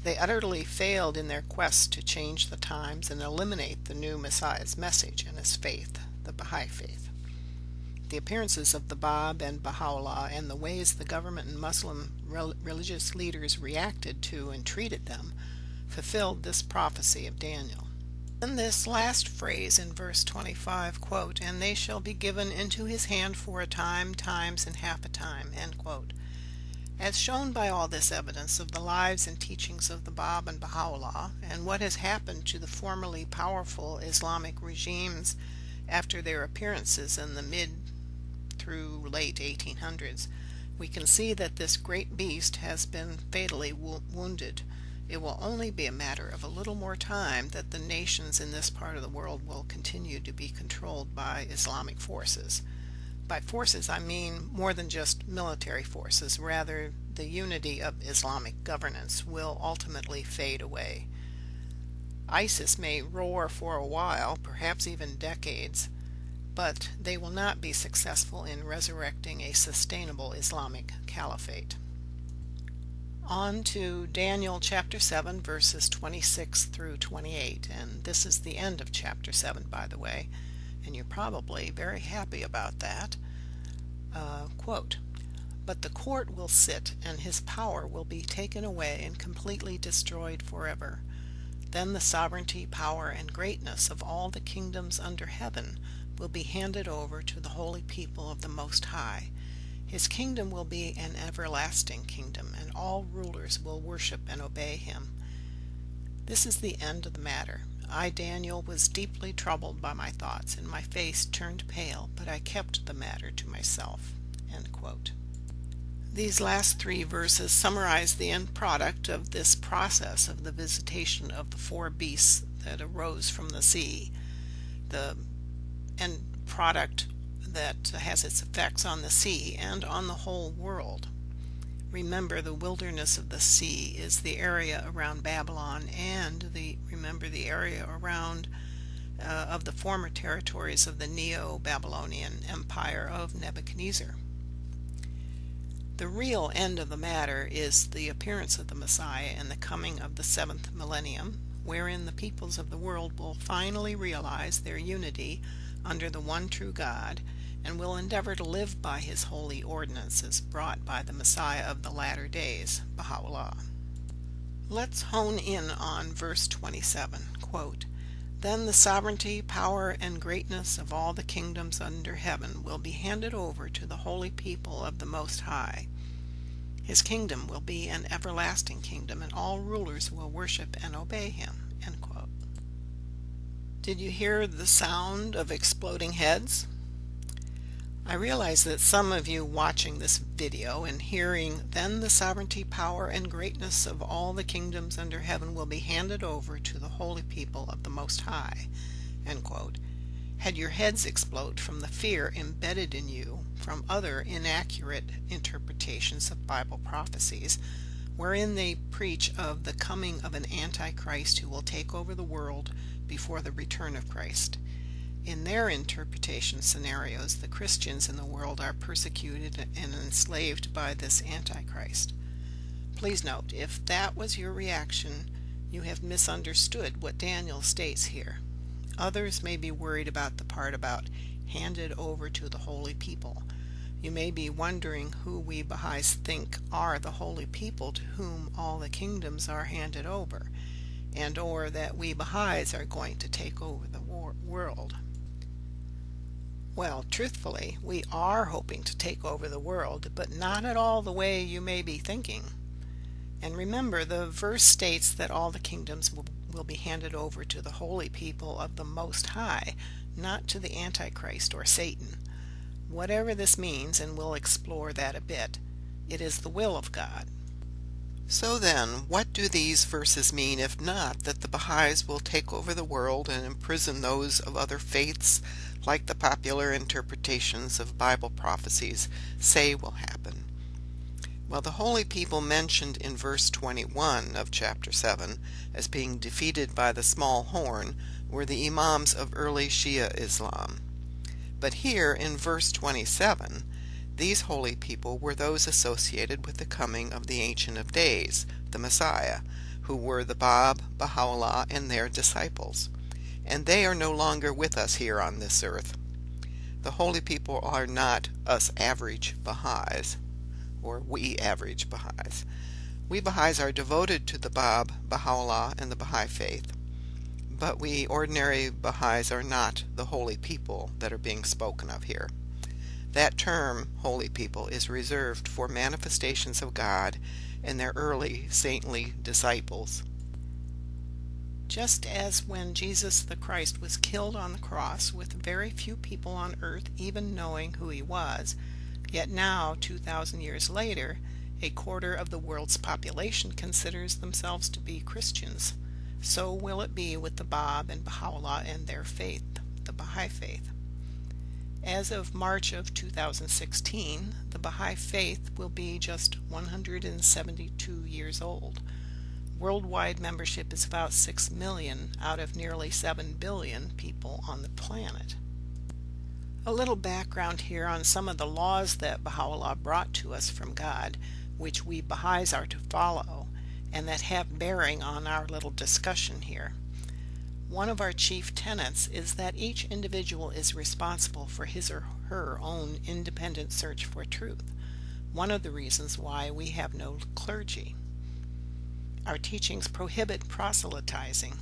They utterly failed in their quest to change the times and eliminate the new Messiah's message and his faith, the Baha'i faith. the appearances of the Bab and Baha'u'llah and the ways the government and Muslim religious leaders reacted to and treated them fulfilled this prophecy of Daniel. And this last phrase in verse 25, quote, "And they shall be given into his hand for a time, times, and half a time," end quote. As shown by all this evidence of the lives and teachings of the Bab and Baha'u'llah, and what has happened to the formerly powerful Islamic regimes after their appearances in the mid through late 1800s, we can see that this great beast has been fatally wounded. It will only be a matter of a little more time that the nations in this part of the world will continue to be controlled by Islamic forces. By forces, I mean more than just military forces. Rather, the unity of Islamic governance will ultimately fade away. ISIS may roar for a while, perhaps even decades, but they will not be successful in resurrecting a sustainable Islamic caliphate. On to Daniel chapter 7, verses 26 through 28, and this is the end of chapter 7, by the way, and you're probably very happy about that. Quote, "But the court will sit, and his power will be taken away and completely destroyed forever. Then the sovereignty, power, and greatness of all the kingdoms under heaven will be handed over to the holy people of the Most High. His kingdom will be an everlasting kingdom, and all rulers will worship and obey him." This is the end of the matter. I, Daniel, was deeply troubled by my thoughts, and my face turned pale, but I kept the matter to myself. End quote. These last 3 verses summarize the end product of this process of the visitation of the 4 beasts that arose from the sea, the end product that has its effects on the sea and on the whole world. Remember, the wilderness of the sea is the area around Babylon, and remember the area around of the former territories of the Neo-Babylonian Empire of Nebuchadnezzar. The real end of the matter is the appearance of the Messiah and the coming of the 7th millennium, wherein the peoples of the world will finally realize their unity under the one true God, and will endeavor to live by his holy ordinances brought by the Messiah of the latter days, Baha'u'llah. Let's hone in on verse 27, quote, "Then the sovereignty, power, and greatness of all the kingdoms under heaven will be handed over to the holy people of the Most High. His kingdom will be an everlasting kingdom, and all rulers will worship and obey him." End quote. Did you hear the sound of exploding heads? I realize that some of you watching this video and hearing, "Then the sovereignty, power, and greatness of all the kingdoms under heaven will be handed over to the holy people of the Most High," end quote, had your heads explode from the fear embedded in you from other inaccurate interpretations of Bible prophecies, wherein they preach of the coming of an Antichrist who will take over the world before the return of Christ. In their interpretation scenarios, the Christians in the world are persecuted and enslaved by this Antichrist. Please note, if that was your reaction, you have misunderstood what Daniel states here. Others may be worried about the part about handed over to the holy people. You may be wondering who we Baha'is think are the holy people to whom all the kingdoms are handed over, and or that we Baha'is are going to take over the world. Well, truthfully, we are hoping to take over the world, but not at all the way you may be thinking. And remember, the verse states that all the kingdoms will be handed over to the holy people of the Most High, not to the Antichrist or Satan. Whatever this means, and we'll explore that a bit, it is the will of God. So then, what do these verses mean if not that the Baha'is will take over the world and imprison those of other faiths, like the popular interpretations of Bible prophecies say will happen? Well, the holy people mentioned in verse 21 of chapter 7 as being defeated by the small horn were the imams of early Shia Islam. But here in verse 27, these holy people were those associated with the coming of the Ancient of Days, the Messiah, who were the Bab, Baha'u'llah, and their disciples. And they are no longer with us here on this earth. The holy people are not us average Baha'is, or we average Baha'is. We Baha'is are devoted to the Bab, Baha'u'llah, and the Baha'i faith. But we ordinary Baha'is are not the holy people that are being spoken of here. That term, holy people, is reserved for manifestations of God and their early saintly disciples. Just as when Jesus the Christ was killed on the cross with very few people on earth even knowing who he was, yet now, 2,000 years later, a quarter of the world's population considers themselves to be Christians, so will it be with the Bab and Baha'u'llah and their faith, the Baha'i faith. As of March of 2016, the Baha'i faith will be just 172 years old. Worldwide membership is about 6 million out of nearly 7 billion people on the planet. A little background here on some of the laws that Baha'u'llah brought to us from God, which we Baha'is are to follow, and that have bearing on our little discussion here. One of our chief tenets is that each individual is responsible for his or her own independent search for truth, one of the reasons why we have no clergy. Our teachings prohibit proselytizing.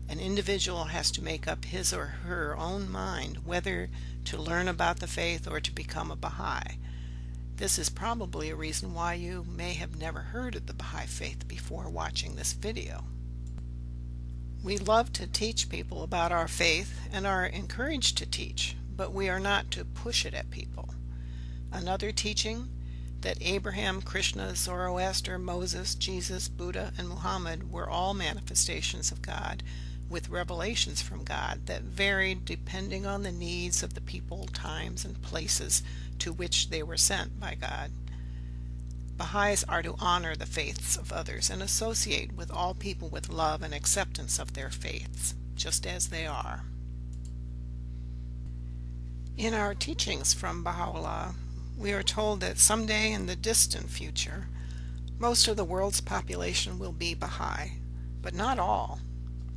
An individual has to make up his or her own mind whether to learn about the faith or to become a Baha'i. This is probably a reason why you may have never heard of the Baha'i faith before watching this video. We love to teach people about our faith and are encouraged to teach, but we are not to push it at people. Another teaching, that Abraham, Krishna, Zoroaster, Moses, Jesus, Buddha, and Muhammad were all manifestations of God, with revelations from God that varied depending on the needs of the people, times, and places to which they were sent by God. Baha'is are to honor the faiths of others and associate with all people with love and acceptance of their faiths, just as they are. In our teachings from Baha'u'llah, we are told that someday in the distant future, most of the world's population will be Baha'i, but not all,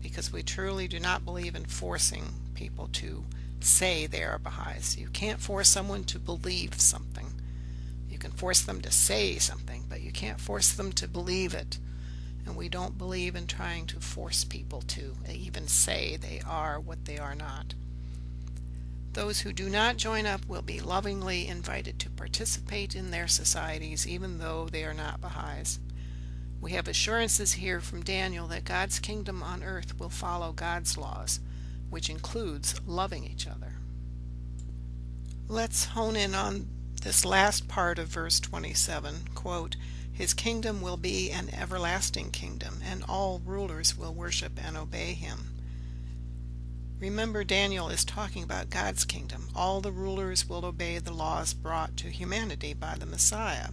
because we truly do not believe in forcing people to say they are Baha'is. You can't force someone to believe something. You can force them to say something, but you can't force them to believe it. And we don't believe in trying to force people to even say they are what they are not. Those who do not join up will be lovingly invited to participate in their societies, even though they are not Baha'is. We have assurances here from Daniel that God's kingdom on earth will follow God's laws, which includes loving each other. Let's hone in on this last part of verse 27, quote, "His kingdom will be an everlasting kingdom, and all rulers will worship and obey him." Remember, Daniel is talking about God's kingdom. All the rulers will obey the laws brought to humanity by the Messiah.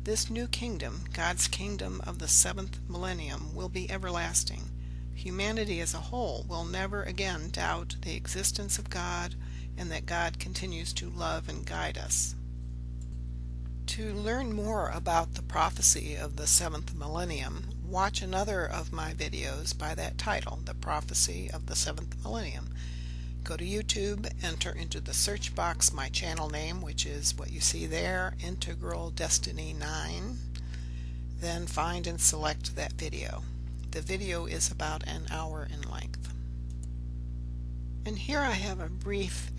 This new kingdom, God's kingdom of the 7th millennium, will be everlasting. Humanity as a whole will never again doubt the existence of God and that God continues to love and guide us. To learn more about the prophecy of the 7th millennium, watch another of my videos by that title, The Prophecy of the 7th Millennium. Go to YouTube, enter into the search box my channel name, which is what you see there, Integral Destiny 9. Then find and select that video. The video is about an hour in length. And here I have a brief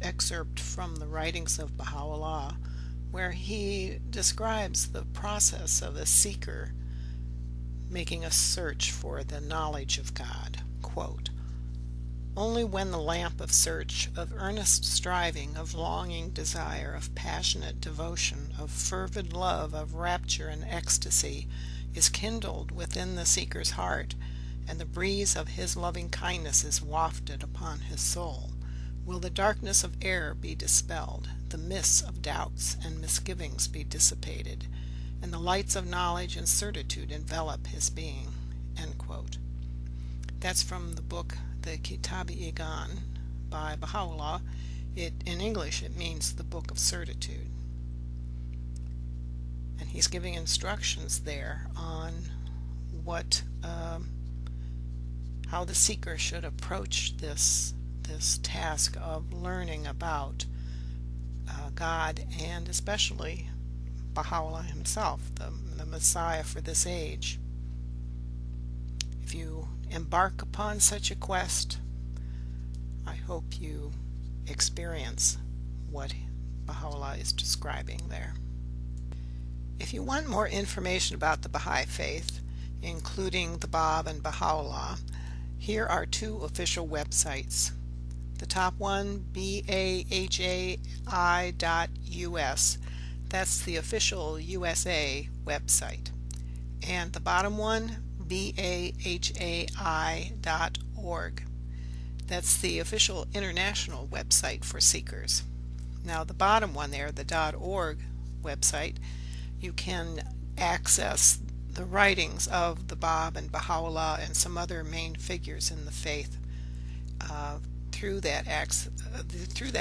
excerpt from the writings of Baha'u'llah, where he describes the process of a seeker making a search for the knowledge of God. Quote, "Only when the lamp of search, of earnest striving, of longing desire, of passionate devotion, of fervid love, of rapture and ecstasy is kindled within the seeker's heart, and the breeze of his loving kindness is wafted upon his soul, will the darkness of error be dispelled, the mists of doubts and misgivings be dissipated, and the lights of knowledge and certitude envelop his being." End quote. That's from the book the Kitab-i-Igan by Baha'u'llah. In English it means the Book of Certitude. And he's giving instructions there on how the seeker should approach this this task of learning about God, and especially Baha'u'llah himself, the Messiah for this age. If you embark upon such a quest, I hope you experience what Baha'u'llah is describing there. If you want more information about the Baha'i faith, including the Bab and Baha'u'llah, here are two official websites. The top one, bahai.us, that's the official USA website. And the bottom one, bahai.org. That's the official international website for seekers. Now the bottom one there, the .org website, you can access the writings of the Bab and Baha'u'llah and some other main figures in the faith through that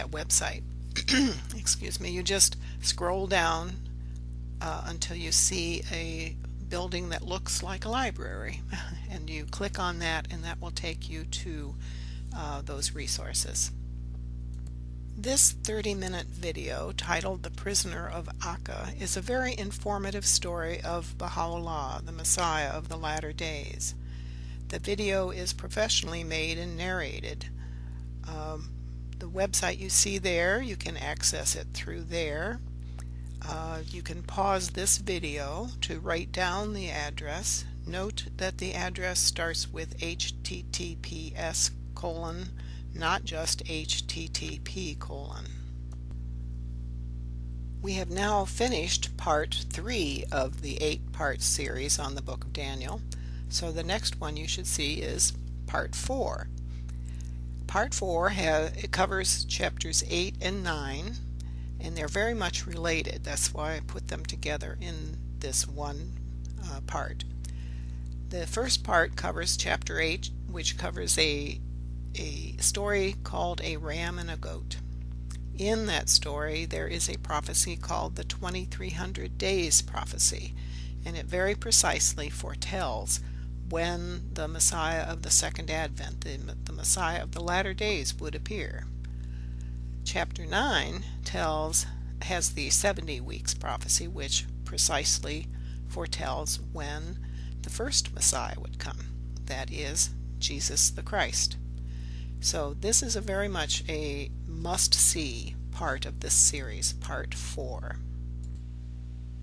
website. Excuse me. You just scroll down until you see a building that looks like a library, and you click on that, and that will take you to those resources. This 30-minute video titled "The Prisoner of Akka" is a very informative story of Baha'u'llah, the Messiah of the latter days. The video is professionally made and narrated. The website you see there, you can access it through there. You can pause this video to write down the address. Note that the address starts with https:// not just http:// We have now finished part 3 of the 8-part series on the Book of Daniel, so the next one you should see is part 4. Part 4 it covers chapters 8 and 9, and they're very much related. That's why I put them together in this one part. The first part covers chapter 8, which covers a story called A Ram and a Goat. In that story there is a prophecy called the 2300 Days Prophecy, and it very precisely foretells when the Messiah of the Second Advent, the Messiah of the latter days, would appear. Chapter 9 has the 70 weeks prophecy, which precisely foretells when the first Messiah would come, that is, Jesus the Christ. So this is very much a must-see part of this series, part 4.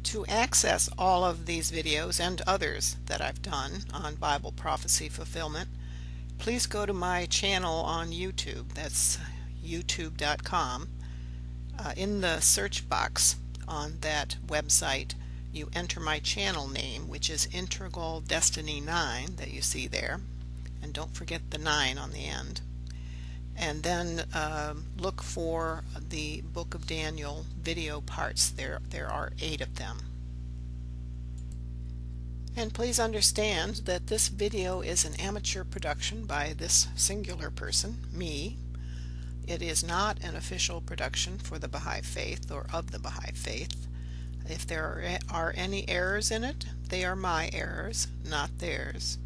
To access all of these videos and others that I've done on Bible prophecy fulfillment, please go to my channel on YouTube. That's youtube.com. In the search box on that website, you enter my channel name, which is Integral Destiny 9 that you see there, and don't forget the 9 on the end. And then look for the Book of Daniel video parts. There are 8 of them. And please understand that this video is an amateur production by this singular person, me. It is not an official production for the Baha'i faith or of the Baha'i faith. If there are any errors in it, they are my errors, not theirs.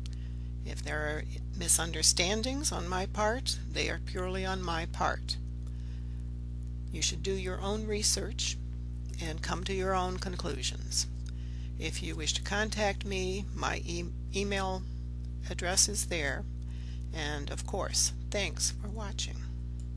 If there are misunderstandings on my part, they are purely on my part. You should do your own research and come to your own conclusions. If you wish to contact me, my email address is there. And of course, thanks for watching.